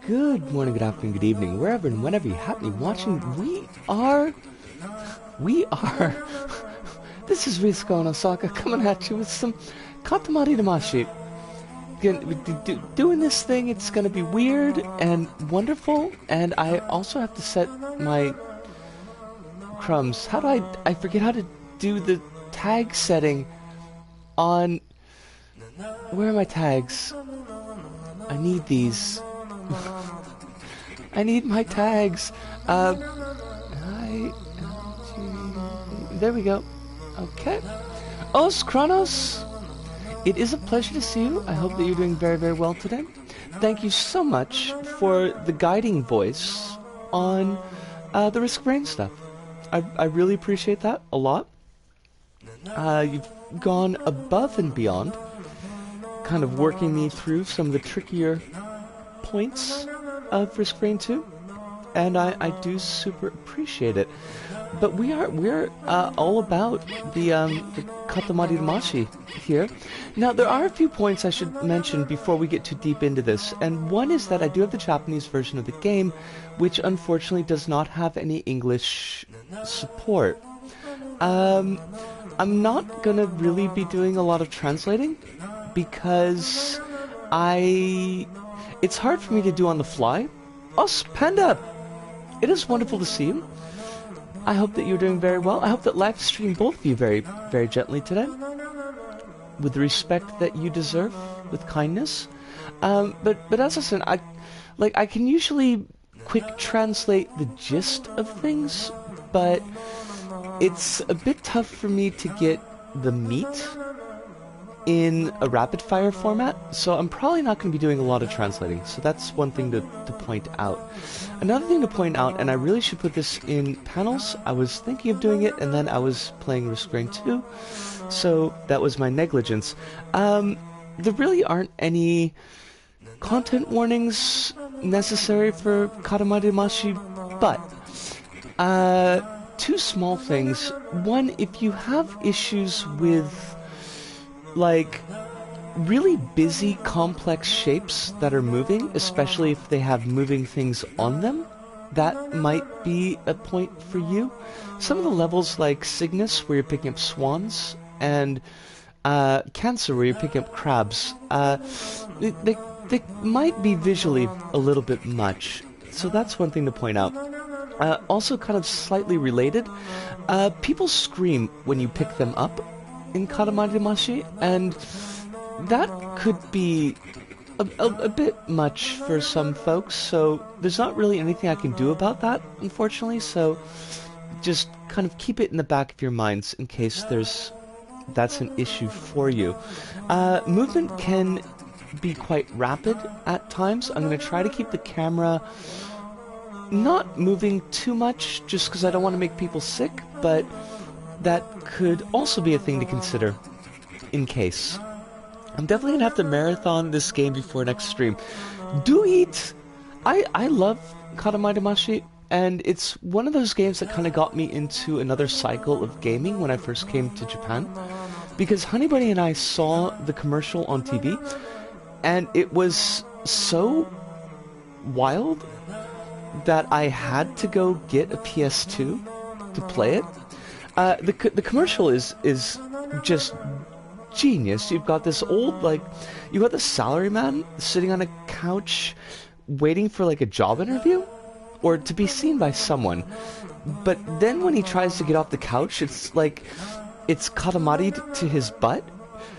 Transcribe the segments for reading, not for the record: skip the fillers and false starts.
Good morning, good afternoon, good evening, wherever and whenever you happen to be watching. We are, this is Rizko and Osaka coming at you with some Katamari Damashii. Doing this thing, it's gonna be weird and wonderful, and I also have to set my crumbs. How do I forget how to do the tag setting on, where are my tags? I need these. I need my tags. There we go. Okay. Os Kronos, it is a pleasure to see you. I hope that you're doing very, very well today. Thank you so much for the guiding voice on the Risk Brain stuff. I really appreciate that a lot. You've gone above and beyond, kind of working me through some of the trickier points of Risk Brain 2, and I do super appreciate it. But we're all about the Katamari Damashii here. Now there are a few points I should mention before we get too deep into this, and one is that I do have the Japanese version of the game, which unfortunately does not have any English support. I'm not gonna really be doing a lot of translating because it's hard for me to do on the fly. Us Panda, it is wonderful to see you. I hope that you're doing very well. I hope that life streamed both of you very, very gently today, with the respect that you deserve, with kindness. But as I said, I can usually quick translate the gist of things, but it's a bit tough for me to get the meat in a rapid fire format, so I'm probably not going to be doing a lot of translating, so that's one thing to point out. Another thing to point out, and I really should put this in panels, I was thinking of doing it, and then I was playing Risk Brain 2, so that was my negligence. There really aren't any content warnings necessary for Katamari Damashii, but two small things. One, if you have issues with like really busy, complex shapes that are moving, especially if they have moving things on them, that might be a point for you. Some of the levels like Cygnus, where you're picking up swans, and Cancer, where you're picking up crabs, they might be visually a little bit much, so that's one thing to point out. Also kind of slightly related, people scream when you pick them up in Katamari Damashii, and that could be a bit much for some folks, so there's not really anything I can do about that, unfortunately, so just kind of keep it in the back of your minds in case that's an issue for you. Movement can be quite rapid at times. I'm going to try to keep the camera not moving too much, just because I don't want to make people sick, but that could also be a thing to consider, in case. I'm definitely going to have to marathon this game before next stream. Do eat! I love Katamari Damashii, and it's one of those games that kind of got me into another cycle of gaming when I first came to Japan. Because Honeybuddy and I saw the commercial on TV, and it was so wild that I had to go get a PS2 to play it. The commercial is just genius. You've got this old, you got the salaryman sitting on a couch waiting for like a job interview or to be seen by someone. But then when he tries to get off the couch, it's like it's Katamari to his butt.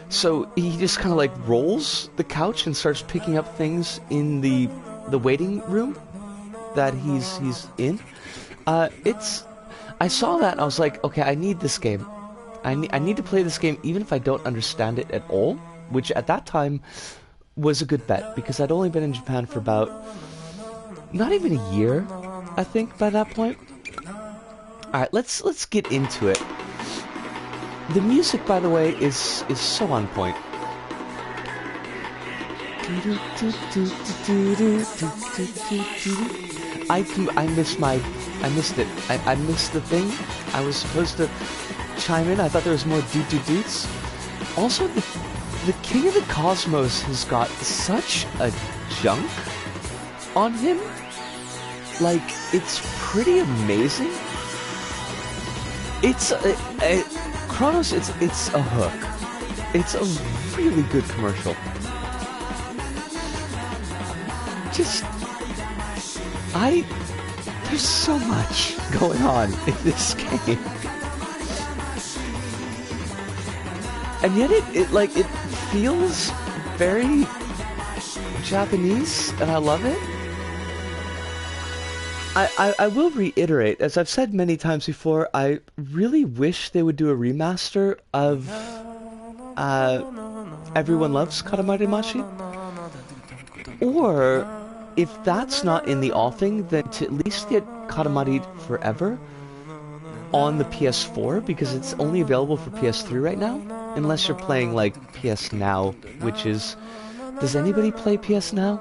So he just kind of like rolls the couch and starts picking up things in the waiting room that he's in. I saw that and I was like, okay, I need this game. I need to play this game even if I don't understand it at all, which at that time was a good bet because I'd only been in Japan for about not even a year, I think, by that point. Alright, let's get into it. The music, by the way, is so on point. I missed it. I missed the thing. I was supposed to chime in. I thought there was more doot. Also, the King of the Cosmos has got such a junk on him, like, it's pretty amazing. It's Kronos. It's a hook. It's a really good commercial. There's so much going on in this game. And yet it feels very Japanese, and I love it. I will reiterate, as I've said many times before, I really wish they would do a remaster of Everyone Loves Katamari Damashii. Or, if that's not in the offing, then to at least get Katamari Forever on the PS4, because it's only available for PS3 right now, unless you're playing, like, PS Now, which is... Does anybody play PS Now?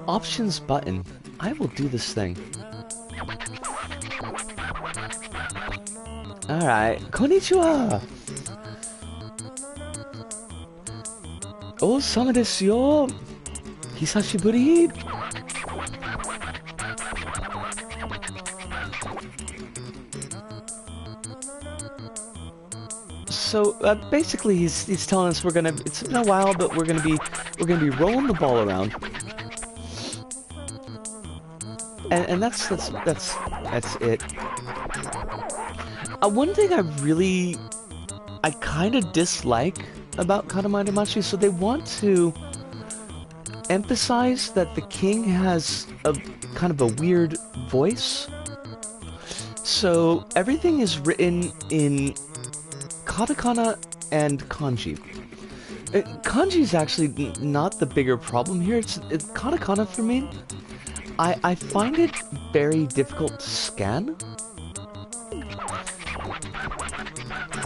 Options button. I will do this thing. Alright. Konnichiwa! Oh, sama desu yo! Hisashiburi! So basically, he's telling us it's been a while, but we're gonna be rolling the ball around, and that's it. One thing I kind of dislike about Katamari Damashii, so they want to emphasize that the king has a kind of a weird voice. So everything is written in katakana and kanji. Kanji is actually not the bigger problem here. It's katakana for me. I find it very difficult to scan.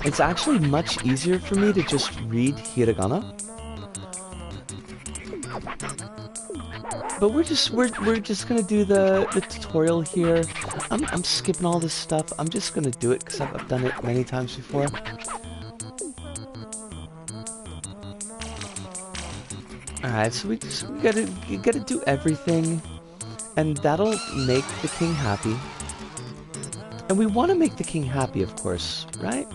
It's actually much easier for me to just read hiragana. But we're just gonna do the tutorial here. I'm skipping all this stuff. I'm just gonna do it because I've done it many times before. Alright, so we gotta do everything, and that'll make the king happy. And we want to make the king happy, of course, right?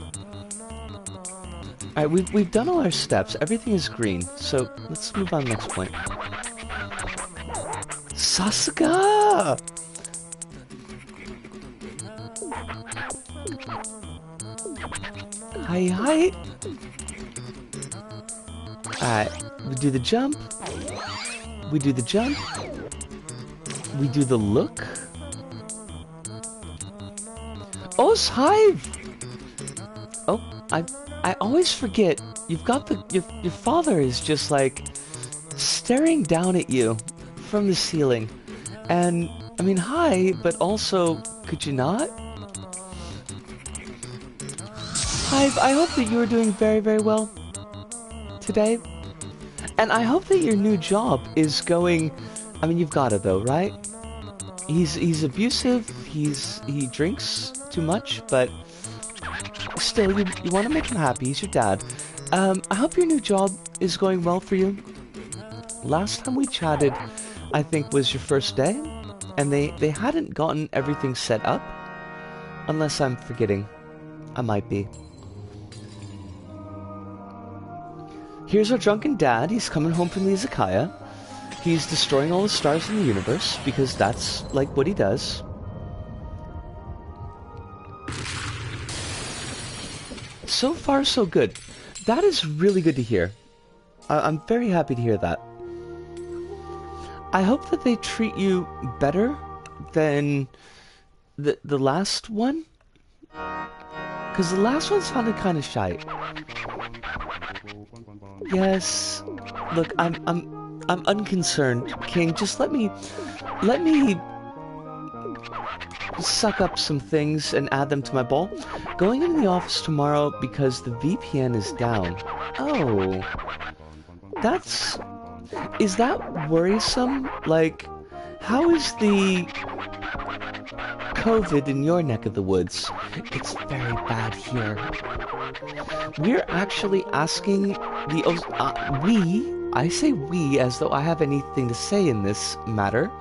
Alright, we've done all our steps. Everything is green, so let's move on to the next point. Sasuga! Hi. Alright, we do the jump. We do the jump. We do the look. Oh, Hive! Oh, I always forget. You've got your father is just like staring down at you from the ceiling. And I mean, hi, but also, could you not? Hive, I hope that you are doing very, very well today. And I hope that your new job is going... I mean, you've got it though, right? He's abusive, he drinks too much, but still, you want to make him happy. He's your dad. I hope your new job is going well for you. Last time we chatted, I think, was your first day, and they hadn't gotten everything set up, unless I'm forgetting. I might be. Here's our drunken dad. He's coming home from the izakaya. He's destroying all the stars in the universe, because that's, like, what he does. So far, so good. That is really good to hear. I'm very happy to hear that. I hope that they treat you better than the last one. Because the last one sounded kind of shy. Yes. Look, I'm unconcerned, King. Just let me suck up some things and add them to my bowl. Going into the office tomorrow because the VPN is down. Oh. Is that worrisome? Like, how is the COVID in your neck of the woods? It's very bad here. We're actually asking I say we as though I have anything to say in this matter.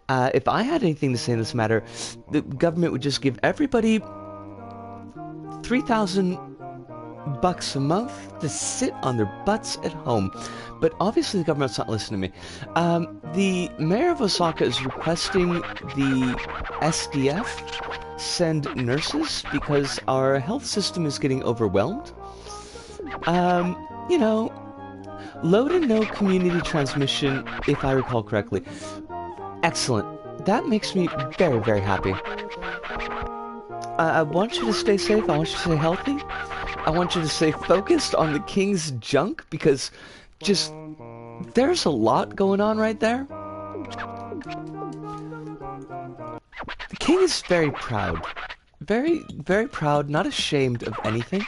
If I had anything to say in this matter, the government would just give everybody $3,000 a month to sit on their butts at home. But obviously the government's not listening to me. The mayor of Osaka is requesting the SDF send nurses because our health system is getting overwhelmed. You know, low to no community transmission, if I recall correctly. Excellent. That makes me very, very happy. I want you to stay safe. I want you to stay healthy. I want you to stay focused on the king's junk because just there's a lot going on right there. The king is very proud. Very, very proud, not ashamed of anything.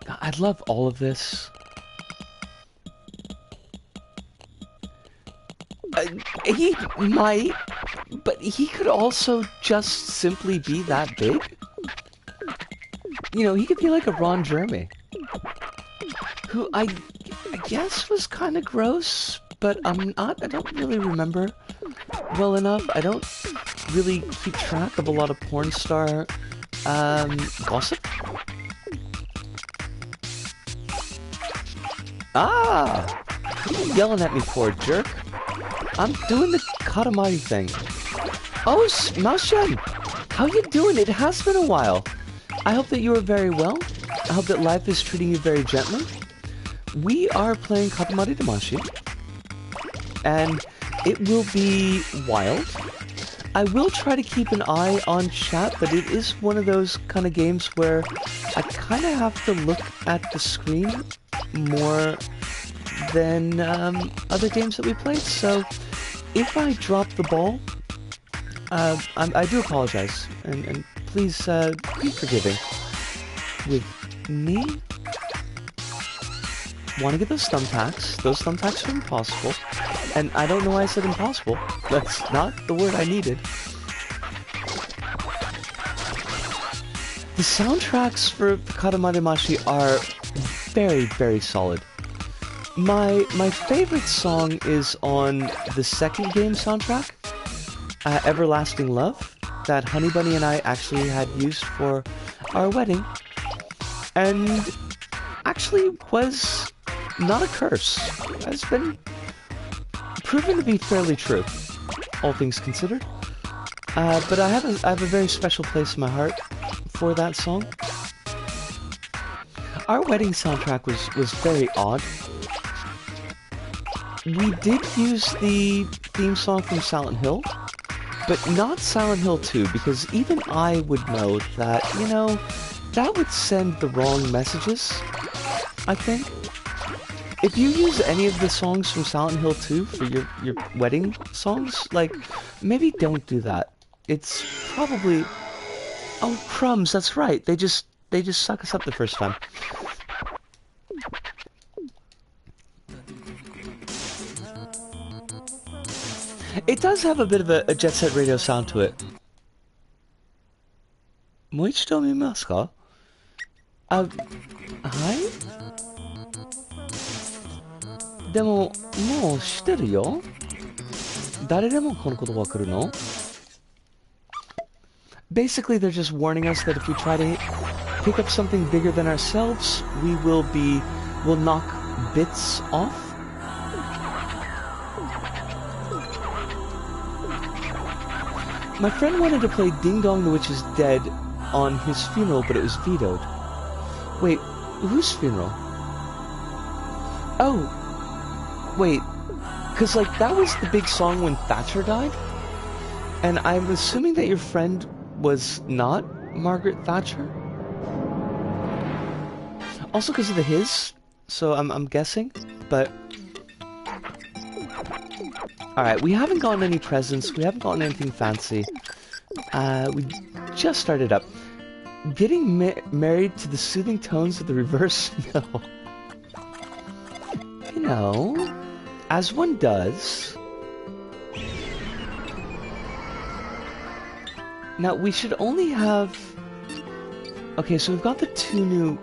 I love all of this. He might, but he could also just simply be that big. You know, he could be like a Ron Jeremy, who I guess was kind of gross, but I don't really remember well enough. I don't really keep track of a lot of porn star gossip. Ah! What are you yelling at me for, jerk? I'm doing the Katamari thing. Oh, Mao-shen! How you doing? It has been a while. I hope that you are very well. I hope that life is treating you very gently. We are playing Katamari Damashii, and it will be wild. I will try to keep an eye on chat, but it is one of those kind of games where I kind of have to look at the screen more than other games that we played, so if I drop the ball, I do apologize, and please be forgiving with me. Want to get those thumbtacks. Those thumbtacks are impossible, and I don't know why I said impossible. That's not the word I needed. The soundtracks for Katamari Damashii are very, very solid. My favorite song is on the second game soundtrack, Everlasting Love, that Honey Bunny and I actually had used for our wedding, and actually was not a curse. Has been proven to be fairly true, all things considered. But I have a very special place in my heart for that song. Our wedding soundtrack was very odd. We did use the theme song from Silent Hill, but not Silent Hill 2, because even I would know that, you know, that would send the wrong messages, I think. If you use any of the songs from Silent Hill 2 for your wedding songs, like, maybe don't do that. It's probably... Oh, crumbs, that's right. They just suck us up the first time. It does have a bit of a Jet Set Radio sound to it. もう一度見ますか? はい?でも、もう知ってるよ。誰でもこの言葉来るの? Basically, they're just warning us that if we try to pick up something bigger than ourselves, we'll knock bits off. My friend wanted to play Ding Dong the Witch is Dead on his funeral, but it was vetoed. Wait, whose funeral? Oh, wait, because, like, that was the big song when Thatcher died? And I'm assuming that your friend was not Margaret Thatcher? Also because of the his, so I'm guessing, but... Alright, we haven't gotten any presents, we haven't gotten anything fancy. We just started up. Getting married to the soothing tones of the reverse mill. You know, as one does. Now, we should only have... Okay, so we've got the two new...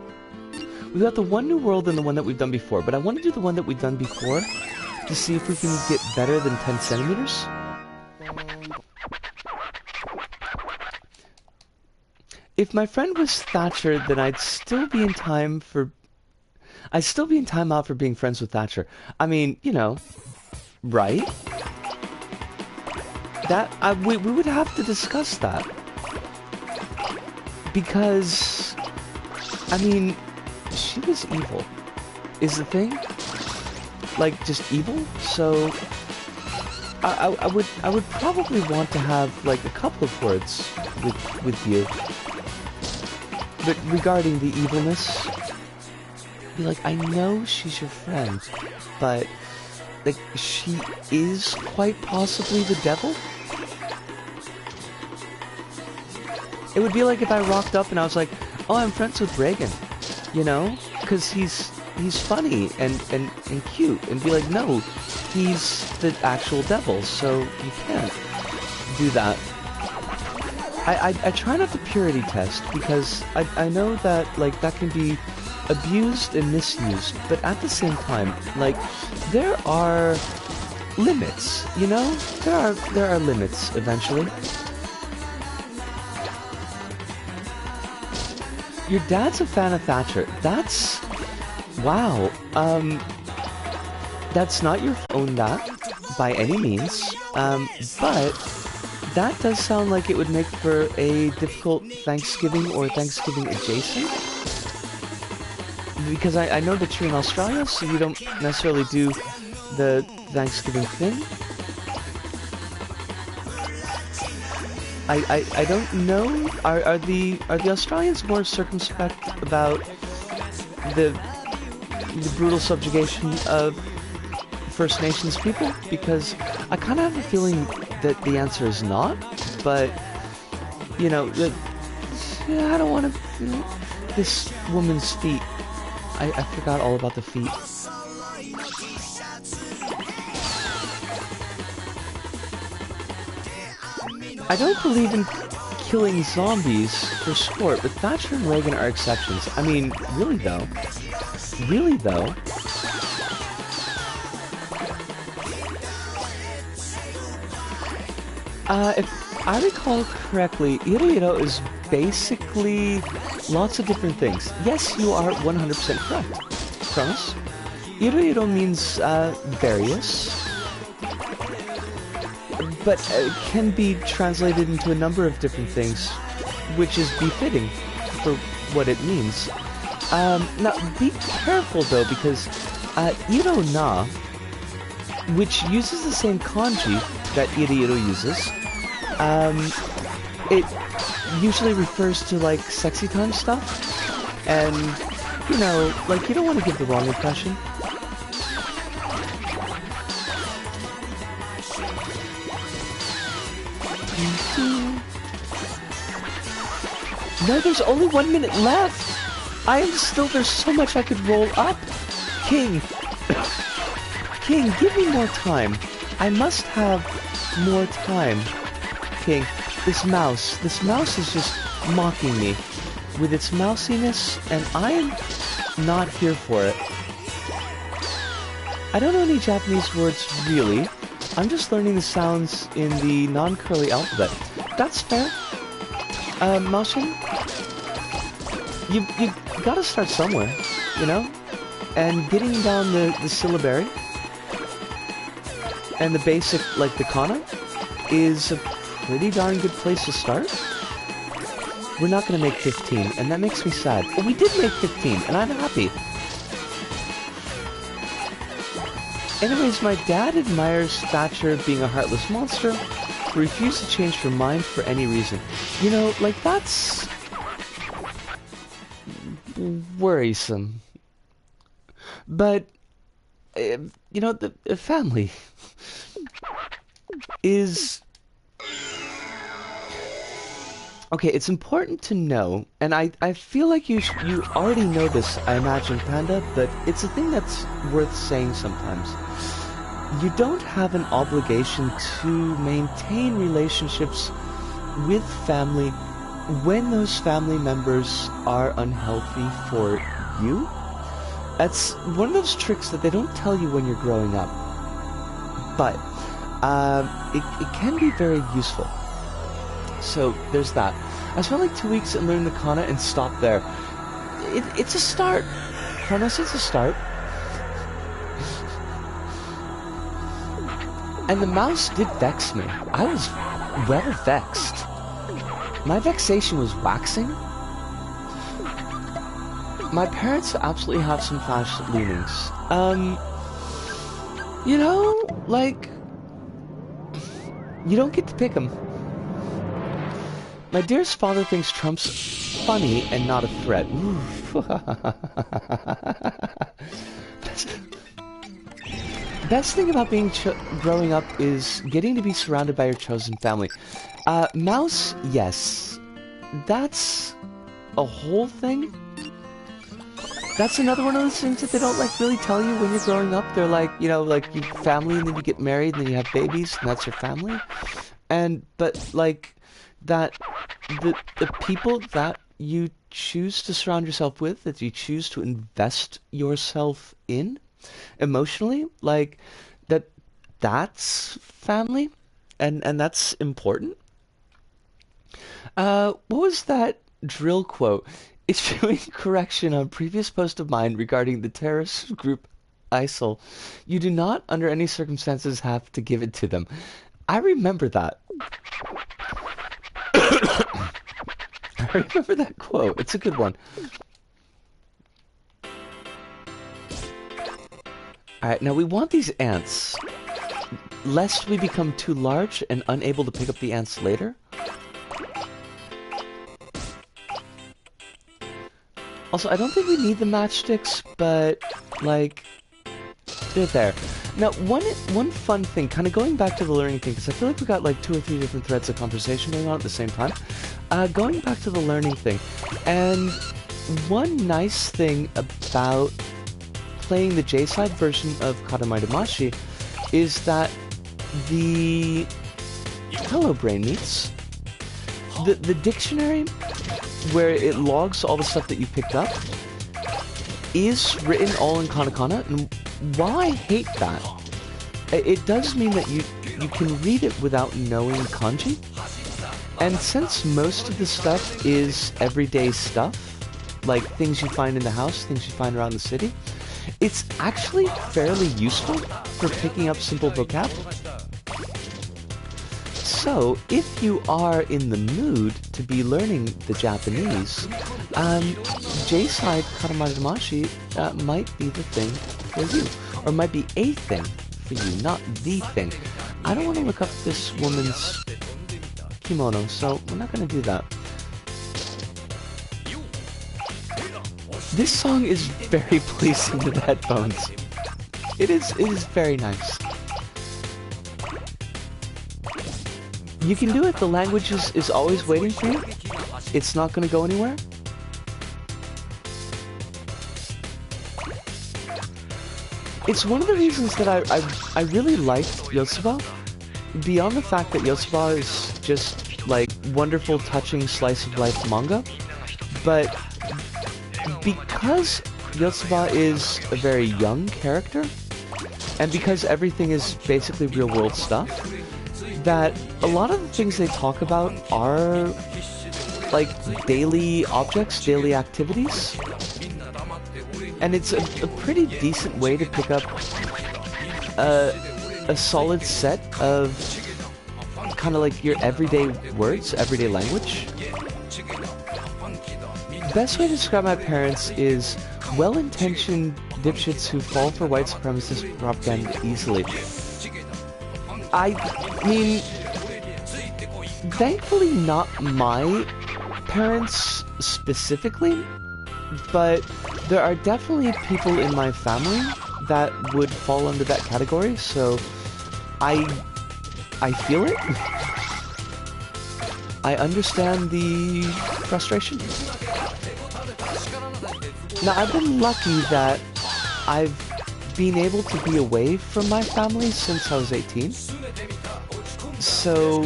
We've got the one new world and the one that we've done before, but I want to do the one that we've done before to see if we can get better than 10 centimeters. If my friend was Thatcher, then I'd still be in time out for being friends with Thatcher. I mean, you know, right? We would have to discuss that. Because, I mean, she was evil, is the thing. Like, just evil. So, I would probably want to have, like, a couple of words with you. But regarding the evilness, be like, I know she's your friend, but, like, she is quite possibly the devil? It would be like if I rocked up and I was like, oh, I'm friends with Reagan, you know? Because he's funny and cute. And be like, no, he's the actual devil, so you can't do that. I try not to purity test, because I know that, like, that can be abused and misused, but at the same time, like, there are limits, you know? There are limits, eventually. Your dad's a fan of Thatcher. That's... wow. That's not your own that, by any means. But that does sound like it would make for a difficult Thanksgiving or Thanksgiving adjacent. Because I know that you're in Australia, so you don't necessarily do the Thanksgiving thing. I don't know. Are the Australians more circumspect about the brutal subjugation of First Nations people? Because I kind of have a feeling that the answer is not. But you know, yeah, I don't want to. You know, this woman's feet. I forgot all about the feet. I don't believe in killing zombies for sport, but Thatcher and Reagan are exceptions. I mean, really though. Really though. If I recall correctly, Iro is basically lots of different things. Yes, you are 100% correct. Promise? Iro means various, but can be translated into a number of different things, which is befitting for what it means. Now, be careful though, because Iro na, which uses the same kanji that Iro uses, it usually refers to, like, sexy time stuff, and, you know, like, you don't want to give the wrong impression. No, there's only 1 minute left! There's so much I could roll up! King! King, give me more time! I must have more time. King, this mouse is just mocking me with its mousiness, and I'm not here for it. I don't know any Japanese words, really. I'm just learning the sounds in the non-curly alphabet. That's fair. Moushin, you gotta start somewhere, you know? And getting down the syllabary and the basic, like, the kana, is a pretty darn good place to start. We're not gonna make 15, and that makes me sad. But we did make 15, and I'm happy. Anyways, my dad admires Thatcher being a heartless monster who refused to change her mind for any reason. You know, like, that's worrisome. But, you know, the family is... Okay, it's important to know, and I feel like you already know this, I imagine, Panda, but it's a thing that's worth saying sometimes. You don't have an obligation to maintain relationships with family when those family members are unhealthy for you. That's one of those tricks that they don't tell you when you're growing up. But it can be very useful. So there's that. I spent like 2 weeks and learned the kana and stopped there. It's a start. Kronos, it's a start. And the mouse did vex me. I was well vexed. My vexation was waxing. My parents absolutely have some fascist leanings. You know, like, you don't get to pick them. My dearest father thinks Trump's funny and not a threat. Best thing about being growing up is getting to be surrounded by your chosen family. Mouse, yes. That's a whole thing. That's another one of those things that they don't like really tell you when you're growing up. They're like, you know, like you family and then you get married and then you have babies and that's your family. But like that, the people that you choose to surround yourself with, that you choose to invest yourself in emotionally, like that's family, and that's important. What was that drill quote? Issuing correction on previous post of mine regarding the terrorist group ISIL. You do not, under any circumstances, have to give it to them. I remember that. I remember that quote. It's a good one. Alright, now we want these ants, lest we become too large and unable to pick up the ants later. Also, I don't think we need the matchsticks, but, like, they're there. Now, one fun thing, kind of going back to the learning thing, because I feel like we got, like, 2 or 3 different threads of conversation going on at the same time. Going back to the learning thing, and one nice thing about playing the J-side version of Katamari Damashii is that the... Hello, Brain Meats. The dictionary, where it logs all the stuff that you picked up, is written all in katakana, and while I hate that, it does mean that you can read it without knowing kanji, and since most of the stuff is everyday stuff, like things you find in the house, things you find around the city, it's actually fairly useful for picking up simple vocab. So, if you are in the mood to be learning the Japanese, J-side Katamari Damashii might be the thing for you. Or might be a thing for you, not the thing. I don't want to look up this woman's kimono, so we're not going to do that. This song is very pleasing to the headphones. It is very nice. You can do it, the language is always waiting for you. It's not going to go anywhere. It's one of the reasons that I really liked Yotsuba, beyond the fact that Yotsuba is just, like, wonderful, touching slice of life manga, but because Yotsuba is a very young character, and because everything is basically real world stuff, that a lot of the things they talk about are like daily objects, daily activities, and it's a pretty decent way to pick up a solid set of kind of like your everyday words, everyday language. Best way to describe my parents is well-intentioned dipshits who fall for white supremacist propaganda easily. I mean, thankfully not my parents specifically, but there are definitely people in my family that would fall under that category, so I feel it. I understand the frustration. Now, I've been lucky that I've been able to be away from my family since I was 18. So,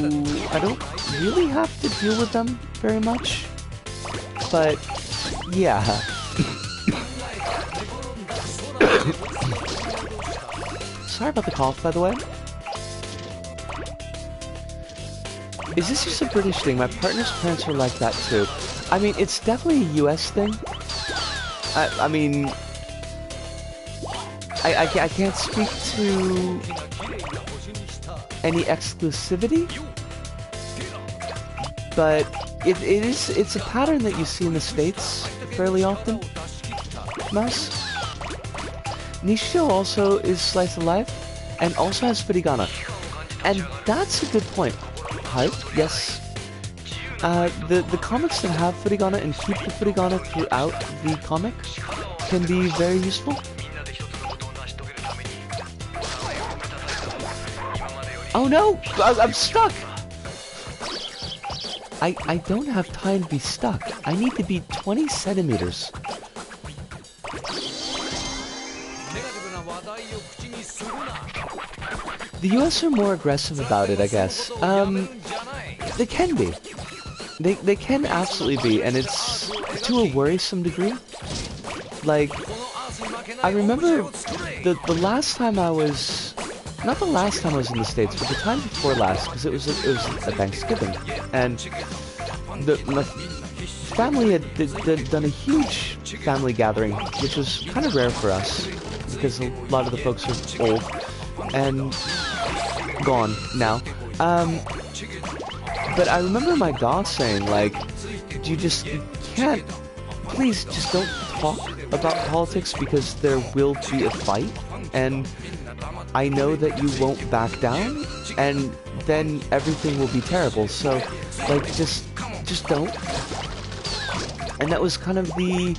I don't really have to deal with them very much. But, yeah. Sorry about the cough, by the way. Is this just a British thing? My partner's parents are like that too. I mean, it's definitely a US thing. I mean, I can't speak to any exclusivity, but it's a pattern that you see in the States fairly often. Mouse. Nishio also is slice of life, and also has furigana. And that's a good point. Hype, yes. The comics that have furigana and keep the furigana throughout the comic can be very useful. Oh no! I'm stuck! I don't have time to be stuck. I need to be 20 centimeters. The US are more aggressive about it, I guess. They can be. They can absolutely be, and it's to a worrisome degree. Like, I remember the last time I was, not the last time I was in the States, but the time before last, because it was a Thanksgiving, and my family had done a huge family gathering, which was kind of rare for us, because a lot of the folks are old and gone now. But I remember my dad saying, like, you can't, please just don't talk about politics because there will be a fight, and I know that you won't back down, and then everything will be terrible, so, like, just don't. And that was kind of the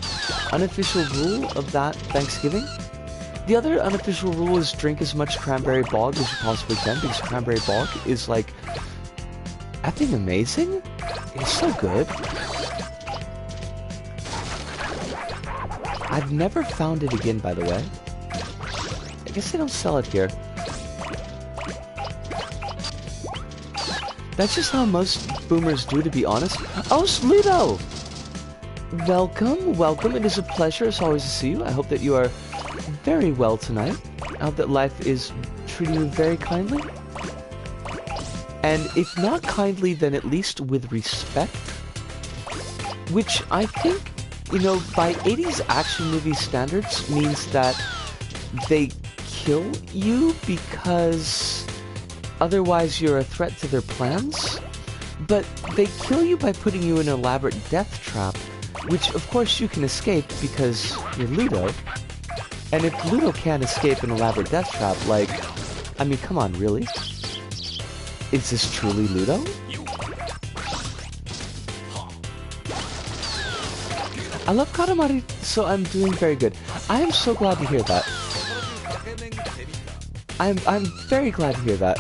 unofficial rule of that Thanksgiving. The other unofficial rule is drink as much cranberry bog as you possibly can, because cranberry bog is, like, effing amazing. It's so good. I've never found it again, by the way. I guess they don't sell it here. That's just how most boomers do, to be honest. Oh, Sludo! Welcome, welcome. It is a pleasure, as always, to see you. I hope that you are very well tonight. I hope that life is treating you very kindly. And if not kindly, then at least with respect. Which I think, you know, by 80s action movie standards means that they kill you because otherwise you're a threat to their plans. But they kill you by putting you in an elaborate death trap, which of course you can escape because you're Ludo. And if Ludo can't escape an elaborate death trap, like, I mean, come on, really? Is this truly Ludo? I love Katamari, so I'm doing very good. I am so glad to hear that. I'm very glad to hear that.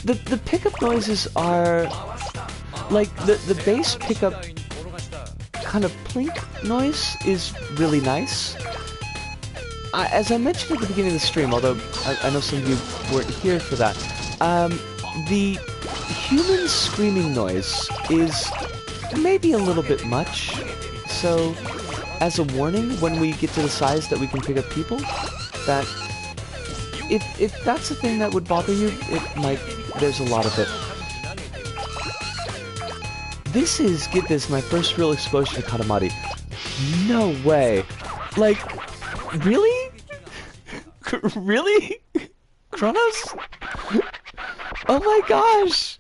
The pickup noises are like the bass pickup kind of plink noise is really nice. As I mentioned at the beginning of the stream, although I know some of you weren't here for that, the human screaming noise is maybe a little bit much. So, as a warning, when we get to the size that we can pick up people, that if that's a thing that would bother you, it might. There's a lot of it. This is, get this, my first real exposure to Katamari. No way. Like, really? Really? Kronos? Oh my gosh!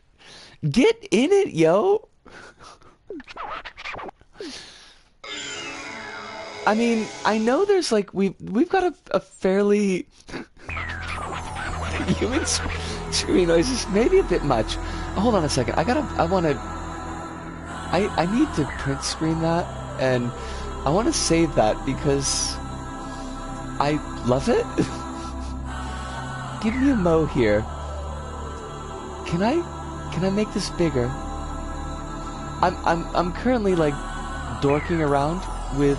Get in it, yo! I mean, I know there's like, we've got a fairly human screaming noises, maybe a bit much. Hold on a second, I need to print screen that, and I want to save that because I love it. Give me a mo here. Can I make this bigger? I'm currently like dorking around with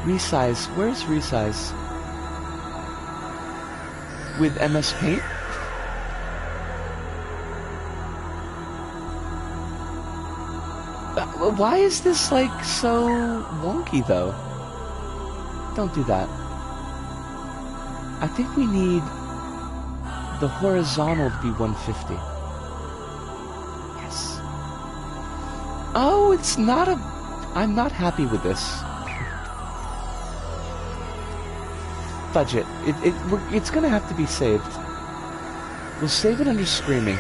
resize. Where's resize? With MS Paint? Why is this like so wonky though? Don't do that. I think we need the horizontal to be 150. Yes. Oh, it's not a... I'm not happy with this. Fudge it. It's gonna have to be saved. We'll save it under screaming.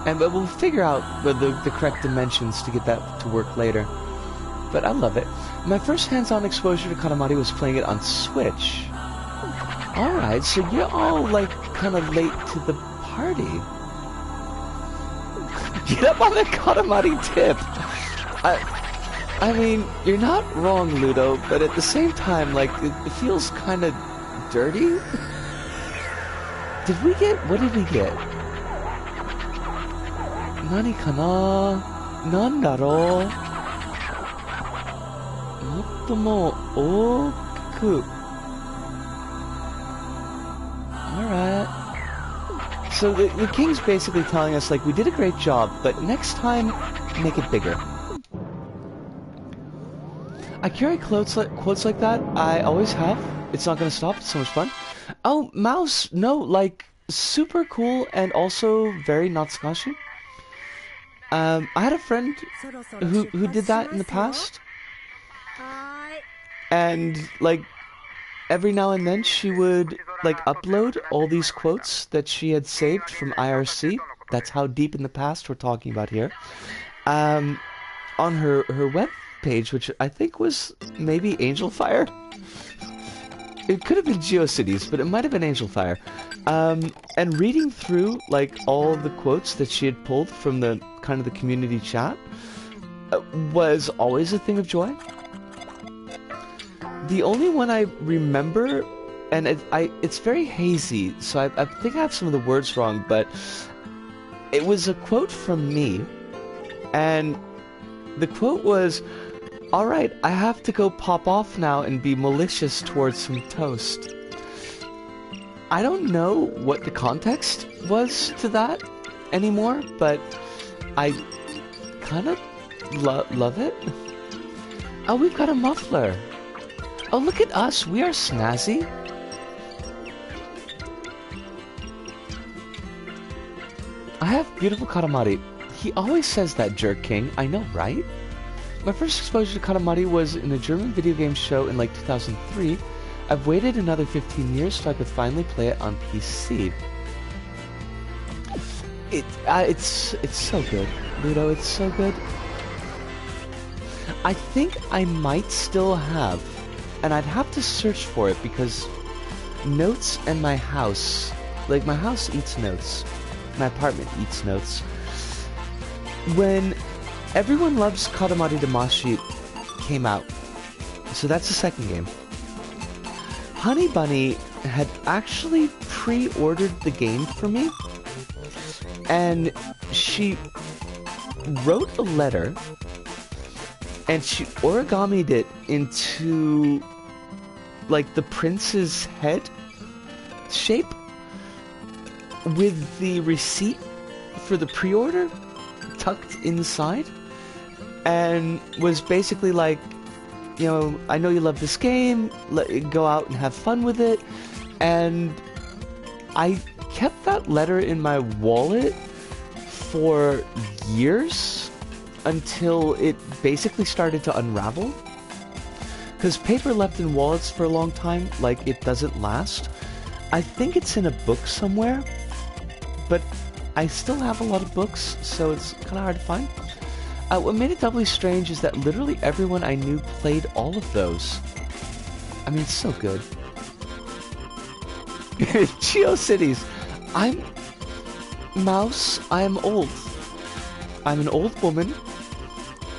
But we'll figure out the correct dimensions to get that to work later. But I love it. My first hands-on exposure to Katamari was playing it on Switch. Alright, so you're all, like, kind of late to the party. Get up on the Katamari tip! I mean, you're not wrong, Ludo, but at the same time, like, it feels kind of dirty. What did we get? Nani kana? Nandaro? Mottomo oku. Alright. So the king's basically telling us, like, we did a great job, but next time, make it bigger. I carry quotes like that. I always have. It's not gonna stop. It's so much fun. Oh, Mouse, no, like, super cool and also very Natsukashi. I had a friend who did that in the past. And, like, every now and then she would, like, upload all these quotes that she had saved from IRC. That's how deep in the past we're talking about here. On her web page, which I think was maybe Angel Fire. It could have been GeoCities, but it might have been Angel Fire. And reading through, like, all the quotes that she had pulled from the kind of the community chat was always a thing of joy. The only one I remember, and it's very hazy, so I think I have some of the words wrong, but it was a quote from me, and the quote was, "Alright, I have to go pop off now and be malicious towards some toast." I don't know what the context was to that anymore, but I kind of love it. Oh, we've got a muffler. Oh, look at us. We are snazzy. I have beautiful Katamari. He always says that, Jerk King. I know, right? My first exposure to Katamari was in a German video game show in like 2003. I've waited another 15 years so I could finally play it on PC. It's so good, Ludo. It's so good. I think I might still have, and I'd have to search for it because notes and my house, like my house eats notes, my apartment eats notes. When Everyone Loves Katamari Damashii came out, so that's the second game. Honey Bunny had actually pre-ordered the game for me, and she wrote a letter, and she origamied it into, like, the prince's head shape, with the receipt for the pre-order tucked inside, and was basically like, you know, I know you love this game, go out and have fun with it. And I kept that letter in my wallet for years until it basically started to unravel. Because paper left in wallets for a long time, like, it doesn't last. I think it's in a book somewhere, but I still have a lot of books, so it's kind of hard to find. What made it doubly strange is that literally everyone I knew played all of those. I mean, it's so good. GeoCities. Mouse, I'm old. I'm an old woman,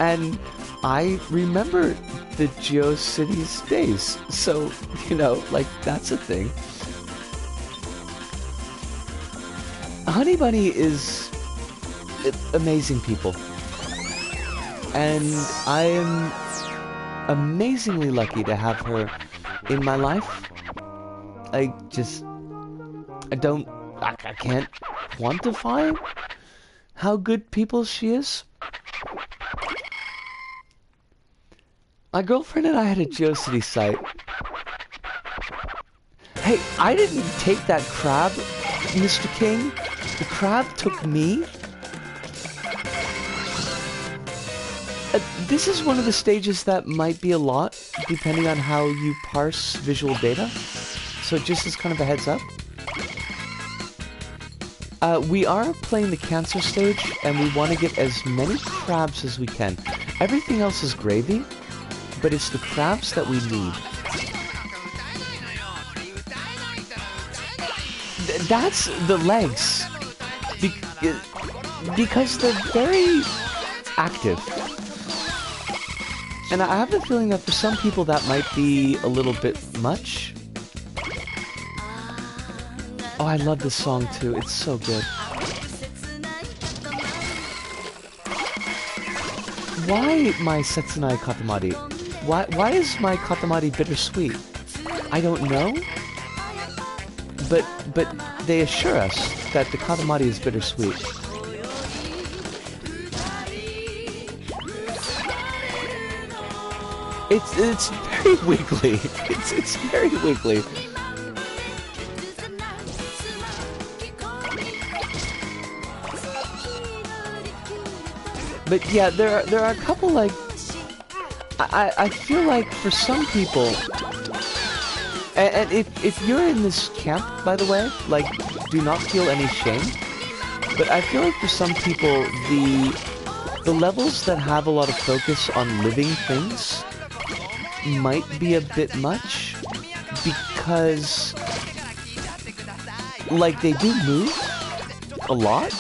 and I remember the GeoCities days. So, you know, like, that's a thing. Honey Bunny is amazing people. And I am amazingly lucky to have her in my life. I can't quantify how good people she is. My girlfriend and I had a GeoCity site. Hey, I didn't take that crab, Mr. King. The crab took me. This is one of the stages that might be a lot, depending on how you parse visual data. So just as kind of a heads up. We are playing the cancer stage, and we want to get as many crabs as we can. Everything else is gravy, but it's the crabs that we need. That's the legs. Because they're very active. And I have the feeling that for some people that might be a little bit much. Oh, I love this song too. It's so good. Why my Setsunai Katamari? Why is my Katamari bittersweet? I don't know. But they assure us that the Katamari is bittersweet. It's very wiggly. It's very wiggly. But yeah, there are a couple like I feel like for some people, and if you're in this camp, by the way, like do not feel any shame. But I feel like for some people the levels that have a lot of focus on living things might be a bit much, because like they do move a lot.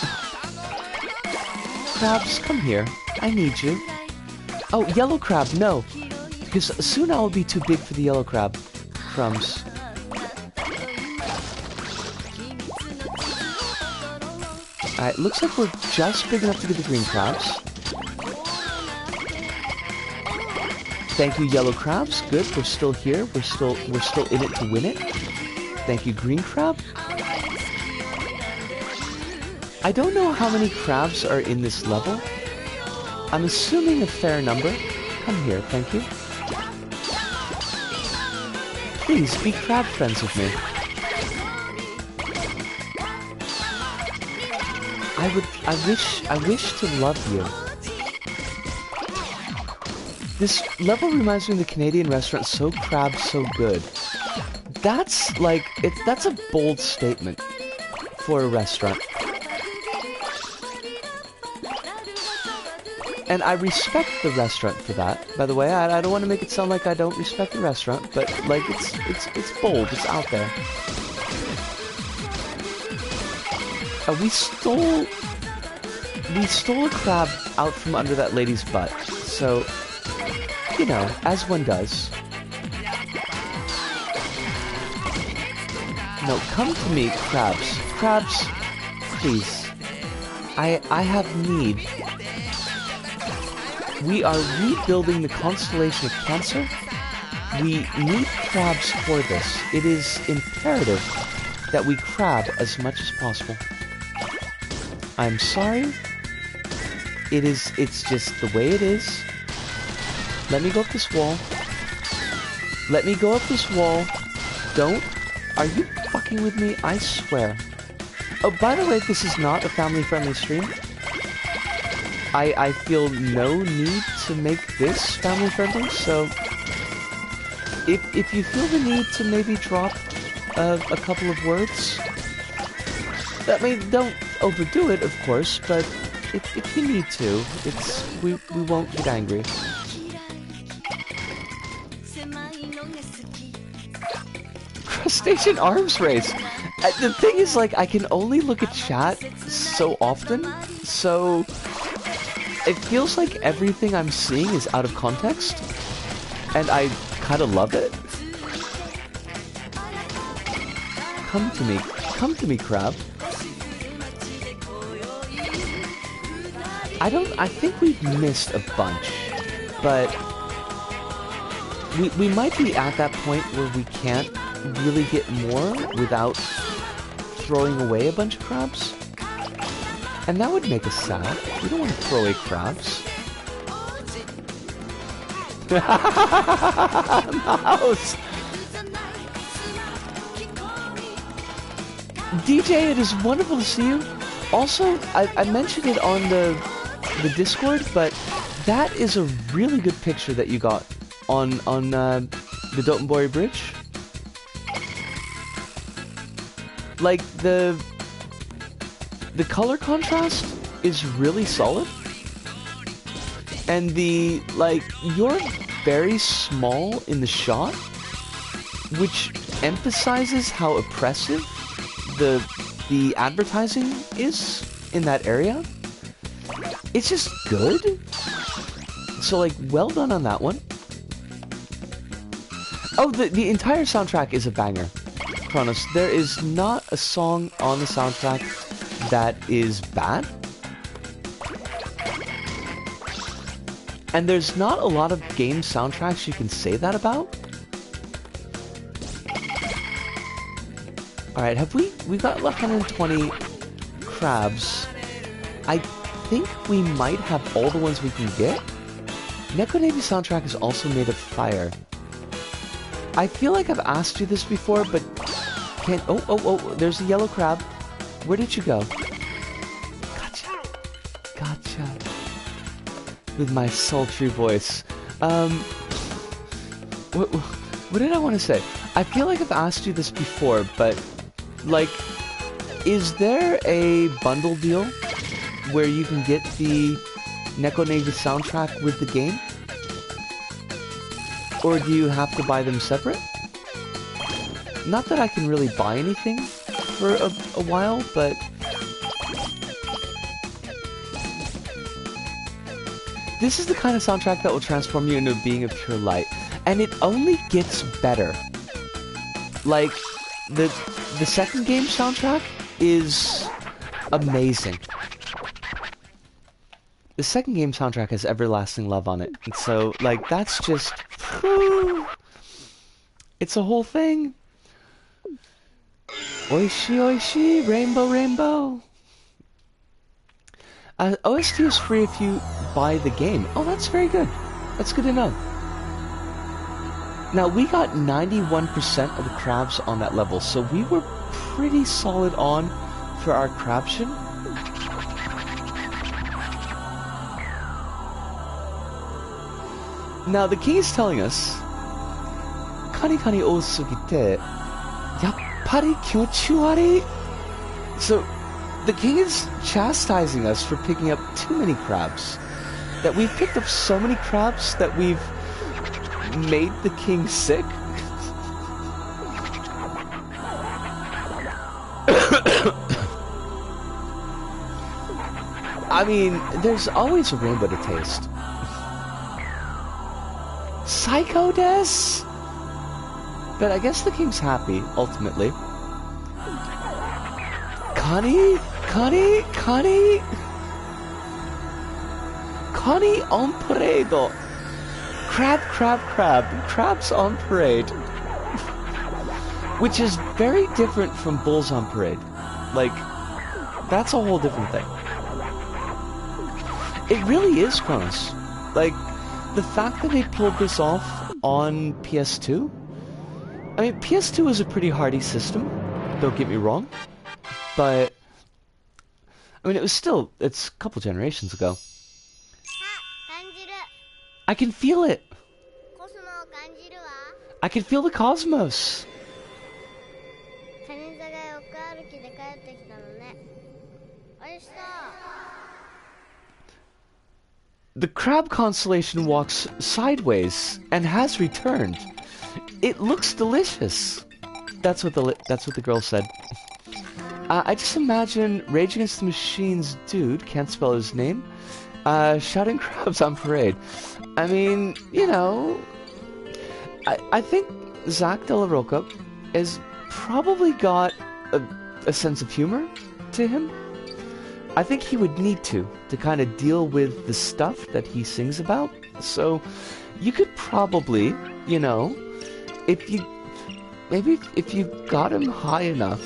Crabs, come here. I need you. Oh, yellow crab, no. Because soon I will be too big for the yellow crab. Crumbs. Alright, looks like we're just big enough to get the green crabs. Thank you, yellow crabs. Good, we're still here. We're still in it to win it. Thank you, green crab. I don't know how many crabs are in this level. I'm assuming a fair number. Come here, thank you. Please, be crab friends with me. I wish to love you. This level reminds me of the Canadian restaurant So Crab, So Good. That's like, that's a bold statement for a restaurant. And I respect the restaurant for that, by the way. I don't want to make it sound like I don't respect the restaurant, but like it's bold, it's out there. We stole a crab out from under that lady's butt. So, you know, as one does. No, come to me, crabs. Crabs, please. I have need. We are rebuilding the constellation of Cancer. We need crabs for this. It is imperative that we crab as much as possible. I'm sorry. It's just the way it is. Let me go up this wall. Let me go up this wall. Don't. Are you fucking with me? I swear. Oh, by the way, this is not a family-friendly stream. I feel no need to make this family-friendly, so if you feel the need to maybe drop a couple of words, I mean, don't overdo it, of course, but if you need to, we won't get angry. Crustacean arms race. The thing is, like, I can only look at chat so often, so it feels like everything I'm seeing is out of context, and I kind of love it. Come to me, crab. I think we've missed a bunch, but we might be at that point where we can't really get more without throwing away a bunch of crabs. And that would make us sad. We don't want to throw away crabs. Mouse! DJ, it is wonderful to see you. Also, I mentioned it on the Discord, but that is a really good picture that you got on the Dotonbori Bridge. Like, the color contrast is really solid. And you're very small in the shot, which emphasizes how oppressive the advertising is in that area. It's just good. So, like, well done on that one. Oh, the entire soundtrack is a banger, Kronos. There is not a song on the soundtrack that is bad. And there's not a lot of game soundtracks you can say that about. Alright, we've got 120 crabs. I think we might have all the ones we can get. Neko Navy soundtrack is also made of fire. I feel like I've asked you this before, but oh, there's a yellow crab. Where did you go? Gotcha. With my sultry voice. What did I want to say? I feel like I've asked you this before, but, like, is there a bundle deal where you can get the Neko Navy soundtrack with the game? Or do you have to buy them separate? Not that I can really buy anything for a while, but... This is the kind of soundtrack that will transform you into a being of pure light. And it only gets better. Like, the second game soundtrack is amazing. The second game soundtrack has Everlasting Love on it. And so, like, that's just... It's a whole thing. Oishi, oishi, rainbow, rainbow. OST is free if you buy the game. Oh, that's very good. That's good to know. Now, we got 91% of the crabs on that level, so we were pretty solid on for our crabtion. Now, the king is telling us, Kani kani ousugite, yappari kimochiwarii. So, the king is chastising us for picking up too many crabs. That we've picked up so many crabs that we've made the king sick. I mean, there's always a rainbow to taste. Psycho des! But I guess the king's happy, ultimately. Connie? Connie? Connie? Connie on parade! Crab, crab, crab. Crabs on parade. Which is very different from bulls on parade. Like, that's a whole different thing. It really is, Kronos. Like, the fact that they pulled this off on PS2... I mean, PS2 is a pretty hardy system, don't get me wrong. But, I mean, it's a couple generations ago. I can feel it! I can feel the cosmos! The crab constellation walks sideways and has returned. It looks delicious. That's what the girl said. I just imagine Rage Against the Machine's dude, can't spell his name, shouting crabs on parade. I mean, you know, I think Zach De La Roca has probably got a sense of humor to him. I think he would need to kind of deal with the stuff that he sings about. So, you could probably, you know, if you got him high enough,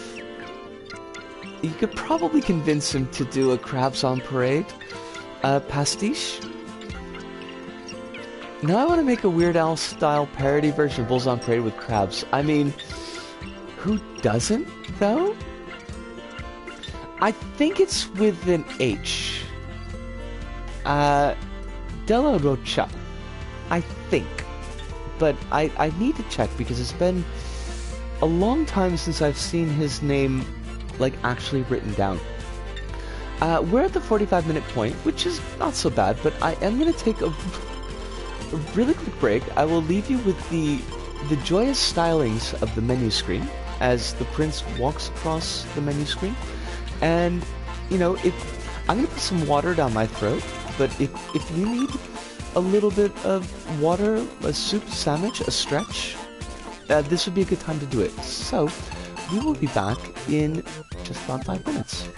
you could probably convince him to do a Crabs on Parade pastiche. Now I want to make a Weird Al style parody version of Bulls on Parade with crabs. I mean, who doesn't, though? I think it's with an H. Della Rocha. I think. But I need to check because it's been a long time since I've seen his name, like, actually written down. We're at the 45-minute point, which is not so bad, but I am going to take a really quick break. I will leave you with the joyous stylings of the menu screen as the prince walks across the menu screen. And, you know, I'm going to put some water down my throat, but if you need a little bit of water, a soup sandwich, a stretch, this would be a good time to do it. So, we will be back in just about 5 minutes.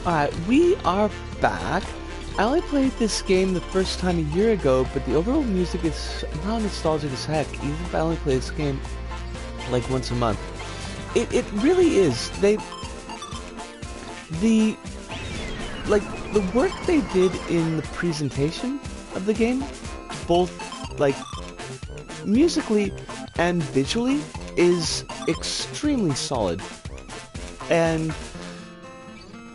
Alright, we are back. I only played this game the first time a year ago, but the overall music is not nostalgic as heck, even if I only play this game like once a month. It really is. The work they did in the presentation of the game, both like musically and visually, is extremely solid. And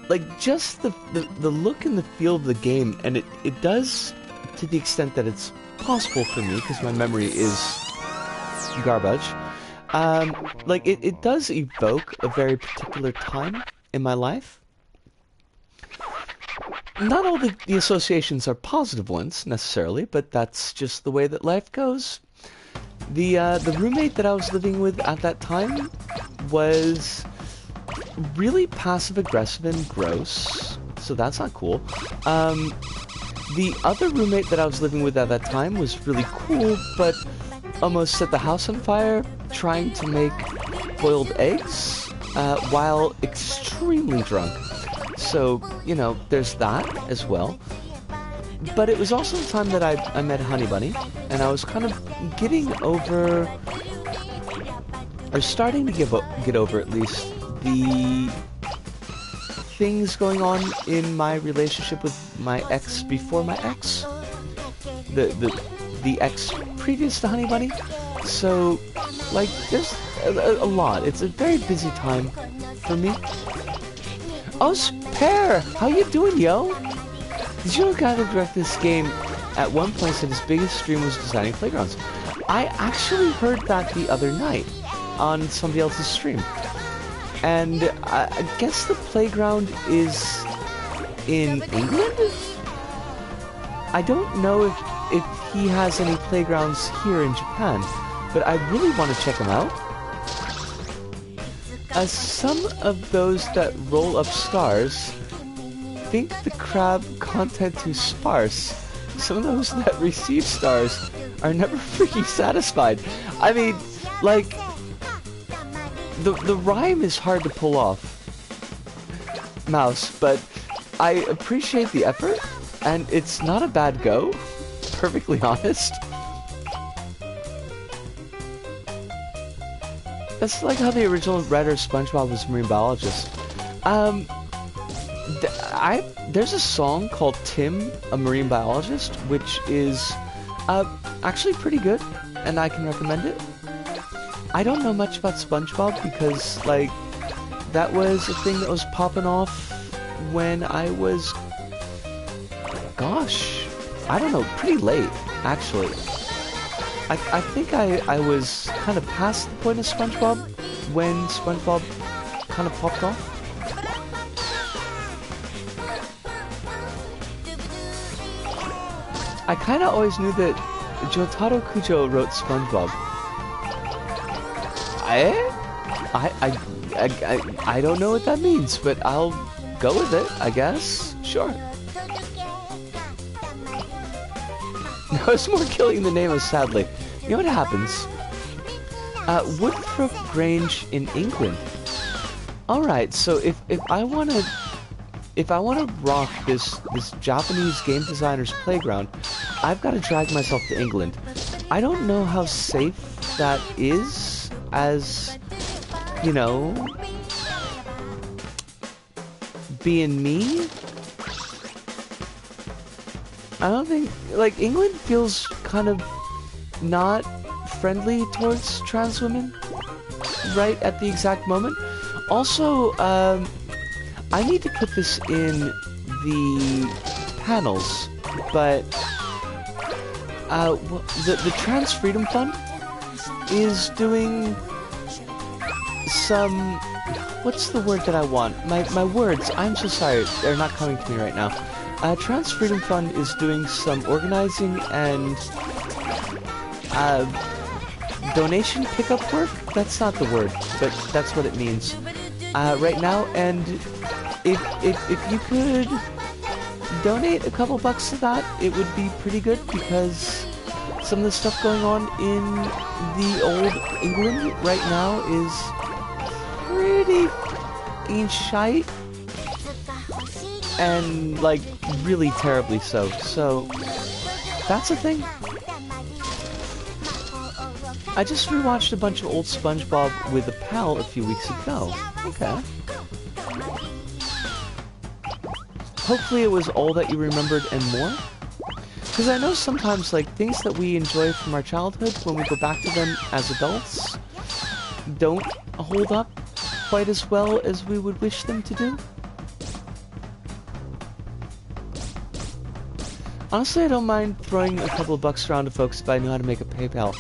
like, just the look and the feel of the game, and it does, to the extent that it's possible for me, because my memory is garbage, like, it does evoke a very particular time in my life. Not all the associations are positive ones, necessarily, but that's just the way that life goes. The roommate that I was living with at that time was really passive-aggressive and gross, so that's not cool. The other roommate that I was living with at that time was really cool, but almost set the house on fire trying to make boiled eggs while extremely drunk. So, you know, there's that as well. But it was also the time that I met Honey Bunny, and I was kind of getting over, or starting to get over at least, the things going on in my relationship with my ex before my ex. The ex previous to Honey Bunny. So, like, there's a lot. It's a very busy time for me. Oh, Pear! How you doing, yo? Did you know the guy that directed this game at one point said his biggest dream was designing playgrounds? I actually heard that the other night on somebody else's stream. And I guess the playground is in England? I don't know if he has any playgrounds here in Japan, but I really want to check him out. As some of those that roll up stars think the crab content too sparse, some of those that receive stars are never freaking satisfied. I mean, like, the rhyme is hard to pull off, Mouse, but I appreciate the effort, and it's not a bad go, perfectly honest. That's like how the original writer of SpongeBob was a marine biologist. There's a song called Tim, a Marine Biologist, which is actually pretty good, and I can recommend it. I don't know much about SpongeBob because, like, that was a thing that was popping off when I was, gosh, I don't know, pretty late, actually. I think I was kind of past the point of SpongeBob when SpongeBob kind of popped off. I kind of always knew that Jotaro Kujo wrote SpongeBob. I don't know what that means, but I'll go with it, I guess. Sure. No, it's more killing the name of sadly. You know what happens? Woodthorpe Grange in England. Alright, so if I wanna rock this Japanese game designer's playground, I've got to drag myself to England. I don't know how safe that is as, you know, being me. I don't think, like, England feels kind of not friendly towards trans women right at the exact moment. Also, I need to put this in the panels, but the Trans Freedom Fund is doing some, what's the word that I want? My words, I'm so sorry, they're not coming to me right now. Trans Freedom Fund is doing some organizing and donation pickup work. That's not the word, but that's what it means right now. And if you could donate a couple bucks to that, it would be pretty good, because some of the stuff going on in the old England right now is pretty shite, and like really terribly so. So that's a thing. I just rewatched a bunch of old SpongeBob with a pal a few weeks ago. Okay. Hopefully it was all that you remembered and more. Because I know sometimes, like, things that we enjoy from our childhood, when we go back to them as adults, don't hold up quite as well as we would wish them to do. Honestly, I don't mind throwing a couple of bucks around to folks if I know how to make a PayPal.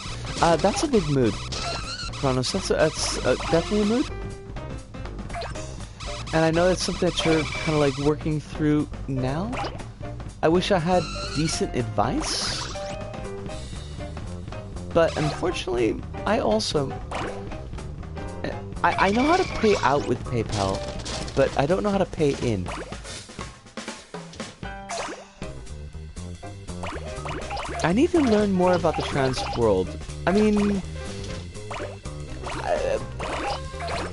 That's a big mood, Kronos. That's definitely a mood. And I know that's something that you're kind of like working through now. I wish I had decent advice. But unfortunately, I also... I know how to pay out with PayPal, but I don't know how to pay in. I need to learn more about the trans world. I mean...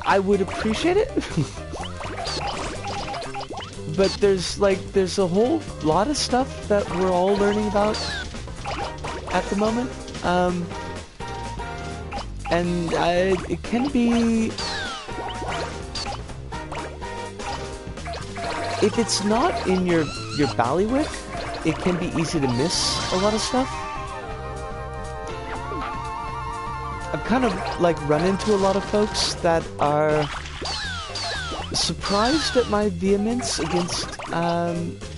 I would appreciate it. But there's a whole lot of stuff that we're all learning about at the moment. And it can be... If it's not in your bailiwick, it can be easy to miss a lot of stuff. I've kind of like run into a lot of folks that are surprised at my vehemence against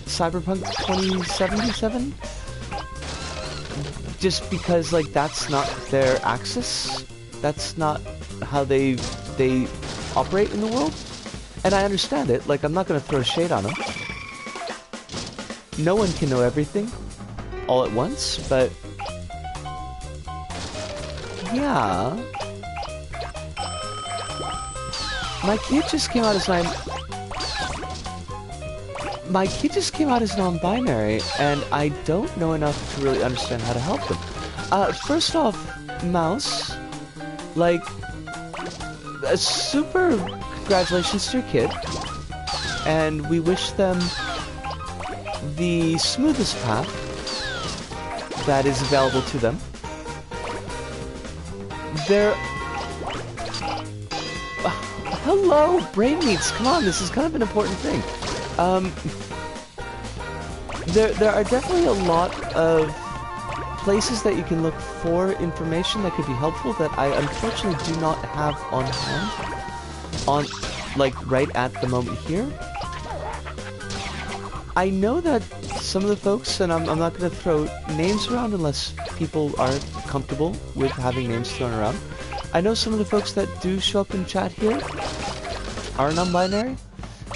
Cyberpunk 2077, just because like that's not their axis, that's not how they operate in the world, and I understand it. Like, I'm not gonna throw shade on them. No one can know everything all at once, but yeah. My kid just came out as non-binary, and I don't know enough to really understand how to help them. First off, Mouse, like, a super congratulations to your kid, and we wish them the smoothest path that is available to them. Hello, brain meats. Come on, this is kind of an important thing. There are definitely a lot of places that you can look for information that could be helpful that I unfortunately do not have on hand, right at the moment here. I know that some of the folks, and I'm not going to throw names around unless people are comfortable with having names thrown around. I know some of the folks that do show up in chat here are non-binary,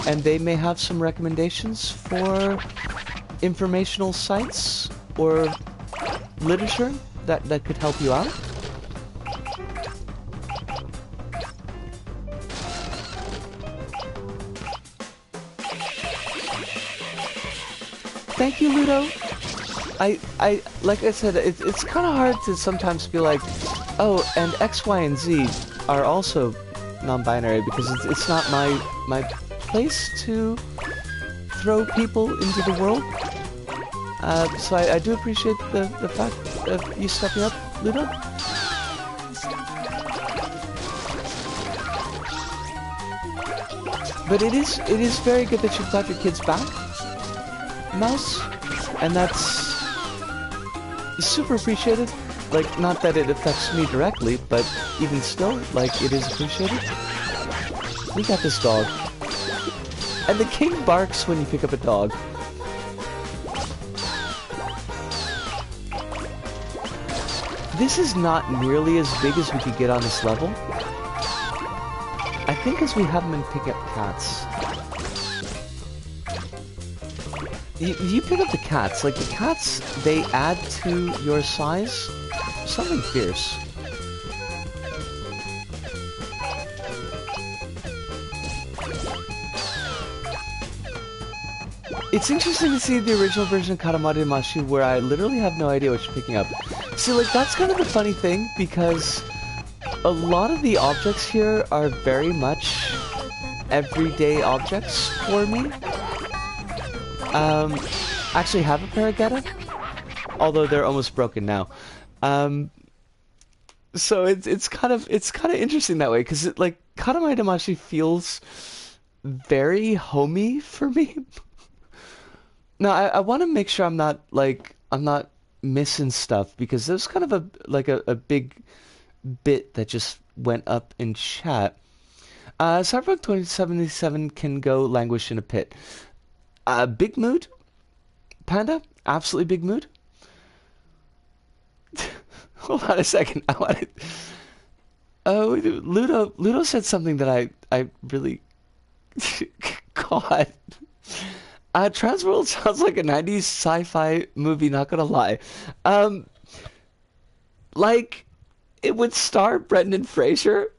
and they may have some recommendations for informational sites or literature that could help you out. Thank you, Ludo. I like I said, it's kind of hard to sometimes be like, oh, and X, Y, and Z are also non-binary, because it's not my place to throw people into the world. So I do appreciate the fact of you stepping up Ludo? But it is very good that you've got your kids back, Mouse, and that's super appreciated. Like, not that it affects me directly, but even still, like, it is appreciated. We got this dog. And the king barks when you pick up a dog. This is not nearly as big as we could get on this level. I think because we haven't been picking up cats. You pick up the cats. Like, the cats, they add to your size. Something fierce. It's interesting to see the original version of Katamari Damashii where I literally have no idea what you're picking up. See, like, that's kind of the funny thing, because a lot of the objects here are very much everyday objects for me. Actually have a Paragetta, although they're almost broken now. So it's kind of interesting that way, because like Katamari Damashii feels very homey for me. Now I want to make sure I'm not missing stuff, because there's kind of a big bit that just went up in chat. Cyberpunk 2077 can go languish in a pit. Big mood? Panda? Absolutely big mood? Hold on a second. I want to... Oh, Ludo said something that I really caught. Transworld sounds like a 90s sci-fi movie, not gonna lie. Like, it would star Brendan Fraser,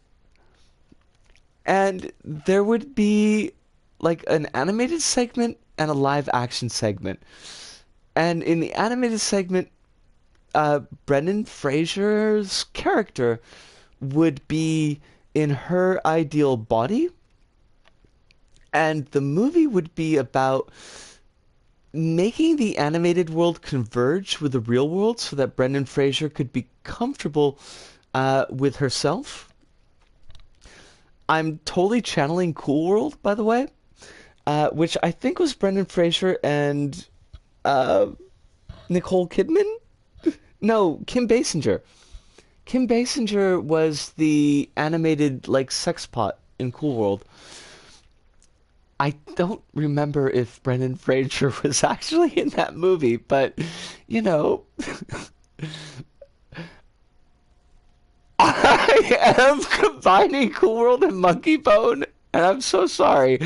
and there would be like an animated segment and a live action segment. And in the animated segment, Brendan Fraser's character would be in her ideal body, and the movie would be about making the animated world converge with the real world so that Brendan Fraser could be comfortable with herself. I'm totally channeling Cool World, by the way, which I think was Brendan Fraser and Nicole Kidman? No, Kim Basinger. Kim Basinger was the animated, like, sex pot in Cool World. I don't remember if Brendan Fraser was actually in that movie, but, you know... I am combining Cool World and Monkey Bone, and I'm so sorry.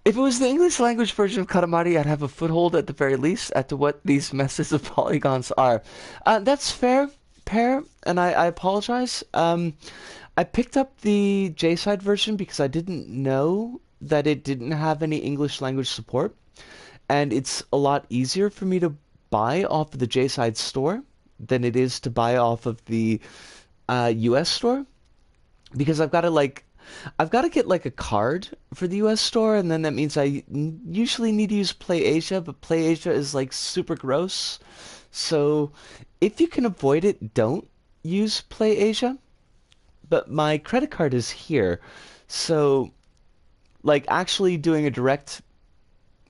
If it was the English language version of Katamari, I'd have a foothold at the very least as to what these messes of polygons are. That's fair, Pear, and I apologize. I picked up the J-side version because I didn't know that it didn't have any English language support, and it's a lot easier for me to buy off of the J-side store than it is to buy off of the US store, because I've got to get like a card for the US store, and then that means I usually need to use PlayAsia, but PlayAsia is like super gross. So if you can avoid it, don't use PlayAsia. But my credit card is here, so like actually doing a direct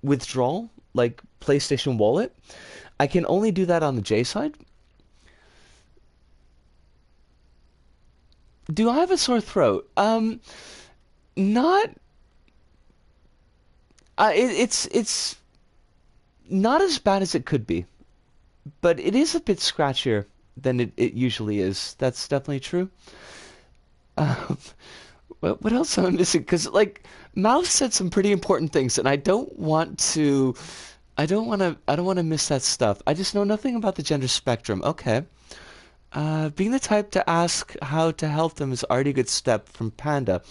withdrawal, like PlayStation Wallet, I can only do that on the J side. Do I have a sore throat? Not. It's not as bad as it could be, but it is a bit scratchier than it usually is. That's definitely true. What else am I missing? Because like Mouse said some pretty important things, and I don't want to miss that stuff. I just know nothing about the gender spectrum. Okay. Being the type to ask how to help them is already a good step from Panda.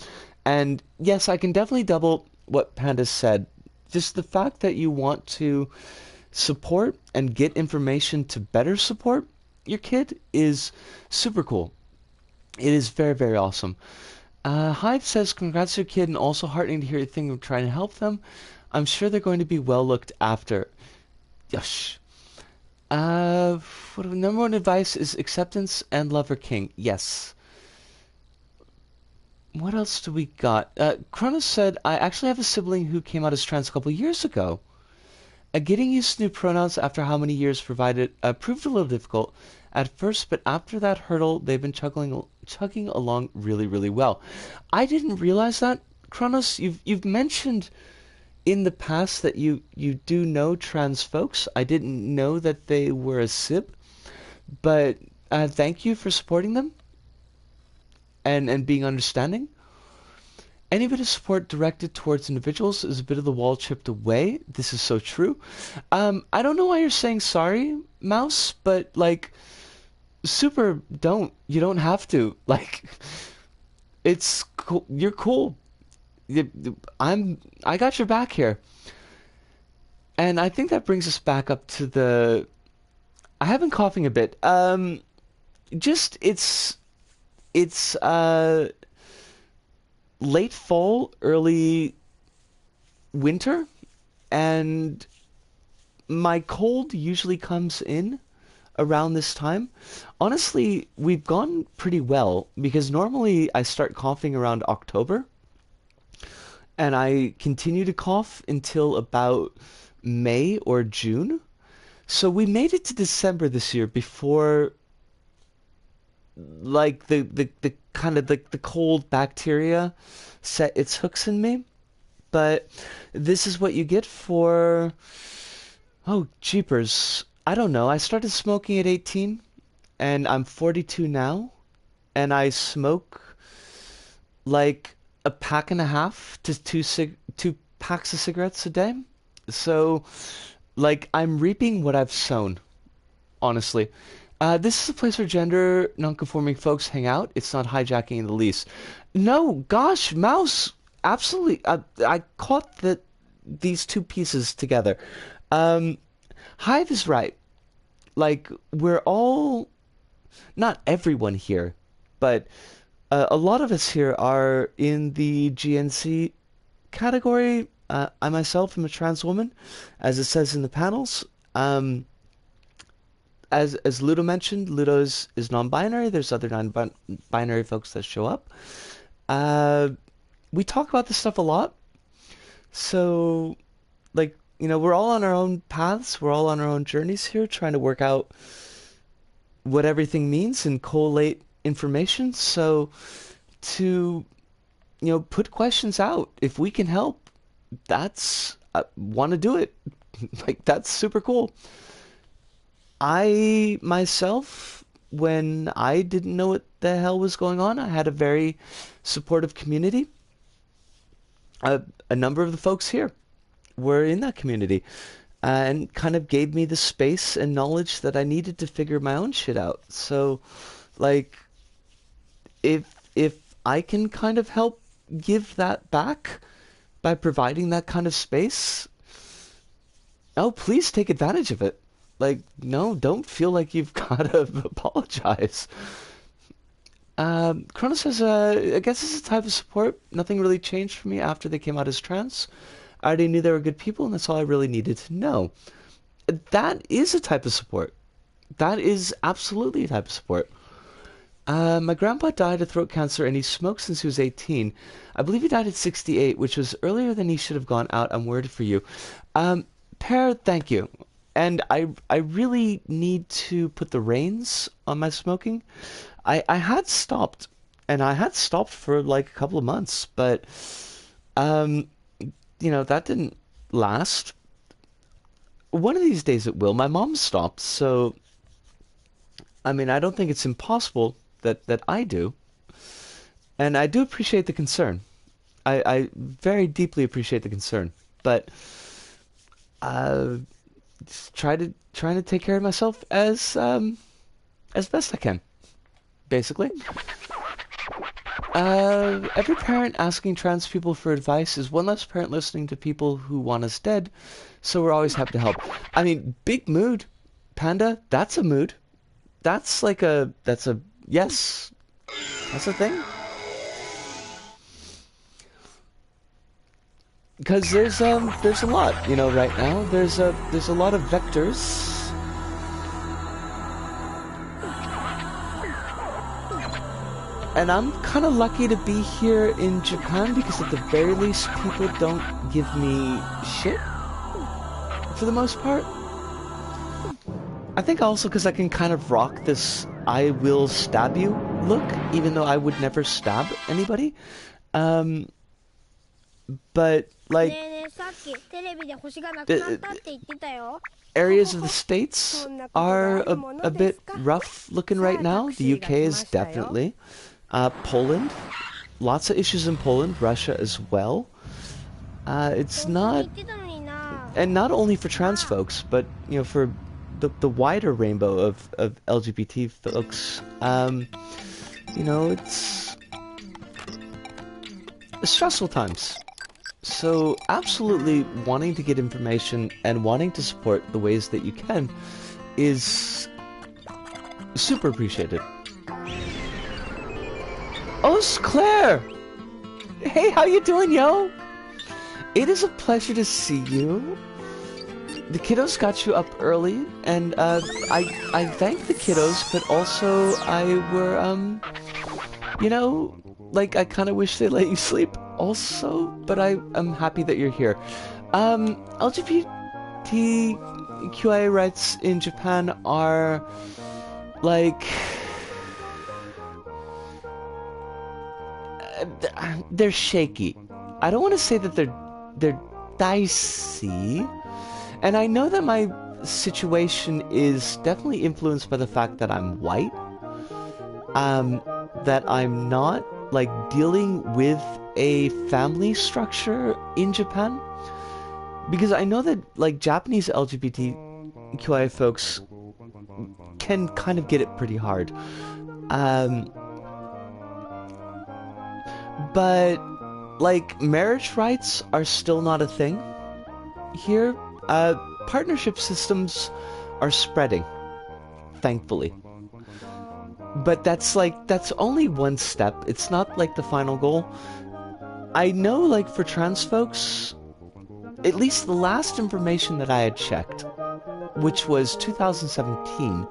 And yes, I can definitely double what Panda said. Just the fact that you want to support and get information to better support your kid is super cool. It is very, very awesome. Hive says, congrats to your kid, and also heartening to hear you think of trying to help them. I'm sure they're going to be well looked after. Yush. Uh, number one advice is acceptance and love are king. Yes. What else do we got? Kronos said, I actually have a sibling who came out as trans a couple years ago. Getting used to new pronouns after how many years provided proved a little difficult at first, but after that hurdle, they've been chugging along really, really well. I didn't realize that, Kronos. You've mentioned in the past that you do know trans folks. I didn't know that they were a sib, but thank you for supporting them and being understanding. Any bit of support directed towards individuals is a bit of the wall chipped away. This is so true. I don't know why you're saying sorry, Mouse, but like, super don't. You don't have to. Like, it's cool. You're cool. I got your back here. And I think that brings us back up to the. I have been coughing a bit. Just it's late fall, early winter, and my cold usually comes in around this time. Honestly, we've gone pretty well because normally I start coughing around October and I continue to cough until about May or June. So we made it to December this year before like the kind of the cold bacteria set its hooks in me. But this is what you get for, oh jeepers, I don't know. I started smoking at 18 and I'm 42 now, and I smoke like a pack and a half to two packs of cigarettes a day. So like I'm reaping what I've sown, honestly. This is a place where gender nonconforming folks hang out. It's not hijacking in the least. No, gosh, Mouse, absolutely. I caught these two pieces together. Hive is right. Like, we're all, not everyone here, but a lot of us here are in the GNC category. I myself am a trans woman, as it says in the panels. As Ludo mentioned, Ludo is non-binary. There's other non-binary folks that show up. We talk about this stuff a lot. So, like, we're all on our own paths. We're all on our own journeys here, trying to work out what everything means and collate information. So, to, put questions out, if we can help, that's, want to do it. Like, that's super cool. I myself, when I didn't know what the hell was going on, I had a very supportive community. A number of the folks here were in that community and kind of gave me the space and knowledge that I needed to figure my own shit out. So, like, if I can kind of help give that back by providing that kind of space, oh, please take advantage of it. Like, no, don't feel like you've got to apologize. Chrono says, I guess it's a type of support. Nothing really changed for me after they came out as trans. I already knew they were good people, and that's all I really needed to know. That is a type of support. That is absolutely a type of support. My grandpa died of throat cancer, and he smoked since he was 18. I believe he died at 68, which was earlier than he should have gone out. I'm worried for you. Per, thank you. And I really need to put the reins on my smoking. I had stopped, and I had stopped for like a couple of months, but that didn't last. One of these days it will. My mom stopped, so I mean, I don't think it's impossible that I do. And I do appreciate the concern. I very deeply appreciate the concern, but just trying to take care of myself as best I can, basically. Every parent asking trans people for advice is one less parent listening to people who want us dead, so we're always happy to help. I mean, big mood, Panda, that's a mood. That's yes, that's a thing. Because there's a lot, right now. There's a lot of vectors And I'm kind of lucky to be here in Japan because at the very least people don't give me shit, for the most part. I think also because I can kind of rock this I will stab you look, even though I would never stab anybody. But, like, areas of the States are a bit rough looking right now. The UK is definitely. Poland, lots of issues in Poland, Russia as well. It's not, and not only for trans folks, but, you know, for the wider rainbow of LGBT folks. You know, it's stressful times. So absolutely wanting to get information and wanting to support the ways that you can is super appreciated. Oh, it's Claire! Hey, how you doing, yo? It is a pleasure to see you. The kiddos got you up early, and I thank the kiddos, but also I were, you know, like, I kind of wish they let you sleep also, but I'm happy that you're here. LGBTQIA rights in Japan are, like, they're shaky. I don't want to say that they're dicey, and I know that my situation is definitely influenced by the fact that I'm white, that I'm not, like, dealing with a family structure in Japan, because I know that, like, Japanese LGBTQI folks can kind of get it pretty hard. But, like, marriage rights are still not a thing here. Partnership systems are spreading, thankfully. But that's only one step. It's not, like, the final goal. I know, like, for trans folks, at least the last information that I had checked, which was 2017,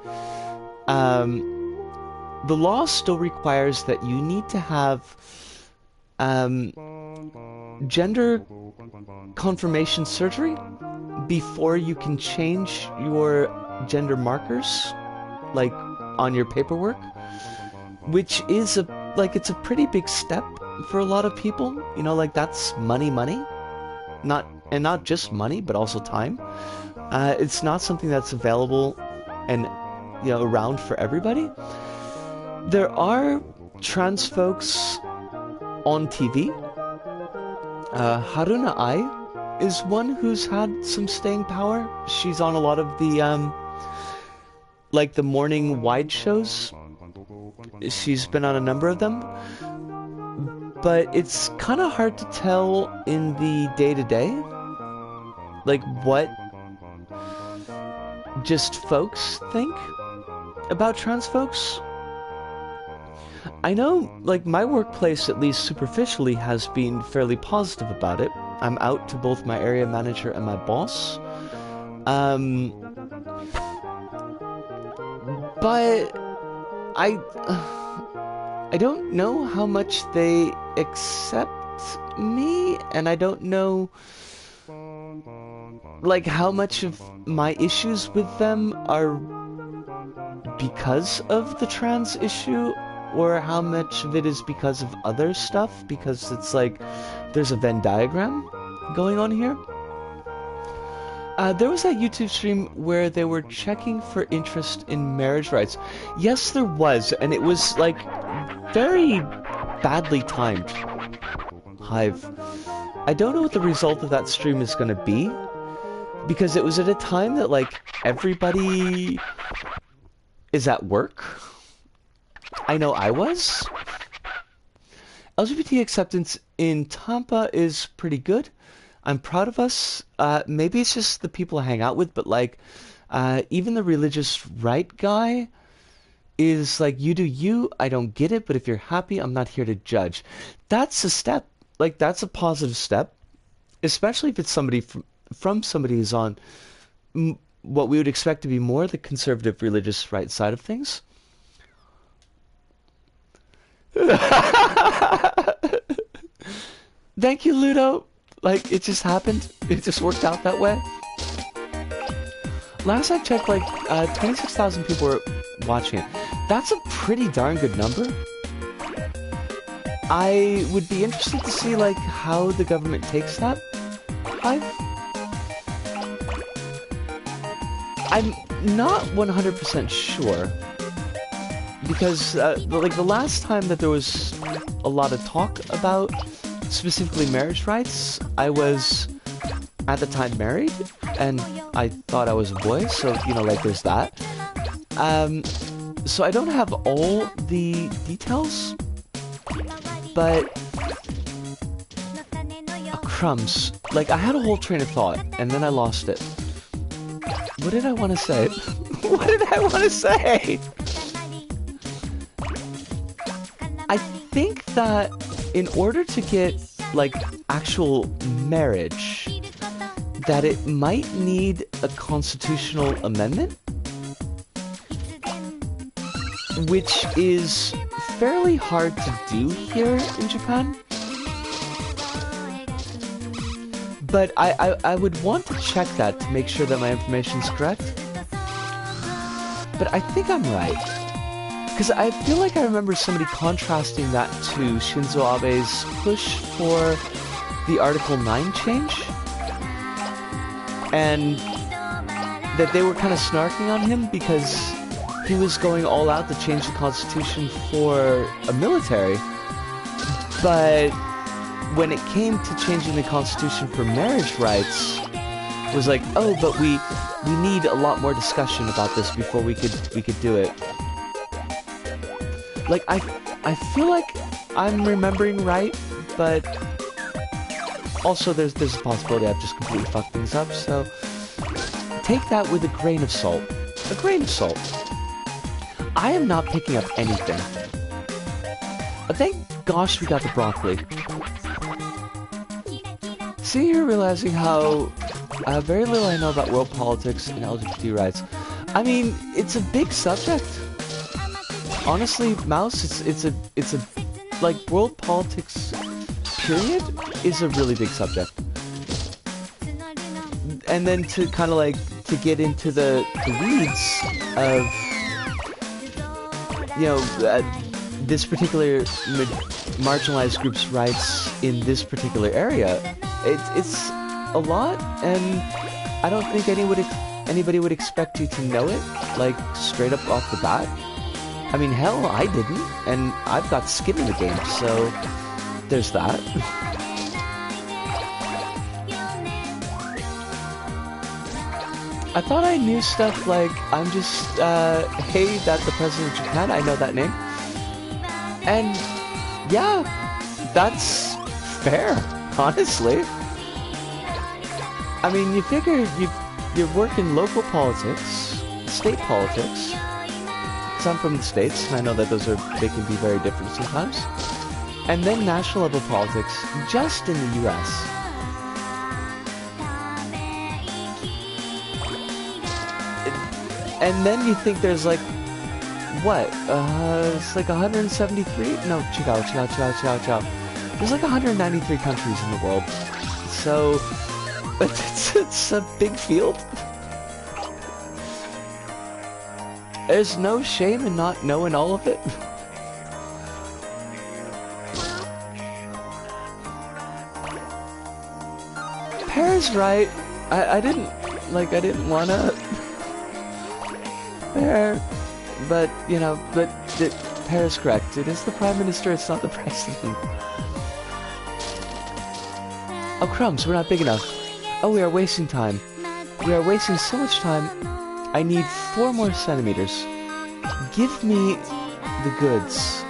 the law still requires that you need to have gender confirmation surgery before you can change your gender markers, like, on your paperwork, which is it's a pretty big step for a lot of people. You know, like, that's money, not just money, but also time. It's not something that's available and, you know, around for everybody. There are trans folks on TV. Haruna Ai is one who's had some staying power. She's on a lot of the like, the morning wide shows. She's been on a number of them, but it's kind of hard to tell in the day-to-day, like, what just folks think about trans folks. I know, like, my workplace, at least superficially, has been fairly positive about it. I'm out to both my area manager and my boss. But I don't know how much they accept me, and I don't know, like, how much of my issues with them are because of the trans issue, or how much of it is because of other stuff, because it's like there's a Venn diagram going on here. There was that YouTube stream where they were checking for interest in marriage rights. Yes, there was, and it was, like, very badly timed. Hive. I don't know what the result of that stream is going to be, because it was at a time that, like, everybody is at work. I know I was. LGBT acceptance in Tampa is pretty good. I'm proud of us. Maybe it's just the people I hang out with, but, like, even the religious right guy is like, you do you, I don't get it, but if you're happy, I'm not here to judge. That's a step. Like, that's a positive step, especially if it's somebody from somebody who's on what we would expect to be more the conservative religious right side of things. Thank you, Ludo. Like, it just happened. It just worked out that way. Last I checked, like, 26,000 people were watching it. That's a pretty darn good number. I would be interested to see, like, how the government takes that. I'm not 100% sure. Because, like, the last time that there was a lot of talk about specifically marriage rights, I was, at the time, married, and I thought I was a boy, so, you know, like, there's that. So I don't have all the details, but... Oh, crumbs. Like, I had a whole train of thought, and then I lost it. What did I want to say? What did I want to say? I think that in order to get, like, actual marriage, that it might need a constitutional amendment, which is fairly hard to do here in Japan. But I would want to check that to make sure that my information is correct. But I think I'm right. Because I feel like I remember somebody contrasting that to Shinzo Abe's push for the Article 9 change. And that they were kind of snarking on him because he was going all out to change the constitution for a military. But when it came to changing the constitution for marriage rights, it was like, oh, but we need a lot more discussion about this before we could do it. Like, I feel like I'm remembering right, but also there's a possibility I've just completely fucked things up, so take that with a grain of salt. A grain of salt. I am not picking up anything. But thank gosh we got the broccoli. See, you're realizing how very little I know about world politics and LGBT rights. I mean, it's a big subject. Honestly, Mouse, it's a like, world politics, period, is a really big subject. And then to kind of like, to get into the weeds of, you know, this particular marginalized group's rights in this particular area, it's a lot, and I don't think anybody would expect you to know it, like, straight up off the bat. I mean, hell, I didn't, and I've got skin in the game, so there's that. I thought I knew stuff like, I'm just, hey, that's the President of Japan, I know that name. And, yeah, that's fair, honestly. I mean, you figure you work in local politics, state politics. I'm from the States, and I know that they can be very different sometimes. And then national level politics, just in the US. And then you think there's like, what? It's like 173? No, chill. There's like 193 countries in the world. So, it's a big field. There's no shame in not knowing all of it. PtaER's right. I didn't wanna PtaER, but you know, PtaER's correct. It is the Prime Minister, it's not the President. Oh crumbs, we're not big enough. Oh, we are wasting time. We are wasting so much time. I need 4 more centimeters. Give me the goods.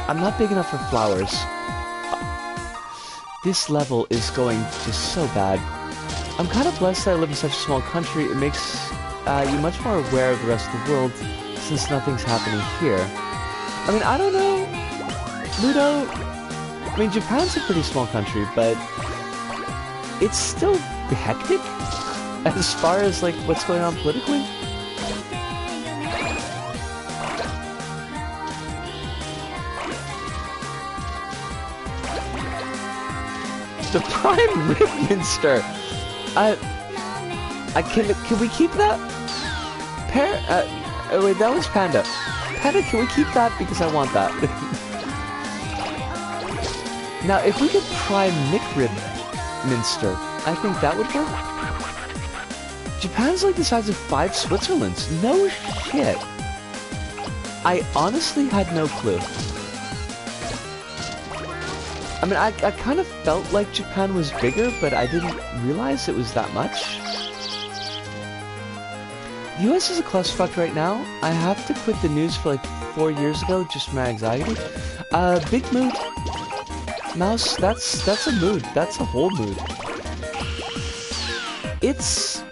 I'm not big enough for flowers. This level is going just so bad. I'm kind of blessed that I live in such a small country. It makes you much more aware of the rest of the world, since nothing's happening here. I mean, I don't know. Ludo, I mean, Japan's a pretty small country, but it's still hectic. As far as, like, what's going on politically? Ribminster, Prime Ribminster. Can we keep that? Oh wait, that was Panda. Panda, can we keep that because I want that? Now, if we could Prime Ribminster, I think that would work. Japan's like the size of 5 Switzerlands. No shit. I honestly had no clue. I mean, I kind of felt like Japan was bigger, but I didn't realize it was that much. The US is a clusterfuck right now. I have to quit the news for like 4 years ago, just from my anxiety. Big mood. Mouse, that's a mood. That's a whole mood. It's...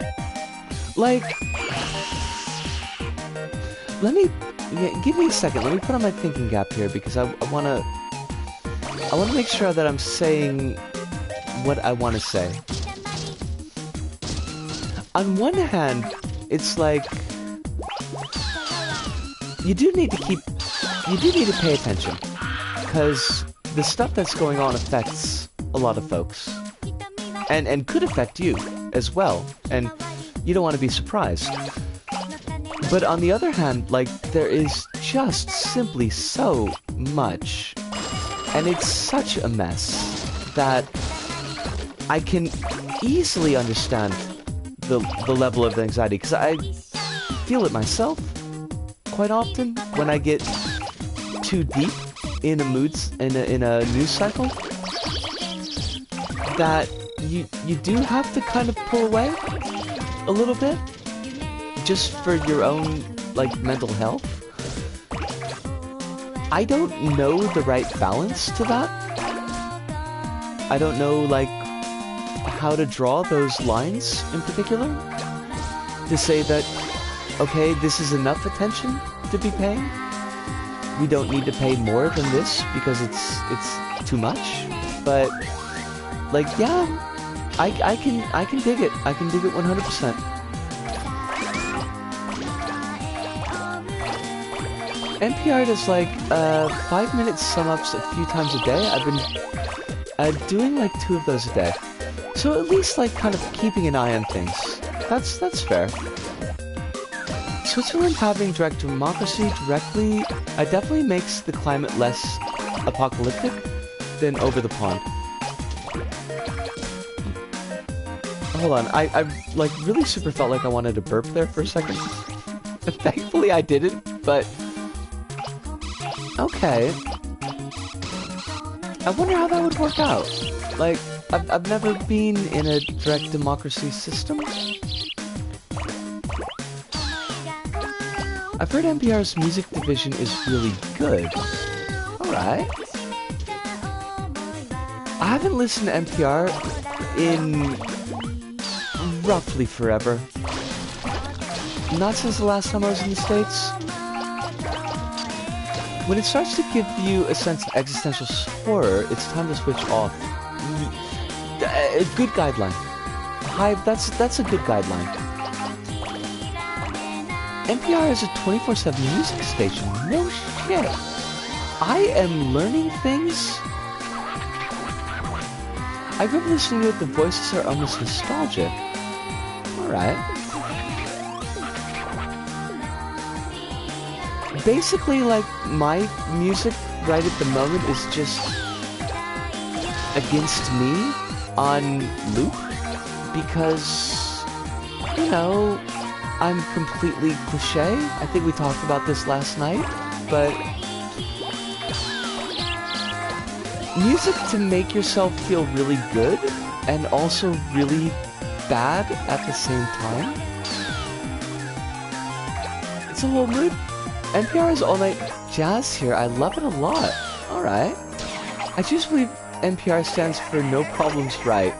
like... give me a second. Let me put on my thinking gap here, because I wanna make sure that I'm saying what I want to say. On one hand, it's like you do need to pay attention, because the stuff that's going on affects a lot of folks, and could affect you as well, and you don't want to be surprised. But on the other hand, like, there is just simply so much, and it's such a mess that I can easily understand the level of anxiety, because I feel it myself quite often when I get too deep in a in a news cycle, that you do have to kind of pull away a little bit, just for your own, like, mental health. I don't know the right balance to that. I don't know, like, how to draw those lines in particular to say that, okay, this is enough attention to be paying. We don't need to pay more than this because it's too much. But, like, yeah, I can dig it. I can dig it 100%. NPR does like 5-minute sum-ups a few times a day. I've been doing like 2 of those a day. So at least like kind of keeping an eye on things. That's fair. Switzerland having direct democracy directly definitely makes the climate less apocalyptic than over the pond. Hold on, I like really super felt like I wanted to burp there for a second. Thankfully I didn't, but okay. I wonder how that would work out. Like, I've never been in a direct democracy system. I've heard NPR's music division is really good. Alright. I haven't listened to NPR in roughly forever. Not since the last time I was in the States. When it starts to give you a sense of existential horror, it's time to switch off. A good guideline. Hive, that's a good guideline. NPR is a 24/7 music station. No shit. I am learning things. I grew up listening to it. The voices are almost nostalgic. Alright. Basically, like, my music right at the moment is just against me on loop, because, you know, I'm completely cliche. I think we talked about this last night, but music to make yourself feel really good and also really bad at the same time. It's a whole mood. NPR is all-night jazz here. I love it a lot. Alright. I just believe NPR stands for No Problems Right.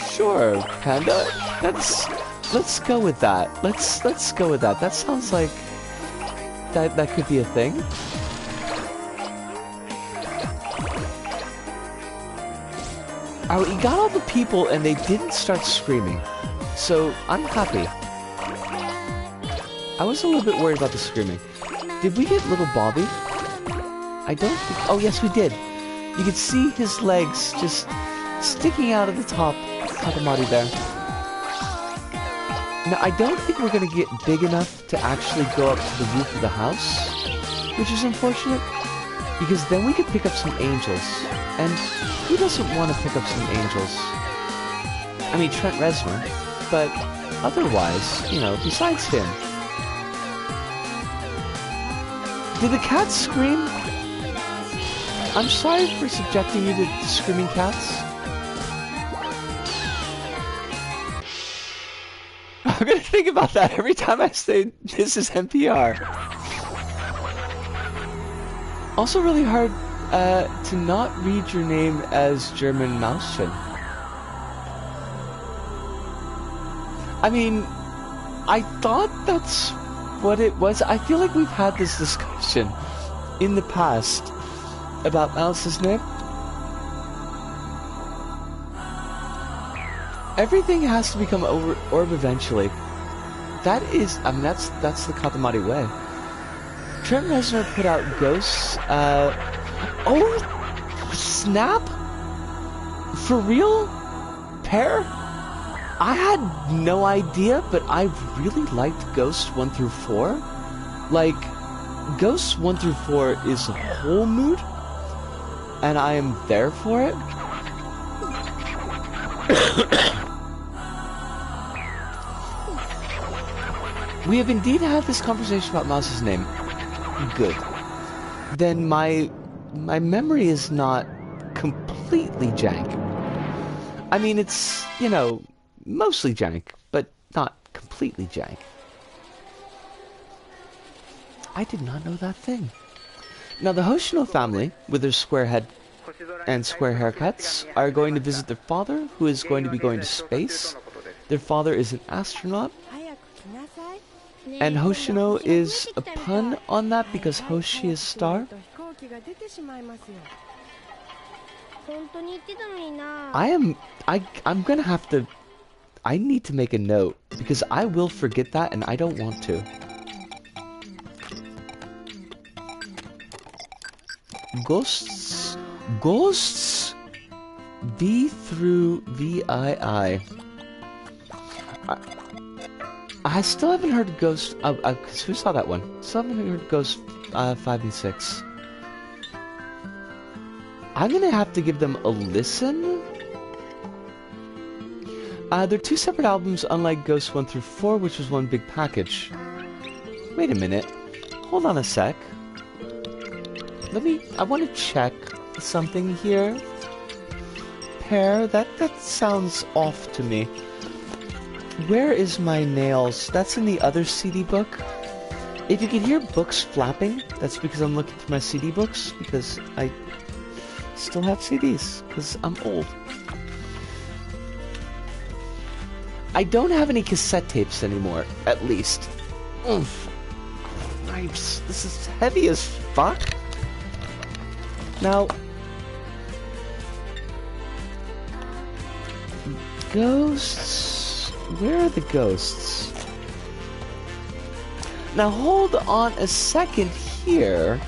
Sure, Panda. Let's go with that. Let's go with that. That sounds like that could be a thing. Alright, we got all the people and they didn't start screaming. So I'm happy. I was a little bit worried about the screaming. Did we get little Bobby? I don't think... Oh, yes, we did. You can see his legs just sticking out of the top of Katamari there. Now, I don't think we're going to get big enough to actually go up to the roof of the house, which is unfortunate, because then we could pick up some angels. And who doesn't want to pick up some angels? I mean, Trent Reznor, but otherwise, you know, besides him. Did the cats scream? I'm sorry for subjecting you to screaming cats. I'm gonna think about that every time I say this is NPR. Also really hard to not read your name as German Mauschen. I mean, I thought that's what it was. I feel like we've had this discussion in the past about Mouse's name. Everything has to become orb eventually. That is, I mean, that's the Katamari way. Trent Reznor put out Ghosts. Oh, snap! For real? Pair? I had no idea, but I really liked Ghosts 1 through 4. Like, Ghosts 1 through 4 is a whole mood, and I am there for it. We have indeed had this conversation about Mouse's name. Good. Then my memory is not completely jank. I mean, it's, you know, mostly jank, but not completely jank. I did not know that thing. Now, the Hoshino family, with their square head and square haircuts, are going to visit their father, who is going to be going to space. Their father is an astronaut. And Hoshino is a pun on that because Hoshi is star. I'm gonna have to... I need to make a note, because I will forget that and I don't want to. Ghosts? Ghosts? V through VII. I still haven't heard Ghost... who saw that one? Still haven't heard Ghost 5 and 6. I'm gonna have to give them a listen. They're two separate albums, unlike Ghost 1 through 4, which was one big package. Wait a minute. Hold on a sec. I want to check something here. Pair, that sounds off to me. Where is my nails? That's in the other CD book. If you can hear books flapping, that's because I'm looking for my CD books, because I still have CDs, because I'm old. I don't have any cassette tapes anymore, at least. Oof. Nice. This is heavy as fuck. Now, ghosts. Where are the ghosts? Now hold on a second here,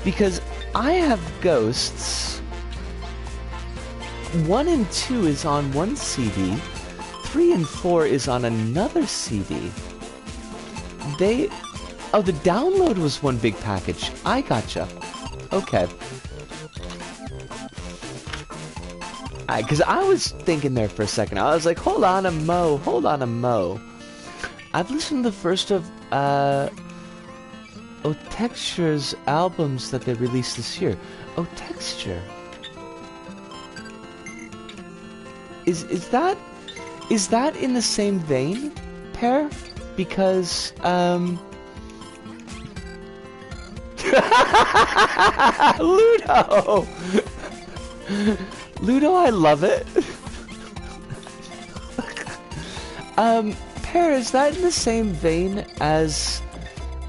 because I have ghosts. 1 and 2 is on one CD. 3 and 4 is on another CD. Oh, the download was one big package. I gotcha. Okay. Because I was thinking there for a second. I was like, hold on a mo. I've listened to the first of Texture's albums that they released this year. Texture. Is that in the same vein, Pair? Because Ludo! Ludo, I love it. Pair, is that in the same vein as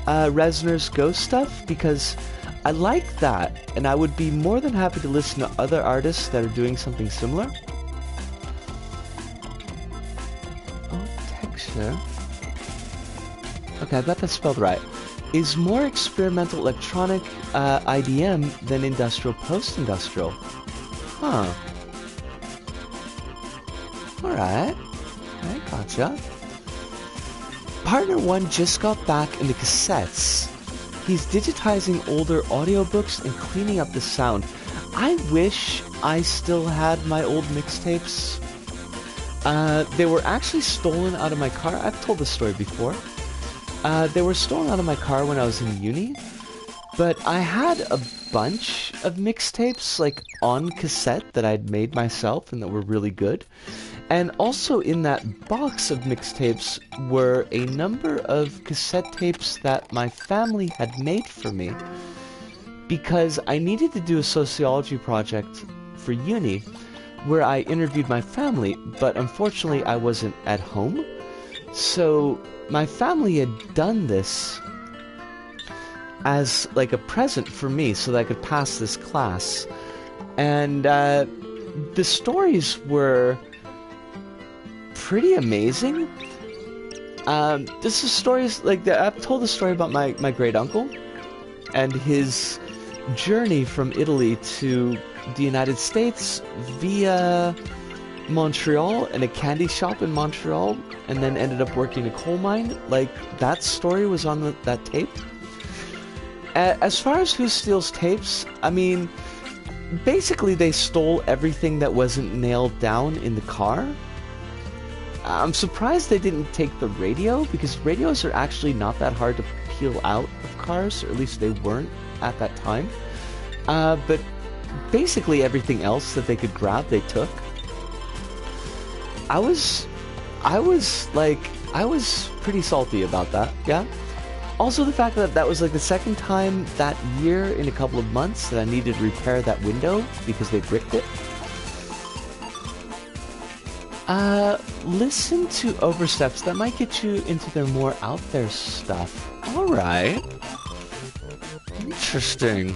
Reznor's Ghost stuff? Because I like that, and I would be more than happy to listen to other artists that are doing something similar. Texture. Okay, I got that spelled right. is more experimental electronic IDM than industrial post-industrial. Huh. Alright. I gotcha. Partner 1 just got back into cassettes. He's digitizing older audiobooks and cleaning up the sound. I wish I still had my old mixtapes. They were actually stolen out of my car. I've told this story before. They were stolen out of my car when I was in uni. But I had a bunch of mixtapes, like, on cassette that I'd made myself and that were really good. And also in that box of mixtapes were a number of cassette tapes that my family had made for me because I needed to do a sociology project for uni where I interviewed my family, but unfortunately I wasn't at home. So my family had done this as like a present for me so that I could pass this class. And the stories were pretty amazing. This is stories like that. I've told the story about my great uncle and his journey from Italy to the United States via Montreal and a candy shop in Montreal, and then ended up working a coal mine. Like, that story was on that tape. As far as who steals tapes, I mean, basically they stole everything that wasn't nailed down in the car. I'm surprised they didn't take the radio, because radios are actually not that hard to peel out of cars, or at least they weren't at that time. But basically everything else that they could grab, they took. I was pretty salty about that, yeah. Also the fact that that was like the second time that year in a couple of months that I needed to repair that window because they bricked it. Listen to Oversteps. That might get you into their more out there stuff. Alright. Interesting.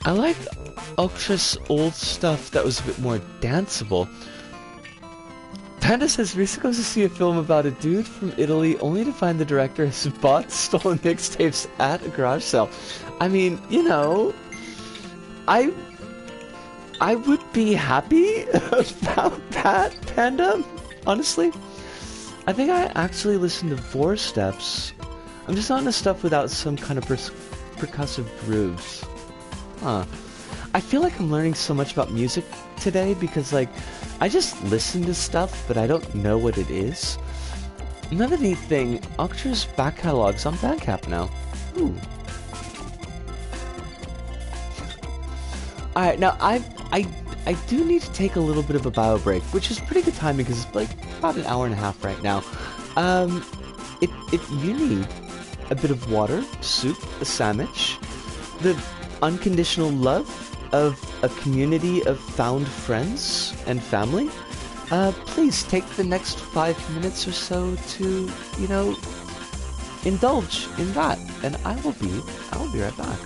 I like Ultra's old stuff that was a bit more danceable. Panda says, recently goes to see a film about a dude from Italy only to find the director has bought stolen mixtapes at a garage sale. I mean, you know, I would be happy about that, Panda, honestly. I think I actually listened to Four Steps. I'm just not into stuff without some kind of percussive grooves. Huh. I feel like I'm learning so much about music today because, like, I just listen to stuff, but I don't know what it is. Another neat thing, Octra's back catalog's on Bandcamp now. Ooh. Alright, now I do need to take a little bit of a bio break, which is pretty good timing because it's like about an hour and a half right now. If you need a bit of water, soup, a sandwich, the unconditional love of a community of found friends and family, please take the next 5 minutes or so to, you know, indulge in that, and I will be right back.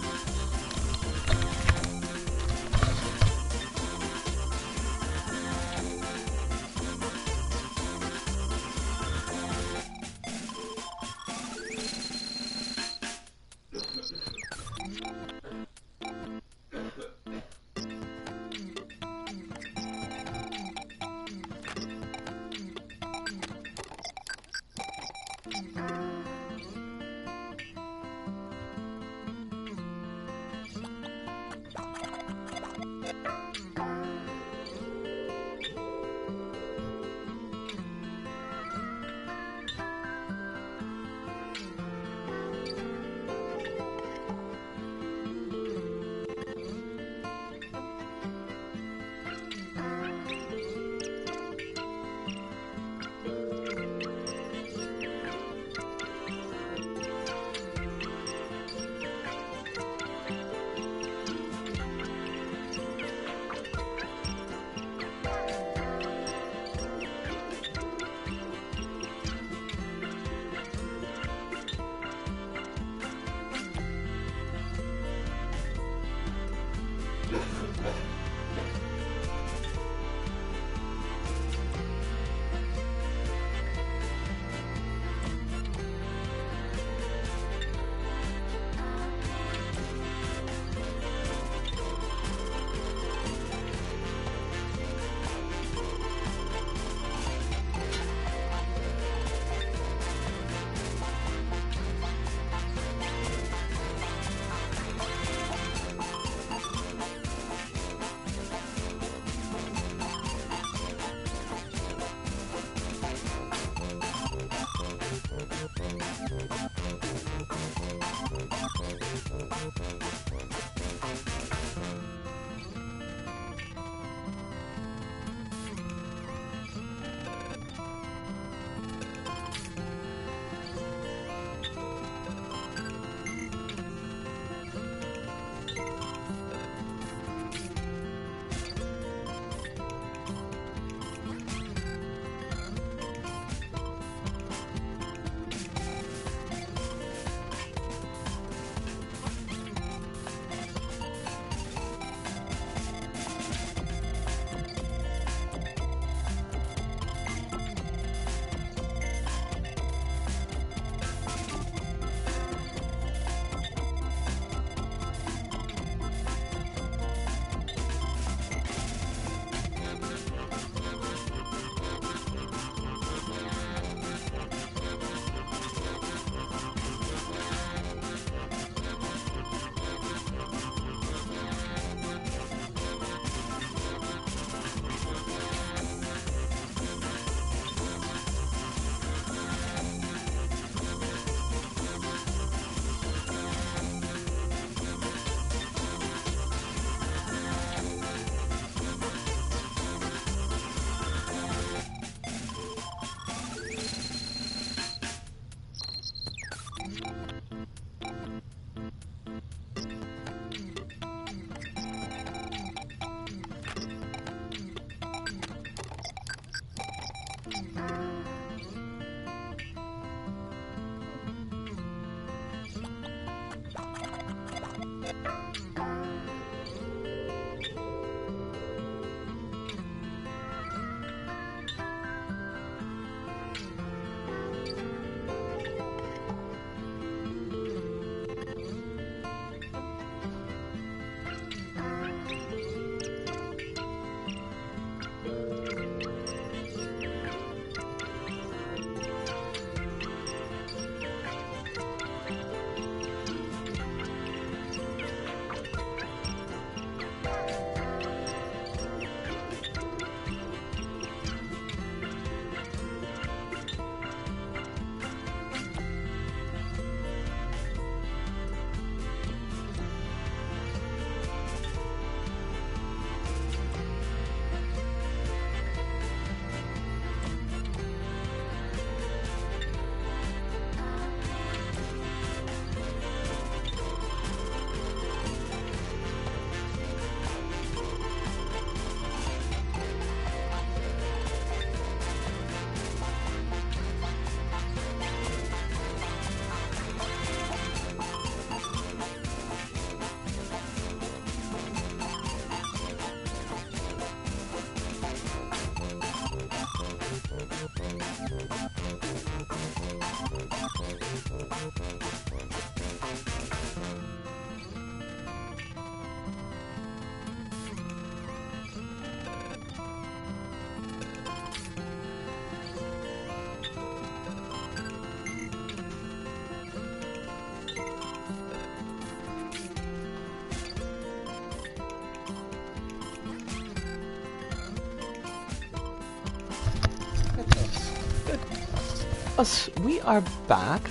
Us, we are back.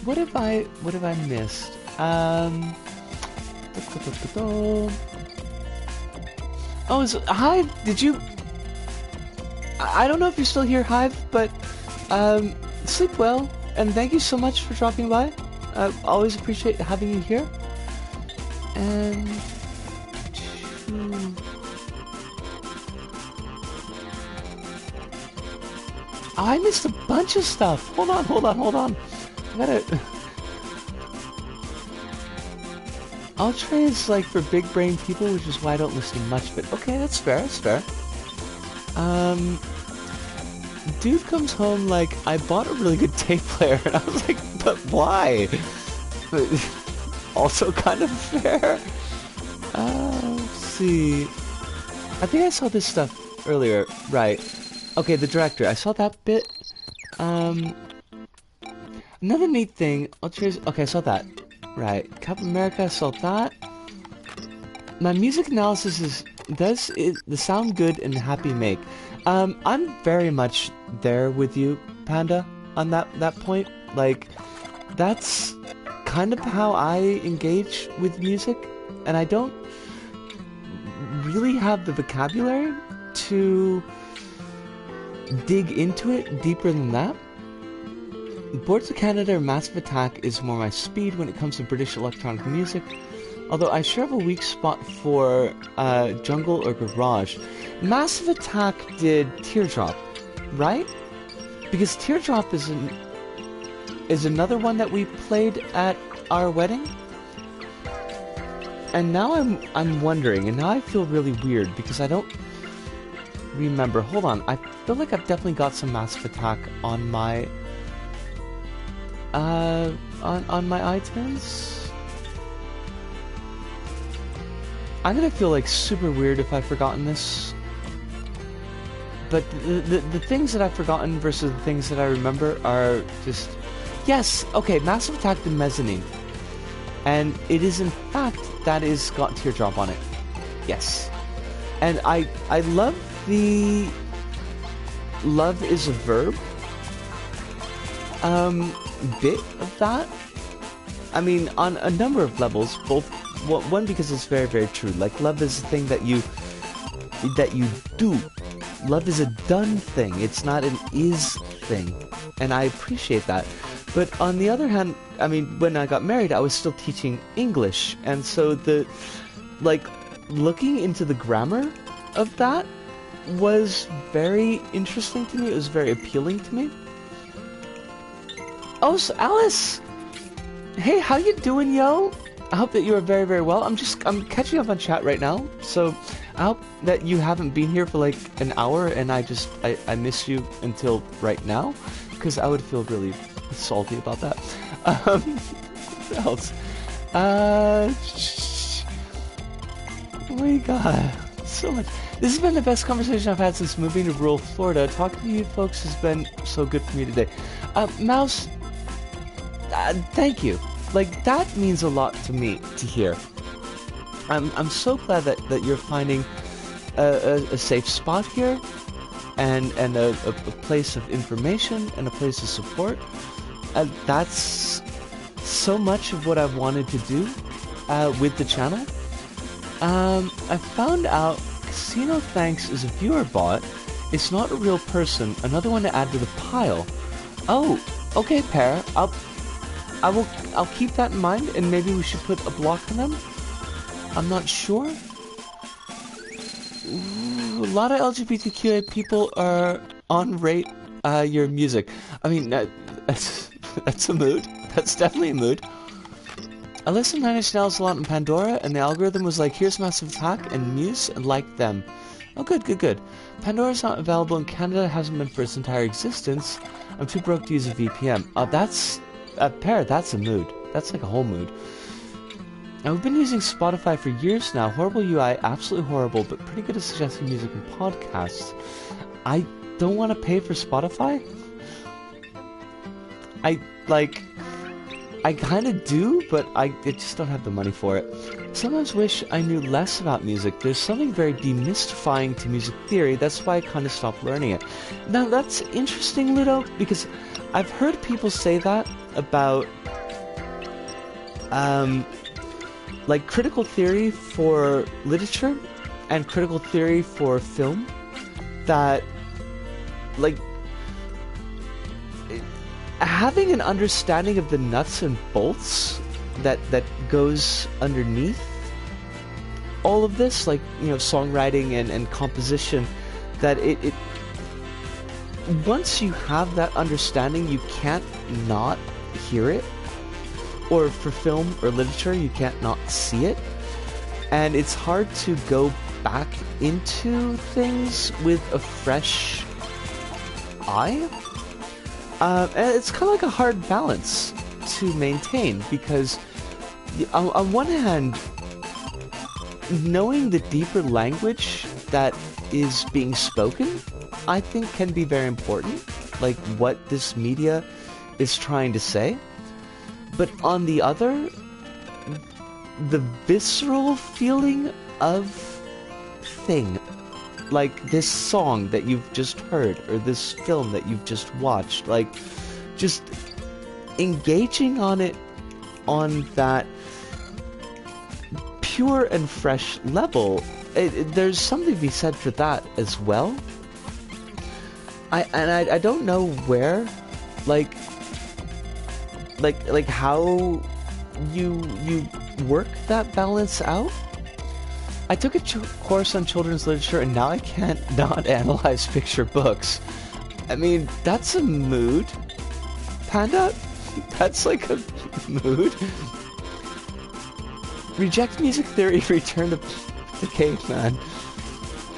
What have I missed? Oh, Hive, did you... I don't know if you're still here, Hive, but, sleep well, and thank you so much for dropping by. Always appreciate having you here. And... Oh, I missed a bunch of stuff. Hold on. I gotta... Ultra is like for big brain people, which is why I don't listen to much, but okay, that's fair. Dude comes home like, I bought a really good tape player, and I was like, but why? But also kind of fair. Let's see. I think I saw this stuff earlier, right? Okay, the director. I saw that bit. Another neat thing. Okay, I saw that. Right. Captain America, I saw that. My music analysis does the sound good and happy make. I'm very much there with you, Panda, on that point. Like, that's kind of how I engage with music, and I don't really have the vocabulary to dig into it deeper than that. Boards of Canada or Massive Attack is more my speed when it comes to British electronic music, although I sure have a weak spot for jungle or garage. Massive Attack did Teardrop, right? Because Teardrop is another one that we played at our wedding. And now I'm wondering, and now I feel really weird because I don't remember. Hold on, I feel like I've definitely got some Massive Attack on my on my iTunes. I'm gonna feel like super weird if I've forgotten this. But the things that I've forgotten versus the things that I remember are just... Yes, okay, Massive Attack the Mezzanine. And it is in fact, that is got Teardrop on it. Yes. And I love the... Love is a verb bit of that. I mean, on a number of levels, both... One, because it's very, very true. Like, love is a thing that you do. Love is a done thing. It's not an is thing. And I appreciate that. But on the other hand, I mean, when I got married, I was still teaching English. And so looking into the grammar of that was very interesting to me. It was very appealing to me. Oh, so Alice! Hey, how you doing, yo? I hope that you are very, very well. I'm catching up on chat right now, so I hope that you haven't been here for like an hour and I miss you until right now, because I would feel really salty about that. What else? Oh my god, so much. This has been the best conversation I've had since moving to rural Florida. Talking to you folks has been so good for me today. Mouse, thank you. Like, that means a lot to me to hear. I'm so glad that you're finding a safe spot here, and a place of information and a place of support. That's so much of what I've wanted to do with the channel. I found out Casino Thanks is a viewer bot. It's not a real person. Another one to add to the pile. Oh, okay, PtaER. I'll keep that in mind, and maybe we should put a block on them. I'm not sure. Ooh, a lot of LGBTQA people are on rate your music. I mean, that's a mood. That's definitely a mood. I listened to Nine Inch Nails a lot on Pandora, and the algorithm was like, here's Massive Attack and Muse, and like them. Oh, good, good, good. Pandora's not available in Canada, hasn't been for its entire existence. I'm too broke to use a VPN. That's... PtaER, that's a mood. That's like a whole mood. And we've been using Spotify for years now. Horrible UI, absolutely horrible, but pretty good at suggesting music and podcasts. I don't want to pay for Spotify. I kind of do, but I just don't have the money for it. Sometimes wish I knew less about music. There's something very demystifying to music theory. That's why I kind of stopped learning it. Now, that's interesting, Ludo, because I've heard people say that about, like, critical theory for literature and critical theory for film, that, like, having an understanding of the nuts and bolts that goes underneath all of this, like, you know, songwriting and composition, that it once you have that understanding, you can't not hear it. Or for film or literature, you can't not see it. And it's hard to go back into things with a fresh eye. And it's kind of like a hard balance to maintain, because on one hand, knowing the deeper language that is being spoken, I think, can be very important, like what this media is trying to say. But on the other, the visceral feeling of thing, like this song that you've just heard, or this film that you've just watched, like, just engaging on it on that pure and fresh level, there's something to be said for that as well. I don't know where, like how you work that balance out. I took a course on children's literature, and now I can't not analyze picture books. I mean, that's a mood. Panda? That's like a mood. Reject music theory, return to the caveman.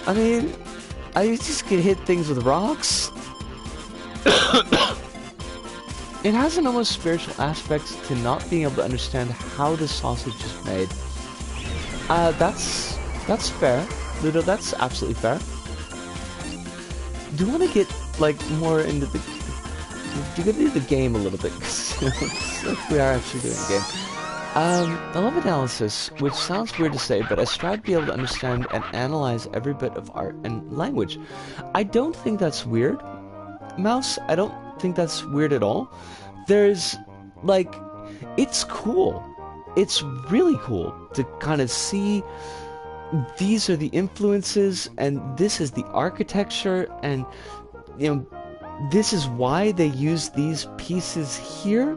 I mean, I just can hit things with rocks. It has an almost spiritual aspect to not being able to understand how the sausage is made. That's fair, Ludo. That's absolutely fair. Do you want to get like more into the? Do you get into the game a little bit? Because like we are actually doing a game. I love analysis, which sounds weird to say, but I strive to be able to understand and analyze every bit of art and language. I don't think that's weird, Mouse. I don't think that's weird at all. There's, like, it's cool. It's really cool to kind of see these are the influences, and this is the architecture, and, you know, this is why they use these pieces here,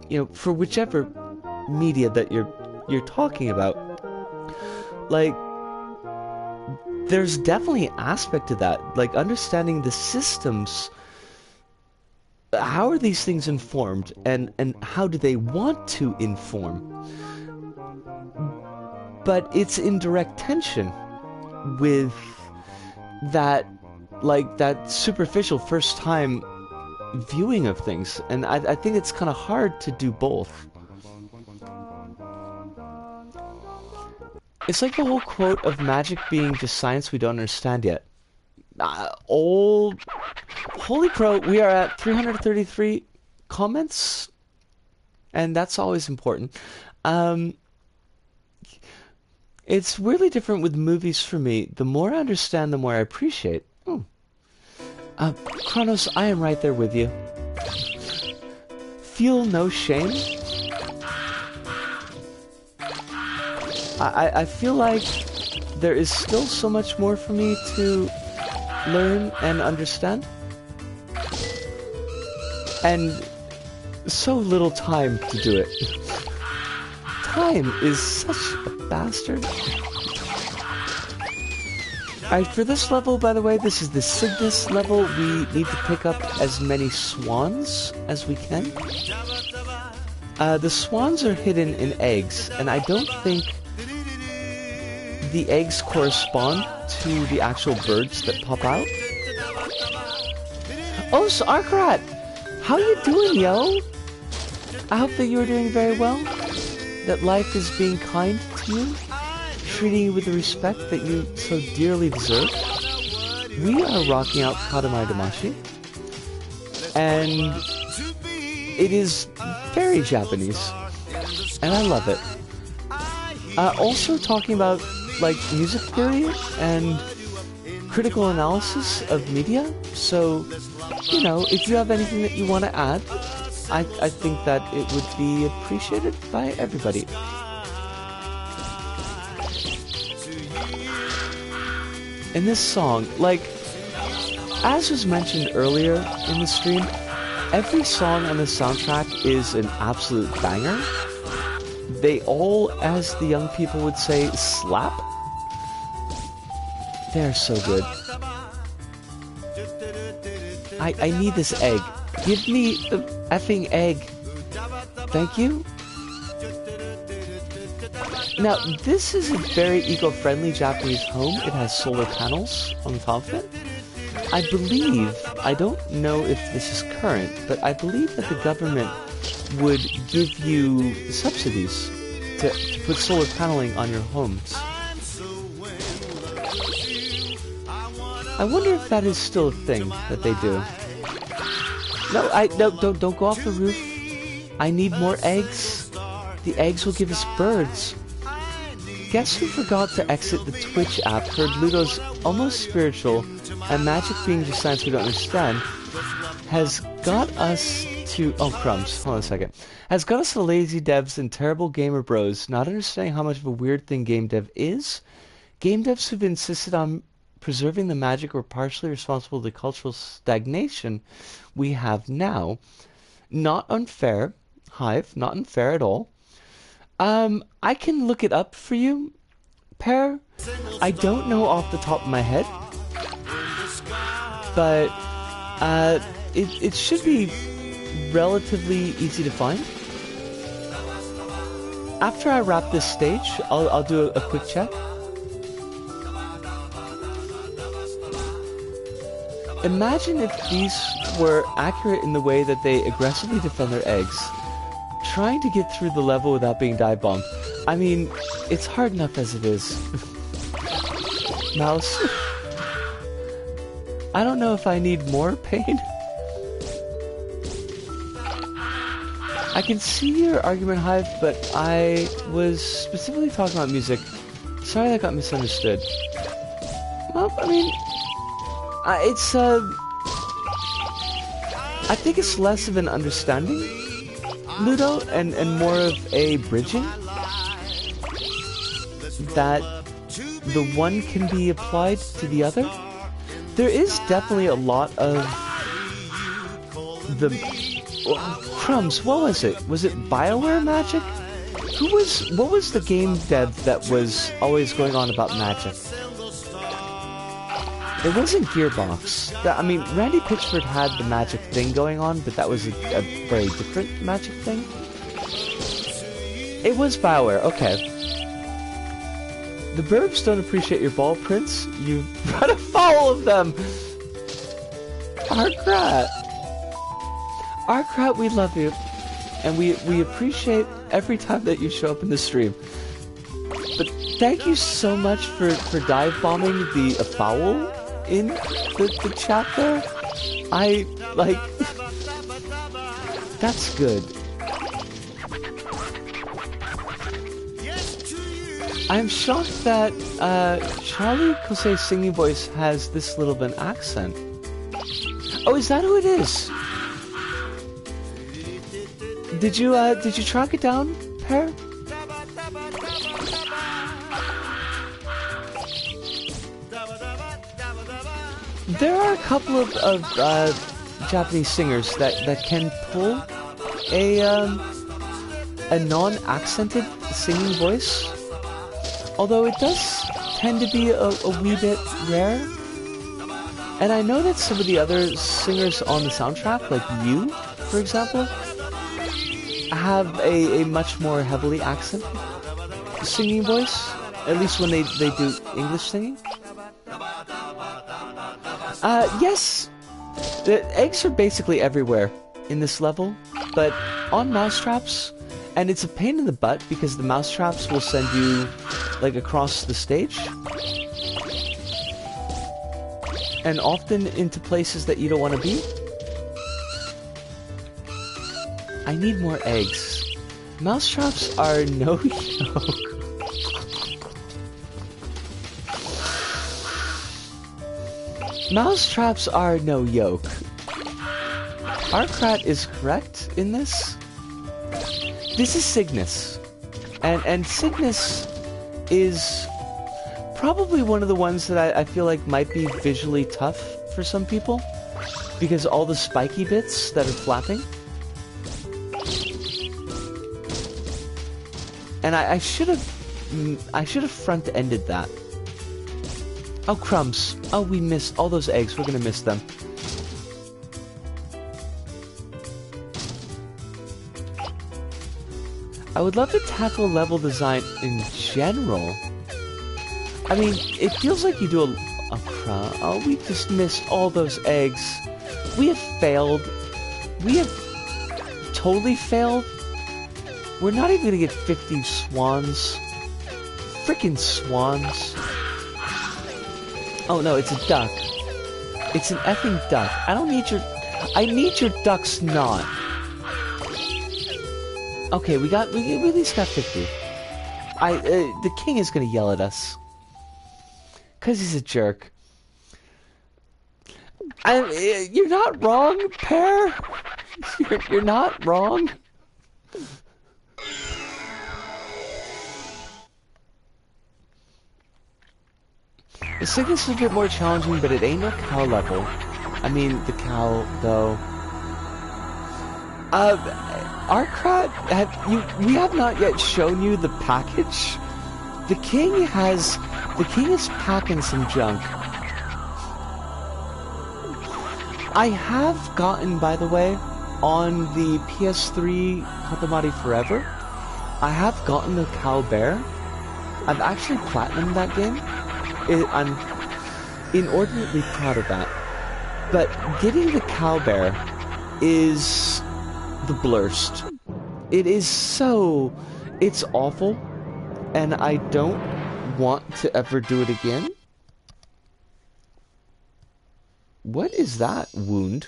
you know, for whichever media that you're talking about. Like, there's definitely an aspect to that, like understanding the systems. How are these things informed, and how do they want to inform? but it's in direct tension with that, like, that superficial first time viewing of things, and I think it's kind of hard to do both. It's like the whole quote of magic being just science we don't understand yet. Holy crow, we are at 333 comments, and that's always important. It's really different with movies for me. The more I understand, the more I appreciate. Kronos, I am right there with you. Feel no shame. I feel like there is still so much more for me to learn and understand. And so little time to do it. Time is such a bastard. Alright, for this level, by the way, this is the Cygnus level. We need to pick up as many swans as we can. The swans are hidden in eggs, and I don't think the eggs correspond to the actual birds that pop out. Oh, so Arkarat! How you doing, yo? I hope that you are doing very well. That life is being kind to you. Treating you with the respect that you so dearly deserve. We are rocking out Katamari Damashii. And it is very Japanese. And I love it. Also talking about, like, music theory and critical analysis of media. So, you know, if you have anything that you want to add, I think that it would be appreciated by everybody. In this song, like, as was mentioned earlier in the stream, every song on the soundtrack is an absolute banger. They all, as the young people would say, slap. They're so good. I need this egg. Give me the effing egg. Thank you. Now, this is a very eco-friendly Japanese home. It has solar panels on the top of it. I believe, I don't know if this is current, but I believe that the government would give you subsidies to put solar paneling on your homes. I wonder if that is still a thing that they do. No, don't go off the roof. I need more eggs. The eggs will give us birds. Guess who forgot to exit the Twitch app, heard Ludo's almost spiritual and magic being just science we don't understand, has got us to... Oh, crumbs. Hold on a second. Has got us to lazy devs and terrible gamer bros, not understanding how much of a weird thing game dev is. Game devs who've insisted on preserving the magic were partially responsible for the cultural stagnation we have now. Not unfair. Hive, not unfair at all. I can look it up for you, PtaER. I don't know off the top of my head, but it should be relatively easy to find. After I wrap this stage, I'll do a quick check. Imagine if these were accurate in the way that they aggressively defend their eggs, trying to get through the level without being dive bombed. I mean, it's hard enough as it is. Mouse. I don't know if I need more pain. I can see your argument, Hive, but I was specifically talking about music. Sorry that got misunderstood. Well, I mean, it's, I think it's less of an understanding, Ludo, and more of a bridging. That the one can be applied to the other. There is definitely a lot of the... Crumbs, what was it? Was it BioWare magic? What was the game dev that was always going on about magic? It wasn't Gearbox. I mean, Randy Pitchford had the magic thing going on, but that was a very different magic thing. It was BioWare, okay. The Burbs don't appreciate your ball prints. You've run afoul of them! Arkrat! Arkrat, we love you. And we appreciate every time that you show up in the stream. But thank you so much for dive bombing the afoul in the chat there. I, like... That's good. I'm shocked that Charlie Cose's singing voice has this little of an accent. Oh, is that who it is? Did you track it down, Pear? There are a couple of Japanese singers that can pull a non-accented singing voice. Although it does tend to be a wee bit rare. And I know that some of the other singers on the soundtrack, like you, for example, have a much more heavily accented singing voice. At least when they do English singing. Yes, the eggs are basically everywhere in this level, but on mousetraps, and it's a pain in the butt because the mousetraps will send you like across the stage and often into places that you don't want to be. I need more eggs. Mousetraps are no joke. Mousetraps are no yoke. Arkrat is correct in this. This is Cygnus. And Cygnus is probably one of the ones that I feel like might be visually tough for some people. Because all the spiky bits that are flapping. And I should have front-ended that. Oh, crumbs. Oh, we missed all those eggs. We're gonna miss them. I would love to tackle level design in general. I mean, it feels like you do a crumb. Oh, we just missed all those eggs. We have failed. We have totally failed. We're not even gonna get 50 swans. Frickin' swans. Oh no, it's a duck. It's an effing duck. I don't need your... I need your duck's knot. Okay, we at least got 50. The king is gonna yell at us. 'Cause he's a jerk. You're not wrong, Pear. You're not wrong. The Cygnus is a bit more challenging, but it ain't no cow level. I mean, the cow, though. Arkrat, we have not yet shown you the package. The king is packing some junk. I have gotten, by the way, on the PS3 Katamari Forever, I have gotten the cow bear. I've actually platinumed that game. I'm inordinately proud of that. But getting the cow bear is the blurst. It is so... It's awful. And I don't want to ever do it again. What is that wound?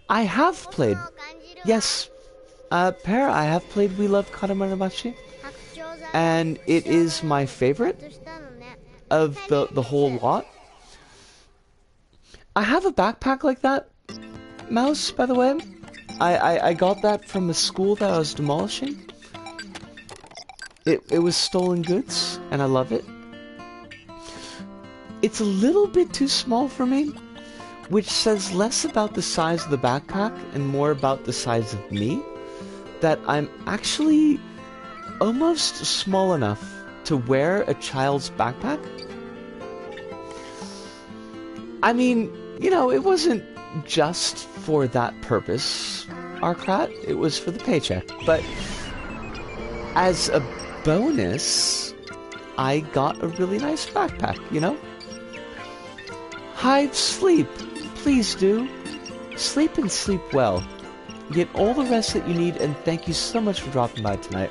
I have played... Yes. Pear, I have played We Love Katamari Damashii. And it is my favorite of the whole lot. I have a backpack like that, Mouse, by the way. I got that from a school that I was demolishing. It was stolen goods, and I love it. It's a little bit too small for me, which says less about the size of the backpack and more about the size of me. That I'm actually almost small enough to wear a child's backpack. I mean, you know, it wasn't just for that purpose, Arkrat. It was for the paycheck. But as a bonus, I got a really nice backpack, you know? Hive, sleep. Please do. Sleep and sleep well. Get all the rest that you need, and thank you so much for dropping by tonight.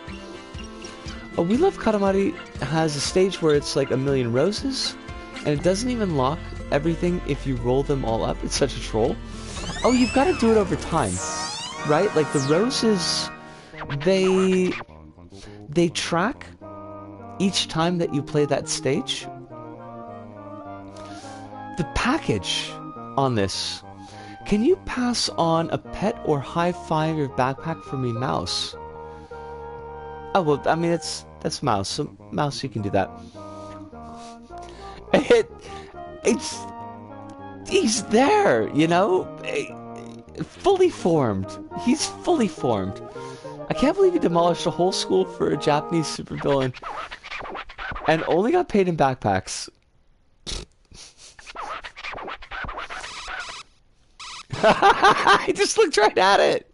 Oh, We Love Katamari has a stage where it's like a million roses, and it doesn't even lock everything if you roll them all up. It's such a troll. Oh, you've got to do it over time, right? Like the roses, they track each time that you play that stage. The package on this. Can you pass on a pet or high-five your backpack for me, Mouse? Oh, well, I mean, that's Mouse, so Mouse, you can do that. He's there, you know? Fully formed. He's fully formed. I can't believe he demolished a whole school for a Japanese supervillain and only got paid in backpacks. I just looked right at it.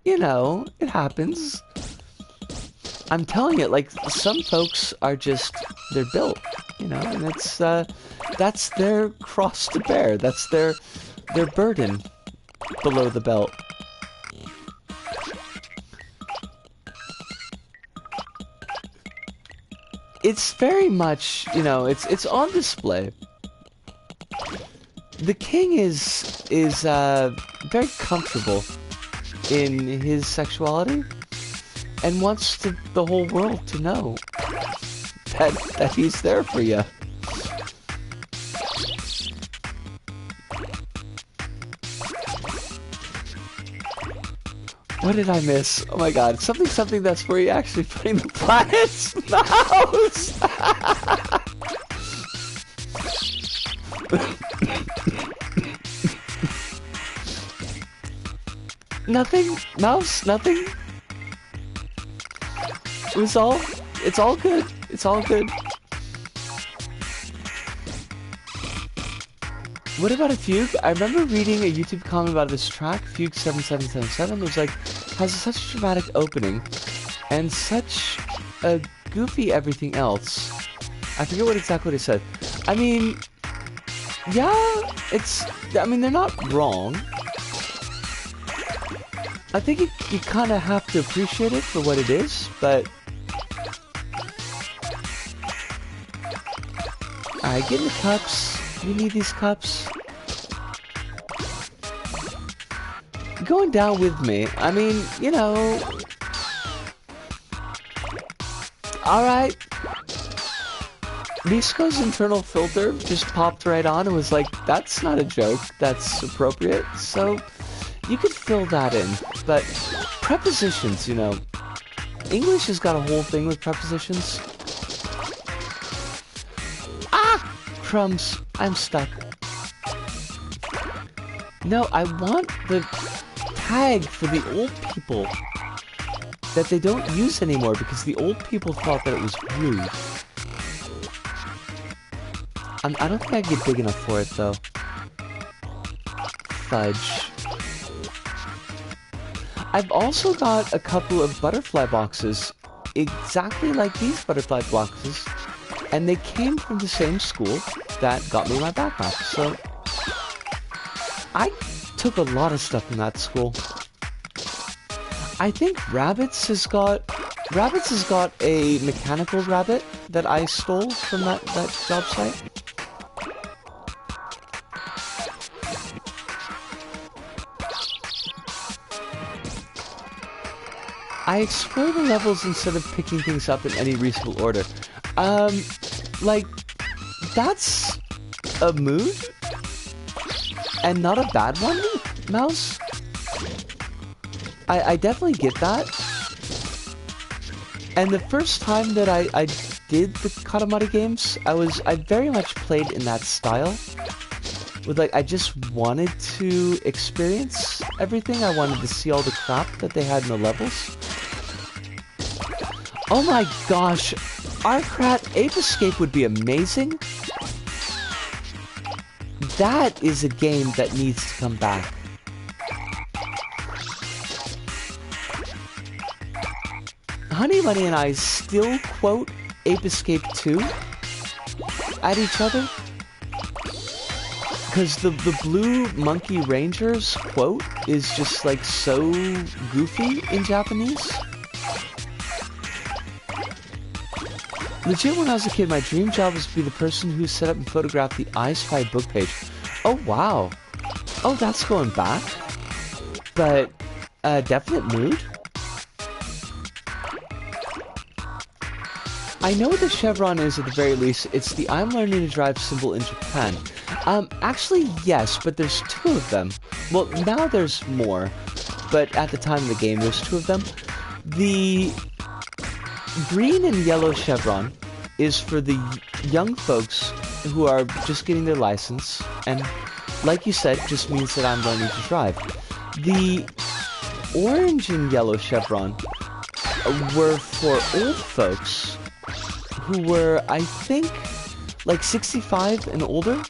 You know, it happens. I'm telling it, like, some folks are just, they're built, you know, and it's, that's their cross to bear. That's their burden below the belt. It's very much, you know, it's on display. The king is very comfortable in his sexuality and wants the whole world to know that he's there for you. What did I miss? Oh my god, something that's where you're actually putting the planets. Mouse! Nothing? Mouse? Nothing? It's all good. It's all good. What about a Fugue? I remember reading a YouTube comment about this track, Fugue 7777. It was like, has such a dramatic opening and such a goofy everything else. I forget what exactly they said. I mean, yeah, I mean, they're not wrong. I think you kind of have to appreciate it for what it is, but... Alright, get in the cups. You need these cups. Going down with me. I mean, you know... Alright. Misko's internal filter just popped right on and was like, that's not a joke, that's appropriate, so... You could fill that in, but prepositions, you know, English has got a whole thing with prepositions. Ah! Crumbs, I'm stuck. No, I want the tag for the old people that they don't use anymore because the old people thought that it was rude. I don't think I get big enough for it, though. Fudge. I've also got a couple of butterfly boxes, exactly like these butterfly boxes, and they came from the same school that got me my backpack, so I took a lot of stuff from that school. I think Rabbits has got a mechanical rabbit that I stole from that job site. I explore the levels instead of picking things up in any reasonable order. Like, that's a mood, and not a bad one, Mouse. I definitely get that. And the first time that I did the Katamari games, I very much played in that style. With like, I just wanted to experience everything. I wanted to see all the crap that they had in the levels. Oh my gosh, Arcrat Ape Escape would be amazing. That is a game that needs to come back. Honey Bunny and I still quote Ape Escape 2 at each other. Because the Blue Monkey Ranger's quote is just like so goofy in Japanese. Legit, when I was a kid, my dream job was to be the person who set up and photographed the I Spy book page. Oh, wow. Oh, that's going back. But, definite mood. I know what the chevron is at the very least. It's the I'm learning to drive symbol in Japan. Actually, yes, but there's two of them. Well, now there's more. But at the time of the game, there's two of them. The green and yellow chevron is for the young folks who are just getting their license, and like you said, just means that I'm learning to drive. The orange and yellow chevron were for old folks who were, I think, like 65 and older,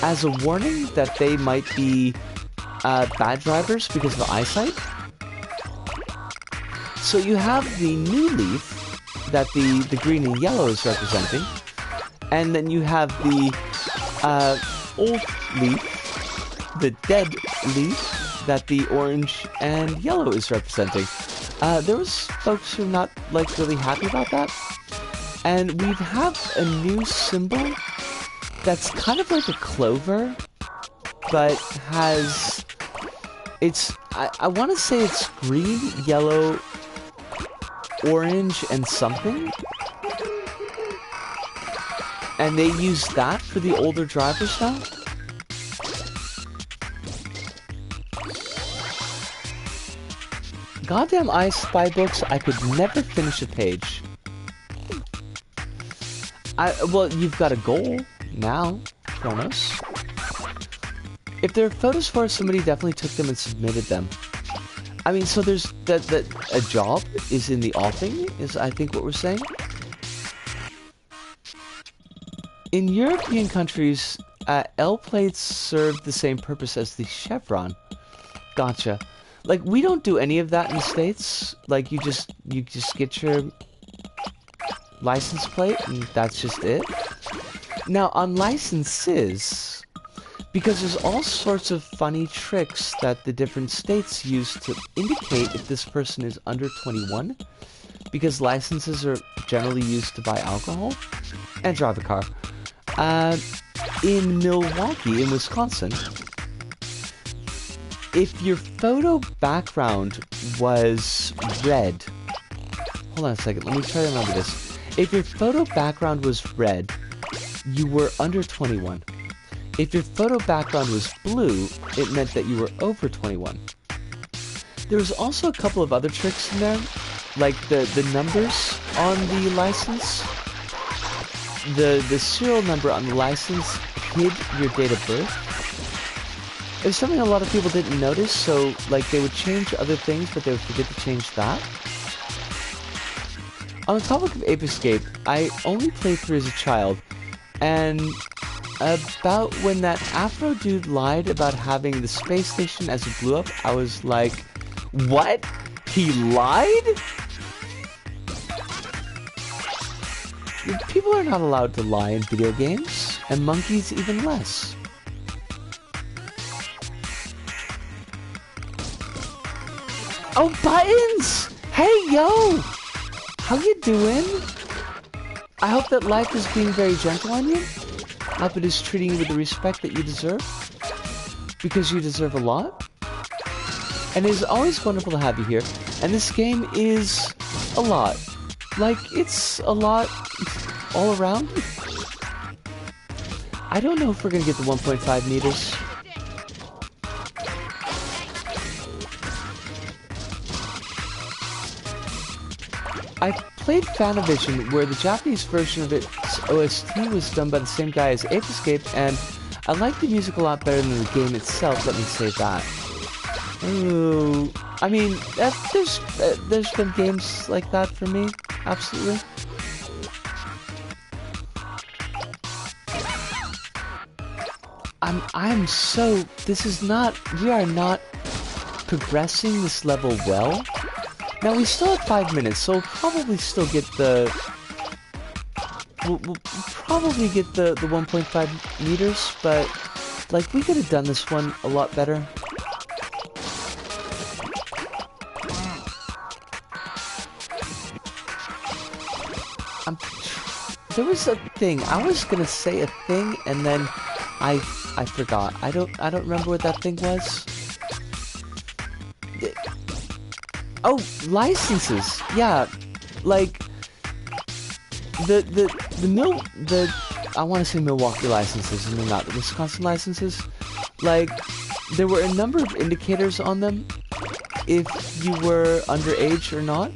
as a warning that they might be bad drivers because of eyesight. So you have the new leaf that the green and yellow is representing, and then you have the old leaf, the dead leaf, that the orange and yellow is representing. There was folks who are not like really happy about that, and we have a new symbol that's kind of like a clover, but has, I want to say it's green, yellow, orange, and something. And they use that for the older drivers now. Goddamn I Spy books, I could never finish a page. Well, you've got a goal now, Kronos. If there are photos for it, somebody definitely took them and submitted them. I mean, so there's that a job is in the offing, is I think what we're saying. In European countries, L plates serve the same purpose as the chevron. Gotcha. Like, we don't do any of that in the States. Like, you just get your license plate, and that's just it. Now, on licenses, because there's all sorts of funny tricks that the different states use to indicate if this person is under 21, because licenses are generally used to buy alcohol and drive a car. In Milwaukee, in Wisconsin, if your photo background was red... Hold on a second, let me try to remember this. If your photo background was red, you were under 21. If your photo background was blue, it meant that you were over 21. There was also a couple of other tricks in there, like the numbers on the license. The serial number on the license hid your date of birth. It was something a lot of people didn't notice, so like they would change other things, but they would forget to change that. On the topic of Ape Escape, I only played through as a child, and about when that Afro dude lied about having the space station as it blew up, I was like, what? He lied? People are not allowed to lie in video games, and monkeys even less. Oh, buttons! Hey, yo! How you doing? I hope that life is being very gentle on you. I hope it is treating you with the respect that you deserve. Because you deserve a lot. And it is always wonderful to have you here. And this game is a lot. Like, it's a lot all around. I don't know if we're gonna get the 1.5 meters. I played Fanavision, where the Japanese version of its OST was done by the same guy as Ape Escape, and I like the music a lot better than the game itself, let me say that. Ooh, I mean, there's been games like that for me, absolutely. I'm so, we are not progressing this level well. Now we still have 5 minutes, so we'll probably still get the... We'll probably get the 1.5 meters, but, like, we could have done this one a lot better. There was a thing. I was gonna say a thing, and then I forgot. I don't remember what that thing was. Oh, licenses. Yeah, like the I want to say Milwaukee licenses, and they're not. The Wisconsin licenses. Like, there were a number of indicators on them if you were underage or not.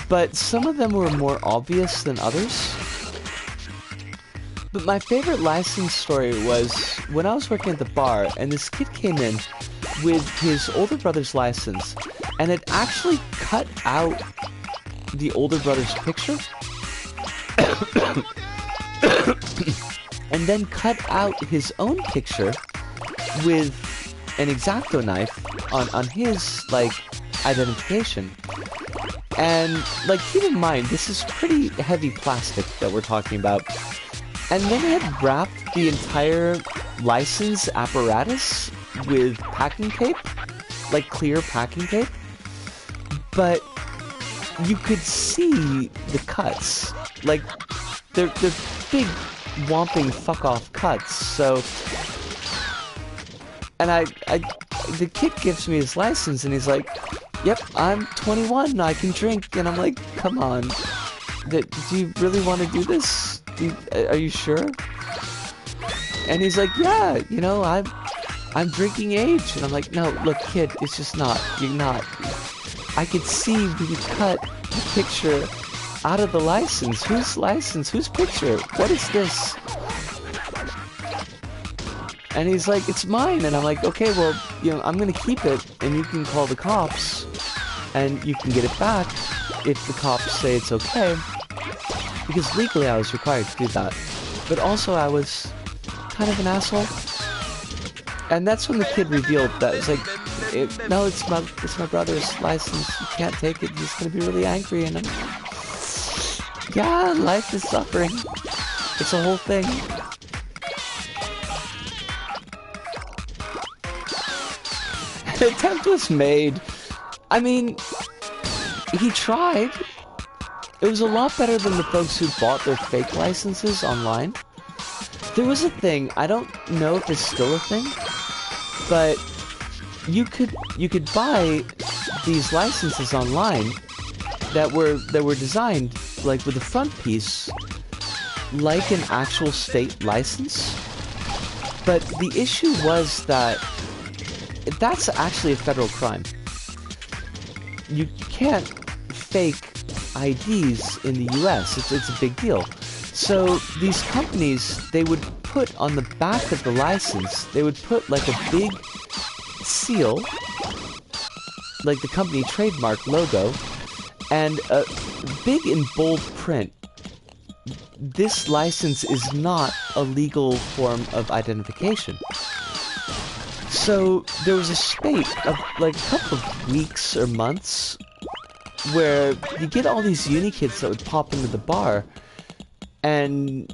But some of them were more obvious than others. But my favorite license story was when I was working at the bar, and this kid came in with his older brother's license, and it actually cut out the older brother's picture, and then cut out his own picture with an X-Acto knife on his, like, identification. And, like, keep in mind, this is pretty heavy plastic that we're talking about. And then they had wrapped the entire license apparatus with packing tape, like clear packing tape. But you could see the cuts. Like, they're big, whomping fuck-off cuts, so... And the kid gives me his license, and he's like, "Yep, I'm 21, I can drink." And I'm like, come on. Do you really want to do this? Are you sure? And he's like, "Yeah, you know, I'm drinking age." And I'm like, "No, look, kid, it's just not. You're not. I could see when you cut the picture out of the license. Whose license? Whose picture? What is this?" And he's like, "It's mine." And I'm like, "Okay, well, you know, I'm gonna keep it, and you can call the cops, and you can get it back if the cops say it's okay." Because legally I was required to do that. But also I was kind of an asshole. And that's when the kid revealed that it's like, "No, it's my brother's license. You can't take it. He's gonna be really angry." And I'm, yeah, life is suffering. It's a whole thing. The attempt was made. I mean, he tried. It was a lot better than the folks who bought their fake licenses online. There was a thing, I don't know if it's still a thing, but you could buy these licenses online that were designed, like, with the front piece like an actual state license. But the issue was that that's actually a federal crime. You can't fake IDs in the US. It's a big deal. So these companies, they would put on the back of the license, they would put like a big seal, like the company trademark logo, and a big in bold print, "This license is not a legal form of identification." So there was a spate of like a couple of weeks or months where you get all these uni kids that would pop into the bar, and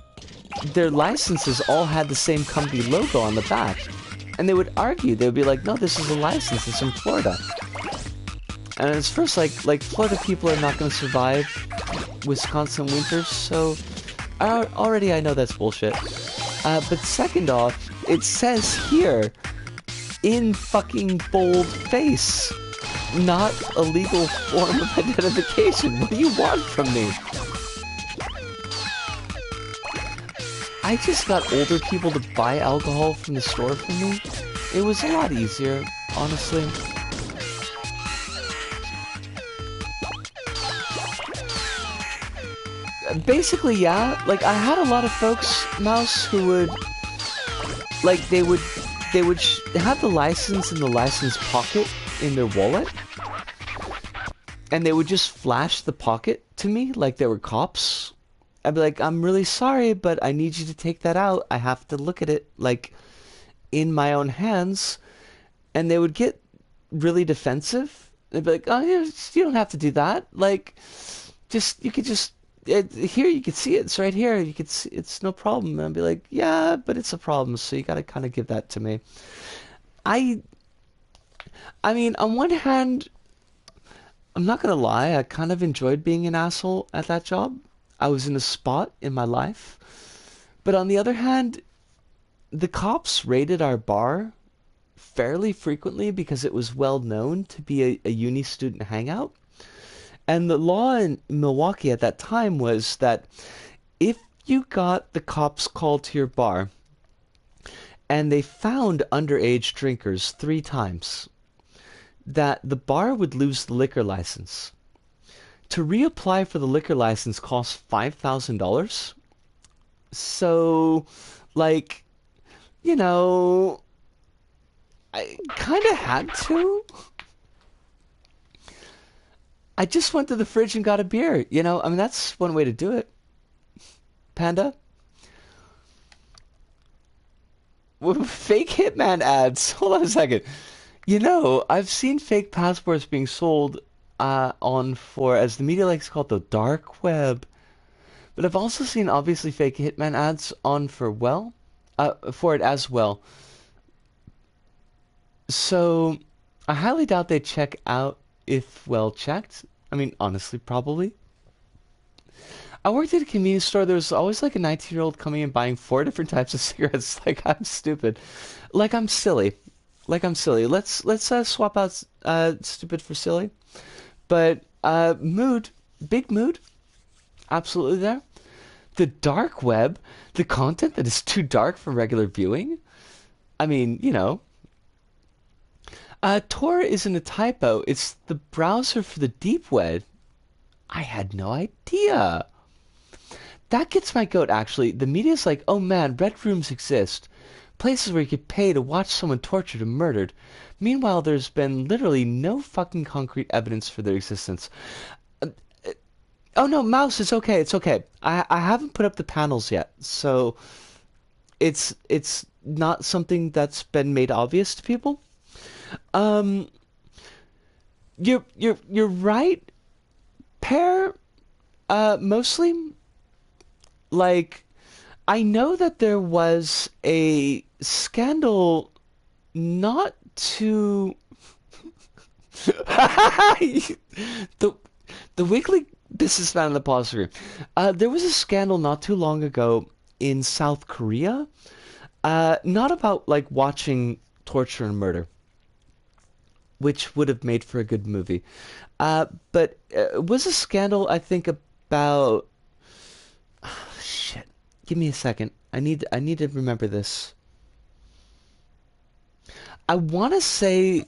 their licenses all had the same company logo on the back. And they would argue, they would be like, "No, this is a license, it's from Florida." And it's first like Florida people are not going to survive Wisconsin winters, so already I know that's bullshit. But second off, it says here, in fucking bold face, "Not a legal form of identification." What do you want from me? I just got older people to buy alcohol from the store for me. It was a lot easier, honestly. Basically, yeah. Like, I had a lot of folks, Mouse, who would, like, they would have the license in the license pocket in their wallet, and they would just flash the pocket to me like they were cops. I'd be like, "I'm really sorry, but I need you to take that out. I have to look at it, like, in my own hands." And they would get really defensive. They'd be like, oh, you don't have to do that. Like, you could just, here, you can see it. It's right here. You could see, it's no problem. And I'd be like, yeah, but it's a problem. So you got to kind of give that to me. I, I mean, on one hand, I'm not gonna lie, I kind of enjoyed being an asshole at that job. I was in a spot in my life. But on the other hand, the cops raided our bar fairly frequently because it was well known to be a uni student hangout. And the law in Milwaukee at that time was that if you got the cops called to your bar and they found underage drinkers 3 times, that the bar would lose the liquor license. To reapply for the liquor license costs $5,000. So, like, you know, I kind of had to. I just went to the fridge and got a beer. You know, I mean, that's one way to do it. Panda? Fake Hitman ads. Hold on a second. You know, I've seen fake passports being sold on for, as the media likes to call it, the dark web. But I've also seen obviously fake Hitman ads on for it as well. So I highly doubt they check out if well checked. I mean, honestly, probably. I worked at a convenience store. There was always like a 19-year-old coming and buying 4 different types of cigarettes. Like, I'm stupid. Like, I'm silly. Let's swap out stupid for silly. But mood, big mood, absolutely there. The dark web, the content that is too dark for regular viewing. I mean, you know. Tor isn't a typo. It's the browser for the deep web. I had no idea. That gets my goat, actually. The media's like, oh man, red rooms exist. Places where you could pay to watch someone tortured and murdered. Meanwhile, there's been literally no fucking concrete evidence for their existence. Oh no, Mouse, it's okay, it's okay. I haven't put up the panels yet, so it's not something that's been made obvious to people. You're right, Pear. Mostly, like, I know that there was a scandal not too the weekly businessman in the pause. There was a scandal not too long ago in South Korea, not about like watching torture and murder, which would have made for a good movie, but it was a scandal, I think, about shit. Give me a second. I need to remember this. I want to say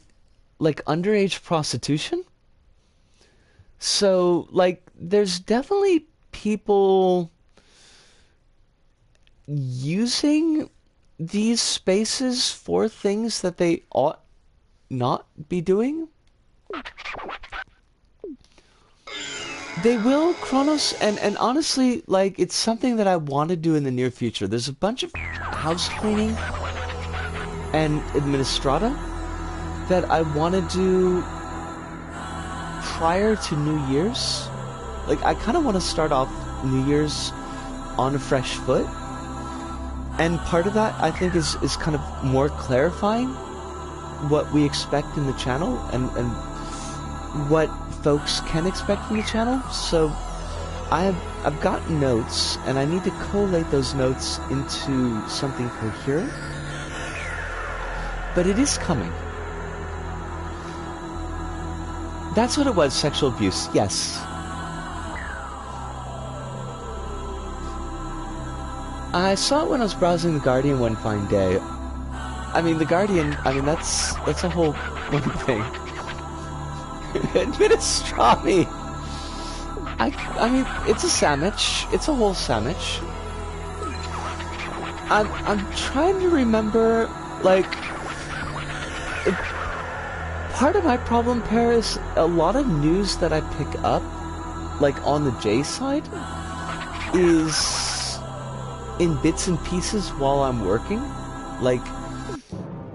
like underage prostitution. So like there's definitely people using these spaces for things that they ought not be doing. They will, Kronos, and honestly, like, it's something that I want to do in the near future. There's a bunch of house cleaning and administrata that I want to do prior to New Year's. Like, I kind of want to start off New Year's on a fresh foot. And part of that, I think, is kind of more clarifying what we expect in the channel and what folks can expect from the channel. So I've got notes, and I need to collate those notes into something coherent. But it is coming. That's what it was, sexual abuse, yes. I saw it when I was browsing The Guardian one fine day. I mean, The Guardian, I mean, that's a whole one thing. Administrami! I mean, it's a sandwich. It's a whole sandwich. I'm trying to remember, like, part of my problem, Pear, is a lot of news that I pick up, like, on the J side, is in bits and pieces while I'm working. Like,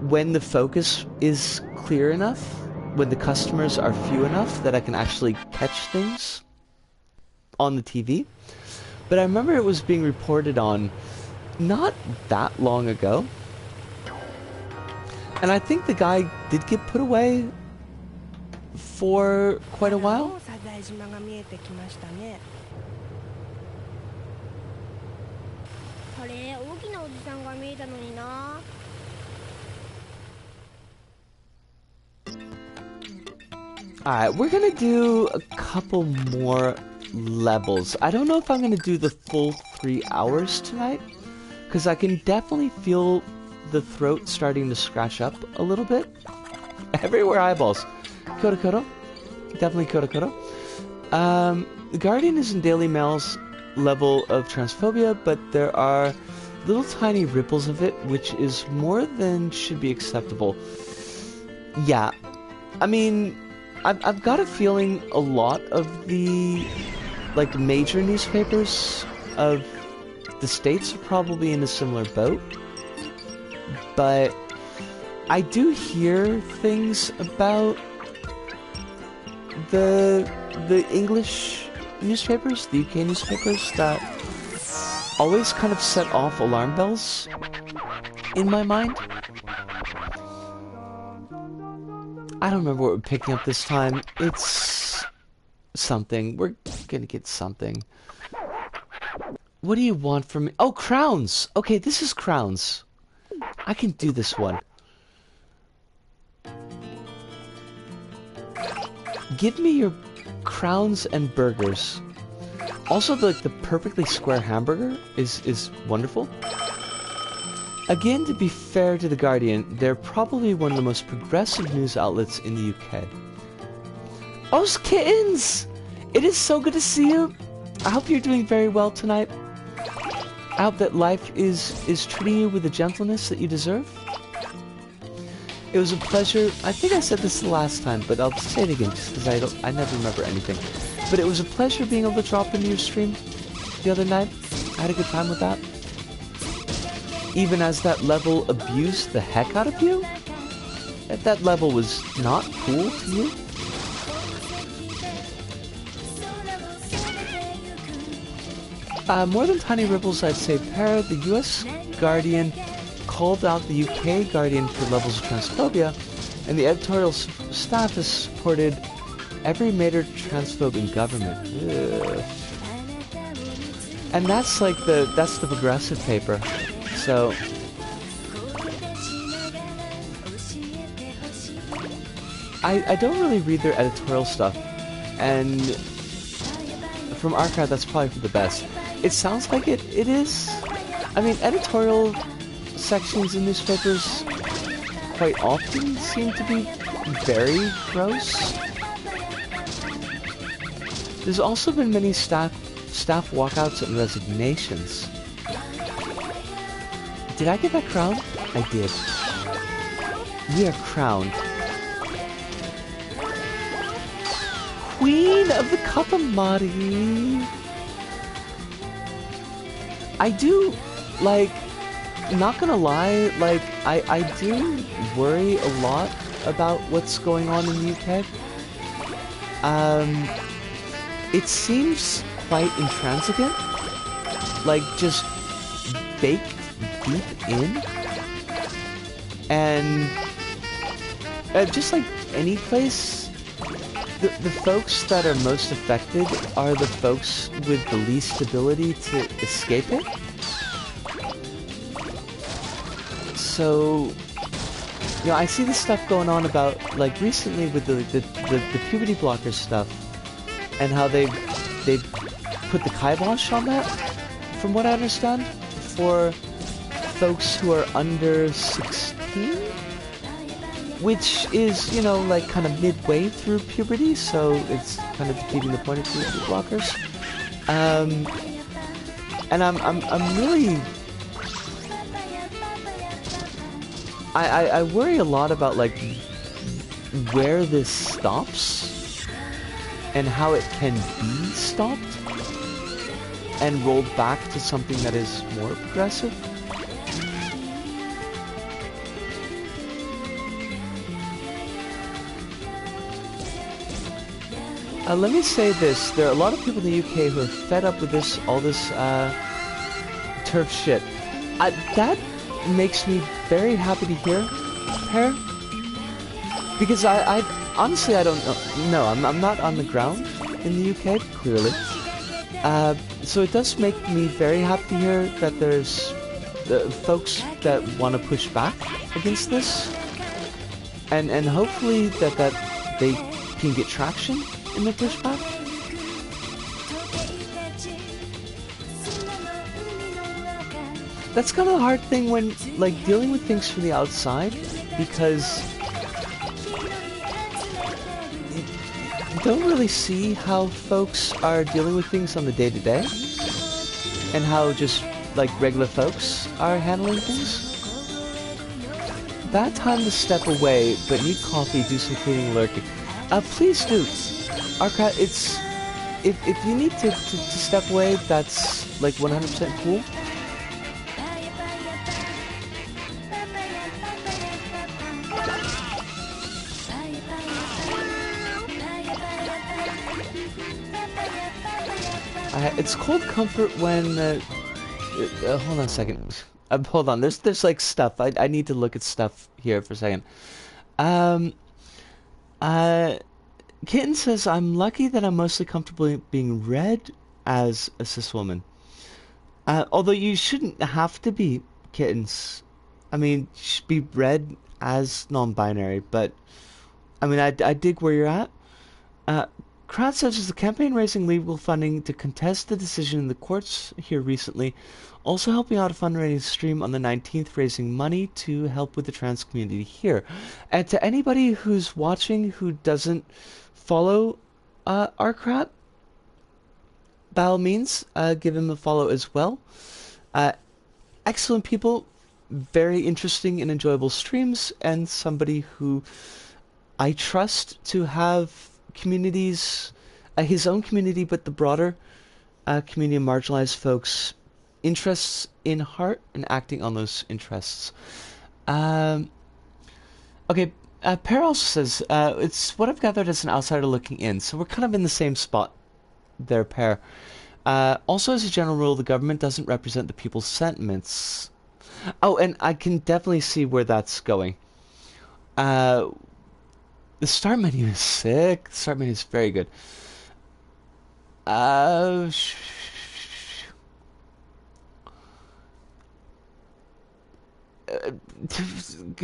when the focus is clear enough. when the customers are few enough that I can actually catch things on the TV. But I remember it was being reported on not that long ago. And I think the guy did get put away for quite a while. Alright, we're gonna do a couple more levels. I don't know if I'm gonna do the full 3 hours tonight, because I can definitely feel the throat starting to scratch up a little bit. Everywhere eyeballs. Kodo Kodo. Definitely Kodo Kodo. The Guardian is in Daily Mail's level of transphobia, but there are little tiny ripples of it, which is more than should be acceptable. Yeah, I mean, I've got a feeling a lot of the, like, major newspapers of the States are probably in a similar boat. But I do hear things about the English newspapers, the UK newspapers, that always kind of set off alarm bells in my mind. I don't remember what we're picking up this time. It's something. We're gonna get something. What do you want from me? Oh, crowns! Okay, this is crowns. I can do this one. Give me your crowns and burgers. Also, the perfectly square hamburger is wonderful. Again, to be fair to The Guardian, they're probably one of the most progressive news outlets in the UK. Oh, kittens! It is so good to see you. I hope you're doing very well tonight. I hope that life is treating you with the gentleness that you deserve. It was a pleasure. I think I said this the last time, but I'll say it again just because I never remember anything. But it was a pleasure being able to drop into your stream the other night. I had a good time with that. Even as that level abused the heck out of you? That level was not cool to you? More than tiny ripples, I'd say PtaER. The US Guardian called out the UK Guardian for levels of transphobia, and the editorial staff has supported every major transphobe in government. Ugh. And that's like that's the progressive paper. So I don't really read their editorial stuff, and from Archive that's probably for the best. It sounds like it is. I mean, editorial sections in newspapers quite often seem to be very gross. There's also been many staff walkouts and resignations. Did I get that crown? I did. We are crowned Queen of the Katamari. I do, like, not gonna lie, like, I do worry a lot about what's going on in the UK. It seems quite intransigent, like, just baked deep in, and just like any place, the folks that are most affected are the folks with the least ability to escape it. So, you know, I see this stuff going on about, like, recently with the puberty blocker stuff, and how they've put the kibosh on that, from what I understand, for folks who are under 16, which is, you know, like, kind of midway through puberty, so it's kind of defeating the point of puberty blockers. And I'm really, I worry a lot about, like, where this stops and how it can be stopped and rolled back to something that is more progressive. Let me say this. There are a lot of people in the UK who are fed up with all this turf shit. That makes me very happy to hear, Pear. Because I honestly, I don't know. No, I'm not on the ground in the UK, clearly. So it does make me very happy to hear that there's folks that want to push back against this. And hopefully that they can get traction in the pushback. That's kind of the hard thing when, like, dealing with things from the outside, because you don't really see how folks are dealing with things on the day-to-day, and how just, like, regular folks are handling things. Bad time to step away, but need coffee, do some cleaning, lurking. Please do. Arcat, it's... If you need to step away, that's, like, 100% cool. It's cold comfort when... hold on a second. Hold on, there's like stuff. I need to look at stuff here for a second. Kitten says, I'm lucky that I'm mostly comfortable being read as a cis woman. Although you shouldn't have to be, Kittens. I mean, you should be read as non-binary, but... I mean, I dig where you're at. Crowd such as the campaign raising legal funding to contest the decision in the courts here recently, also helping out a fundraising stream on the 19th, raising money to help with the trans community here. And to anybody who's watching who doesn't follow Arcrat, by all means, give him a follow as well. Excellent people, very interesting and enjoyable streams, and somebody who I trust to have communities, his own community, but the broader community of marginalized folks' interests in heart and acting on those interests. Okay, Per also says, it's what I've gathered as an outsider looking in, so we're kind of in the same spot there, Per. Also, as a general rule, the government doesn't represent the people's sentiments. Oh, and I can definitely see where that's going. The start menu is sick. The start menu is very good.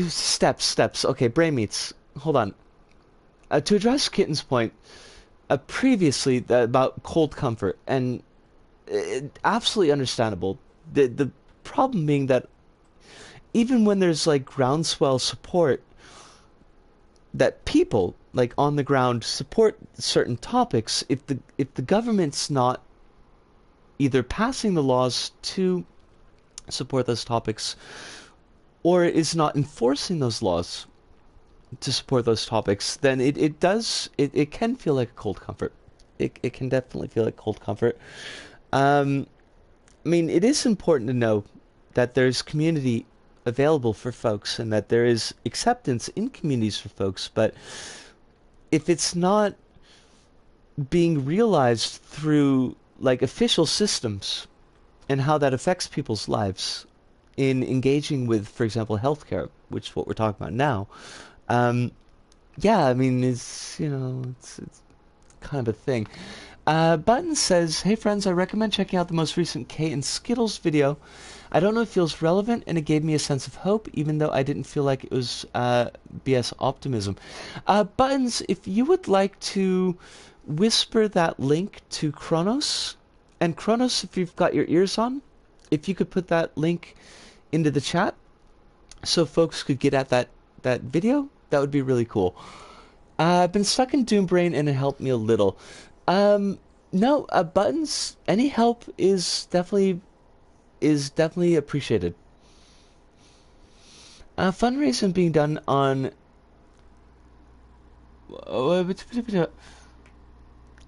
Steps. Okay, brain meats. Hold on. To address Kitten's point, previously about cold comfort, and absolutely understandable. The problem being that even when there's like groundswell support, that people like on the ground support certain topics, if the government's not either passing the laws to support those topics or is not enforcing those laws to support those topics, then it can feel like a cold comfort. It can definitely feel like cold comfort. I mean, it is important to know that there's community available for folks and that there is acceptance in communities for folks, but if it's not being realized through like official systems and how that affects people's lives in engaging with, for example, healthcare, which is what we're talking about now, yeah, I mean, it's kind of a thing. Button says, hey friends, I recommend checking out the most recent Kate and Skittles video. I don't know if it feels relevant, and it gave me a sense of hope, even though I didn't feel like it was BS optimism. Buttons, if you would like to whisper that link to Kronos, and Kronos, if you've got your ears on, if you could put that link into the chat so folks could get at that video, that would be really cool. I've been stuck in Doom Brain, and it helped me a little. No, Buttons, any help is definitely appreciated. Fundraising being done on... I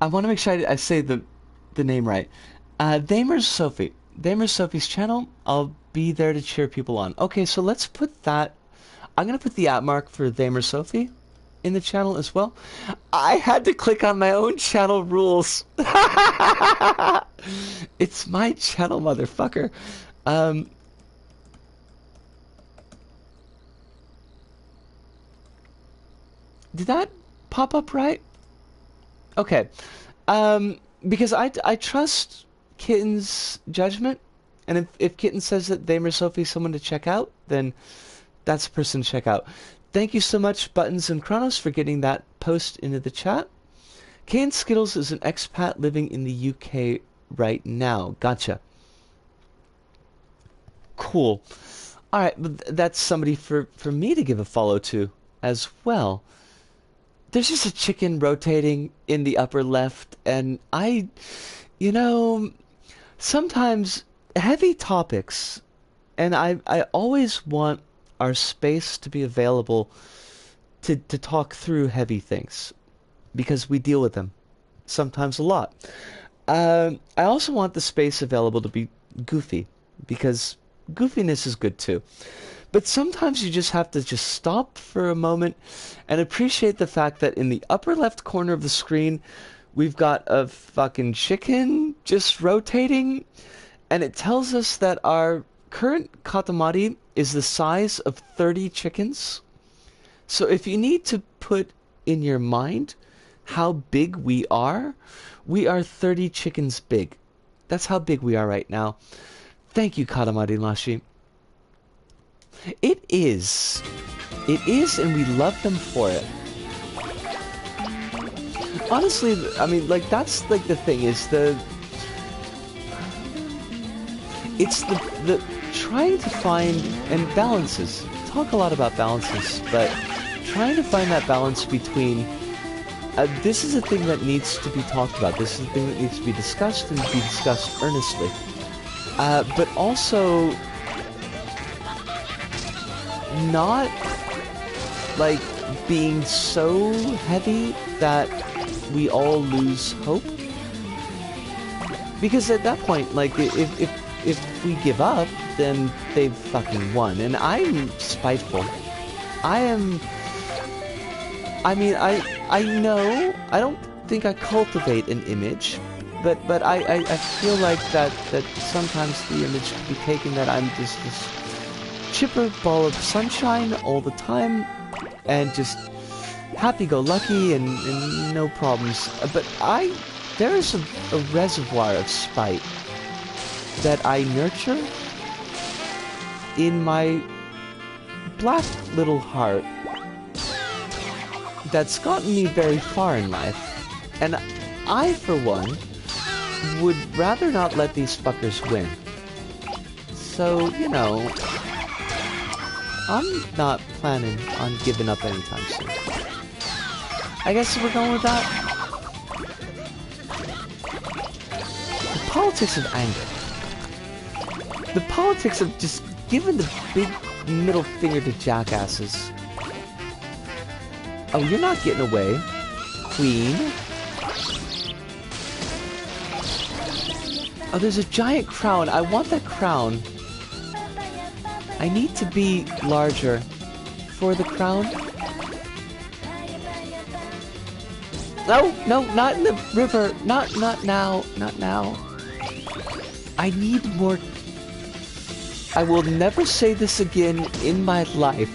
want to make sure I say the name right. Thamer's Sophie. Thamer's Sophie's channel. I'll be there to cheer people on. Okay, so let's put that... I'm going to put the @ mark for Thamer Sophie in the channel as well. I had to click on my own channel rules. It's my channel, motherfucker. Did that pop up right? Okay. Because I trust Kitten's judgment, and if Kitten says that Damer Sophie is someone to check out, then that's a person to check out. Thank you so much, Buttons and Kronos, for getting that post into the chat. Kane Skittles is an expat living in the UK right now. Gotcha. Cool. Alright, but that's somebody for me to give a follow to as well. There's just a chicken rotating in the upper left, and you know, sometimes heavy topics, and I always want our space to be available to talk through heavy things, because we deal with them sometimes a lot. I also want the space available to be goofy, because goofiness is good too. But sometimes you just have to just stop for a moment and appreciate the fact that in the upper left corner of the screen, we've got a fucking chicken just rotating, and it tells us that our current Katamari is the size of 30 chickens. So if you need to put in your mind how big we are 30 chickens big. That's how big we are right now. Thank you, Katamari Damashii. It is, and we love them for it. Honestly, I mean, like, that's, like, the thing, is it's the trying to find, and balances, talk a lot about balances, but trying to find that balance between, this is a thing that needs to be talked about, this is a thing that needs to be discussed, and be discussed earnestly, but also not, like, being so heavy that we all lose hope. Because at that point, like, if we give up, then they've fucking won. And I'm spiteful. I know, I don't think I cultivate an image, but I feel like that sometimes the image can be taken that I'm just this chipper ball of sunshine all the time, and just happy-go-lucky and no problems. But there is a reservoir of spite that I nurture in my black little heart that's gotten me very far in life. And I, for one, would rather not let these fuckers win. So, you know, I'm not planning on giving up anytime soon. I guess we're going with that. The politics of anger. The politics of just giving the big middle finger to jackasses. Oh, you're not getting away, Queen. Oh, there's a giant crown. I want that crown. I need to be larger for the crown. No, not in the river. Not now. Not now. I need more. I will never say this again in my life.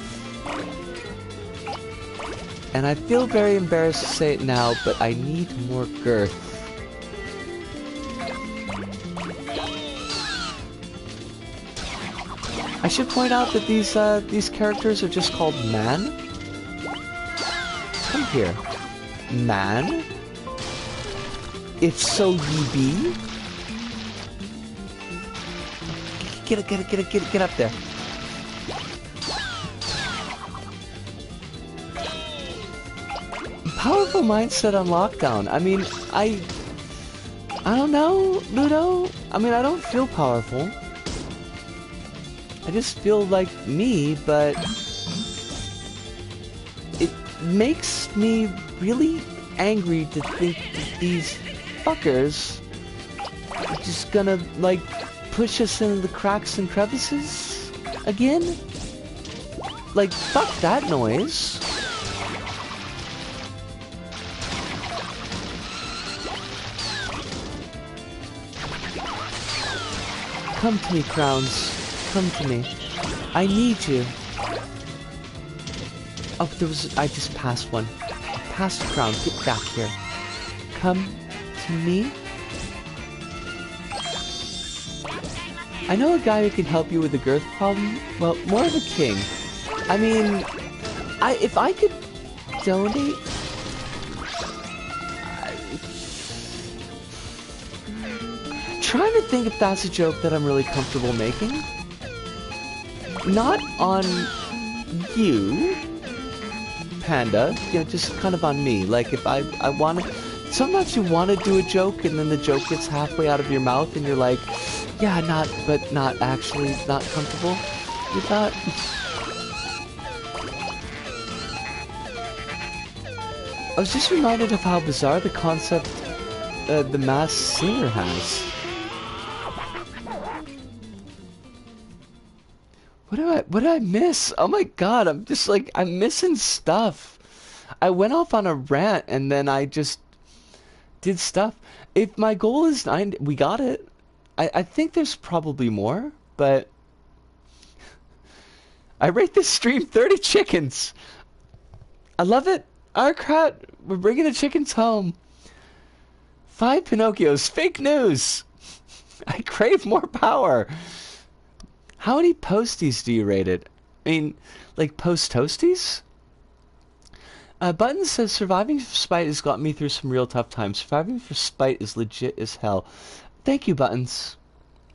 And I feel very embarrassed to say it now, but I need more girth. I should point out that these characters are just called man. Come here, man. If so ye be. Get up there. Powerful mindset on lockdown. I mean, I don't know, Ludo. I mean, I don't feel powerful. I just feel like me, but it makes me really angry to think that these fuckers are just gonna, like, push us into the cracks and crevices again? Like, fuck that noise. Come to me, crowns. Come to me. I need you. Oh, I just passed one. Past crown, get back here. Come to me. I know a guy who can help you with the girth problem. Well, more of a king. I mean, if I could donate... Trying to think if that's a joke that I'm really comfortable making. Not on you, Panda, you know, just kind of on me. Like, if I want to... Sometimes you want to do a joke, and then the joke gets halfway out of your mouth, and you're like, yeah, not actually, not comfortable with that. I was just reminded of how bizarre the concept the Masked Singer has. What did I miss? Oh my god, I'm just like, I'm missing stuff. I went off on a rant and then I just did stuff. If my goal is 9, we got it. I think there's probably more, but I rate this stream 30 chickens. I love it. Our crowd, we're bringing the chickens home. 5 Pinocchios, fake news. I crave more power. How many posties do you rate it? I mean, like post-toasties? Button says, surviving for spite has got me through some real tough times. Surviving for spite is legit as hell. Thank you, Buttons.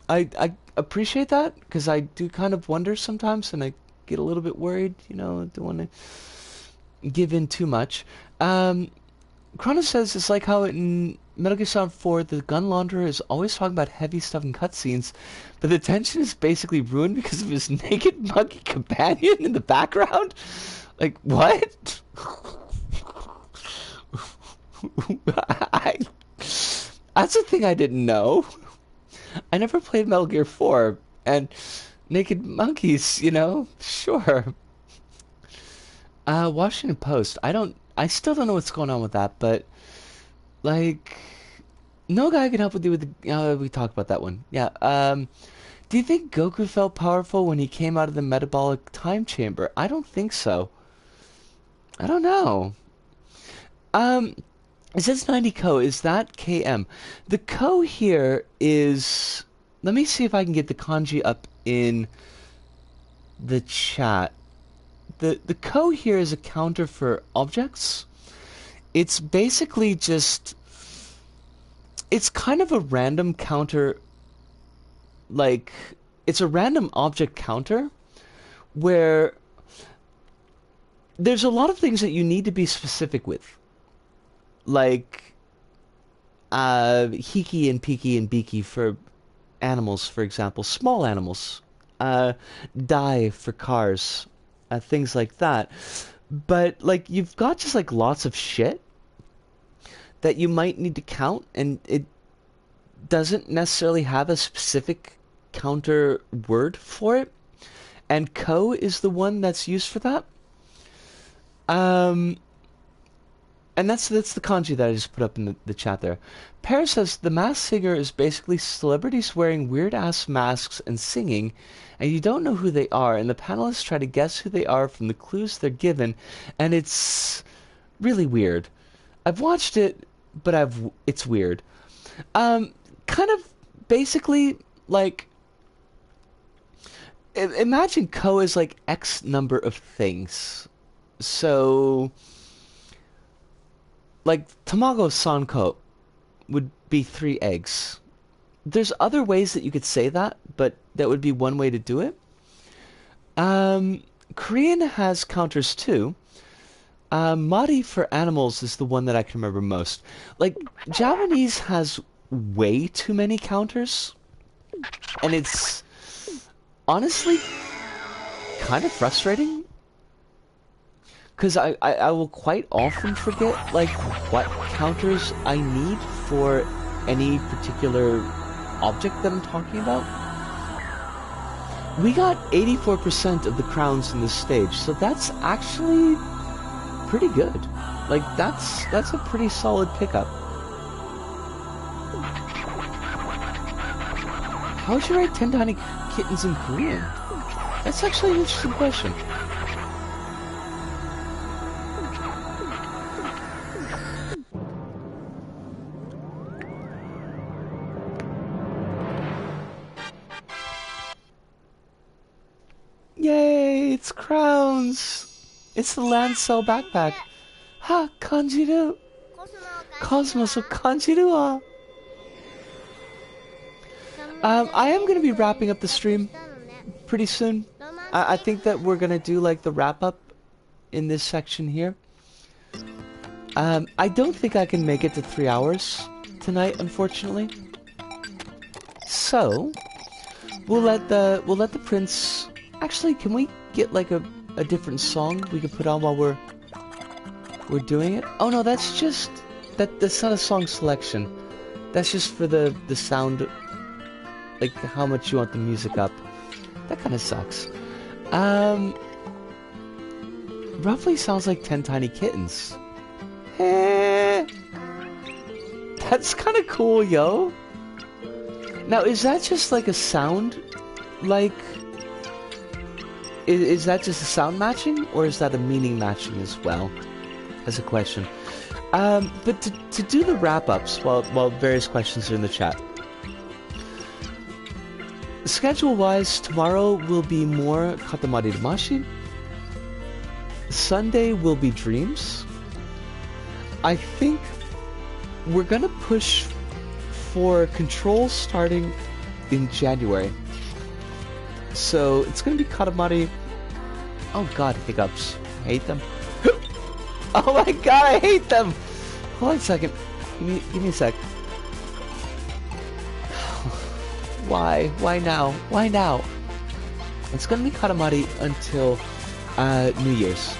I appreciate that, because I do kind of wonder sometimes, and I get a little bit worried, you know, I don't want to give in too much. Chrono says, it's like how in Metal Gear Solid 4, the gun launderer is always talking about heavy stuff in cutscenes, but the tension is basically ruined because of his naked monkey companion in the background? Like, what? That's a thing I didn't know. I never played Metal Gear 4, and naked monkeys, you know, sure. Washington Post, I still don't know what's going on with that, but, like, no guy can help with you with the, we talked about that one. Yeah, do you think Goku felt powerful when he came out of the metabolic time chamber? I don't think so. I don't know. It says 90 Ko. Is that KM? The Ko here is... Let me see if I can get the kanji up in the chat. The Ko here is a counter for objects. It's basically just... It's kind of a random counter... Like, it's a random object counter where there's a lot of things that you need to be specific with. Like, Hiki and Piki and Biki for animals, for example. Small animals. Die for cars. Things like that. But, like, you've got just, like, lots of shit that you might need to count, and it doesn't necessarily have a specific counter word for it. And Ko is the one that's used for that. And that's the kanji that I just put up in the chat there. Paris says, the Masked Singer is basically celebrities wearing weird-ass masks and singing, and you don't know who they are, and the panelists try to guess who they are from the clues they're given, and it's really weird. I've watched it, but it's weird. Kind of, basically, like, imagine Ko is like X number of things. So... like, Tamago Sanko would be 3 eggs. There's other ways that you could say that, but that would be one way to do it. Korean has counters too. Mari for animals is the one that I can remember most. Like, Japanese has way too many counters. And it's honestly kind of frustrating. Because I will quite often forget, like, what counters I need for any particular object that I'm talking about. We got 84% of the crowns in this stage, so that's actually pretty good. Like, that's a pretty solid pickup. How would you write 10 tiny kittens in Korean? That's actually an interesting question. Yay, it's crowns! It's the Lancel backpack. Ha, kanjiru! Cosmos of kanjiru! I am going to be wrapping up the stream pretty soon. I think that we're going to do like the wrap up in this section here. I don't think I can make it to 3 hours tonight, unfortunately. So, we'll let the prince... Actually, can we get like a different song we could put on while we're doing it? Oh no, that's just... That's not a song selection. That's just for the sound... Like, how much you want the music up. That kind of sucks. Roughly sounds like 10 Tiny Kittens. Hey, that's kind of cool, yo. Now, is that just like a sound? Like... Is that just a sound matching? Or is that a meaning matching as well? As a question. But to do the wrap-ups while various questions are in the chat. Schedule-wise, tomorrow will be more Katamari Damashii. Sunday will be Dreams. I think we're gonna push for Control starting in January. So it's gonna be Katamari... Oh god, hiccups. I hate them. Oh my god, I hate them! Hold on a second. Give me a sec. Why? Why now? Why now? It's gonna be Katamari until New Year's,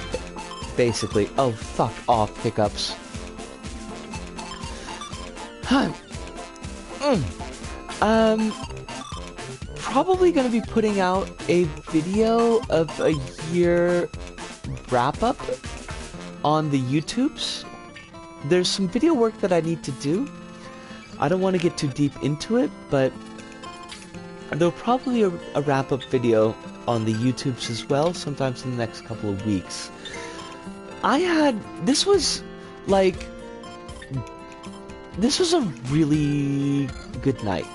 basically. Oh, fuck off, hiccups. Probably gonna be putting out a video of a year wrap-up on the YouTubes. There's some video work that I need to do. I don't want to get too deep into it, but there'll probably a wrap-up video on the YouTubes as well, sometimes in the next couple of weeks. This was a really good night.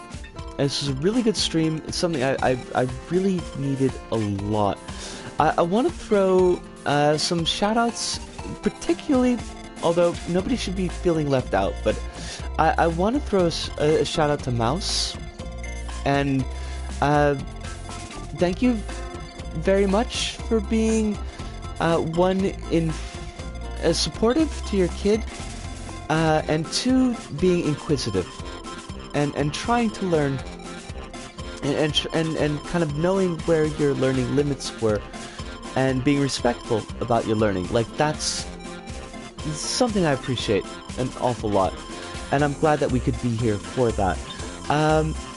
This was a really good stream. It's something I really needed a lot. I want to throw some shout-outs, particularly, although nobody should be feeling left out, but I want to throw a shout-out to Mouse. And thank you very much for being supportive to your kid, and 2, being inquisitive and trying to learn and kind of knowing where your learning limits were and being respectful about your learning. Like, that's something I appreciate an awful lot, and I'm glad that we could be here for that.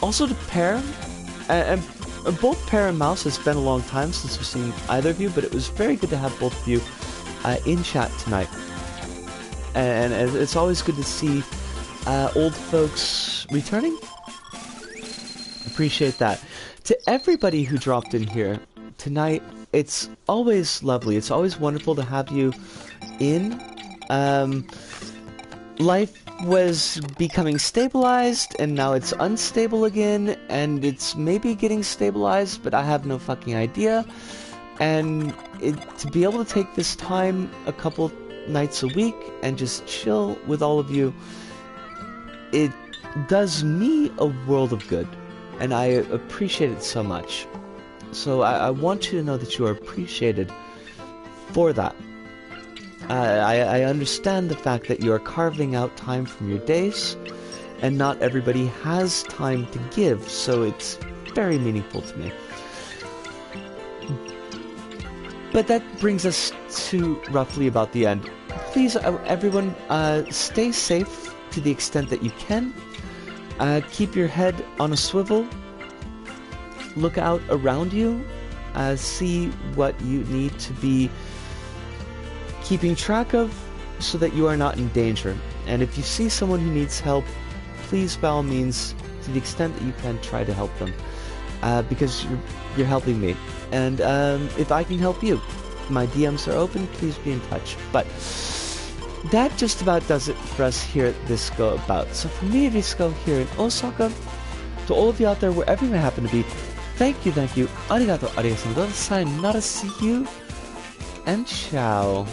Also to PtaER, and both PtaER and Mouse, it's been a long time since we've seen either of you, but it was very good to have both of you in chat tonight. And it's always good to see old folks returning. Appreciate that. To everybody who dropped in here tonight, it's always lovely. It's always wonderful to have you in. Life was becoming stabilized, and now it's unstable again, and it's maybe getting stabilized, but I have no fucking idea. And to be able to take this time a couple nights a week and just chill with all of you, it does me a world of good, and I appreciate it so much. So I want you to know that you are appreciated for that. I understand the fact that you are carving out time from your days, and not everybody has time to give, so it's very meaningful to me. But that brings us to roughly about the end. Please, everyone, stay safe to the extent that you can. Keep your head on a swivel. Look out around you. See what you need to be keeping track of so that you are not in danger. And if you see someone who needs help, please, by all means, to the extent that you can, try to help them, because you're helping me, and if I can help you, my DMs are open. Please be in touch. But that just about does it for us here at Disco About. So from me, Disco, here in Osaka, to all of you out there, wherever you may happen to be, thank you, arigato, sayonara, see you, and ciao.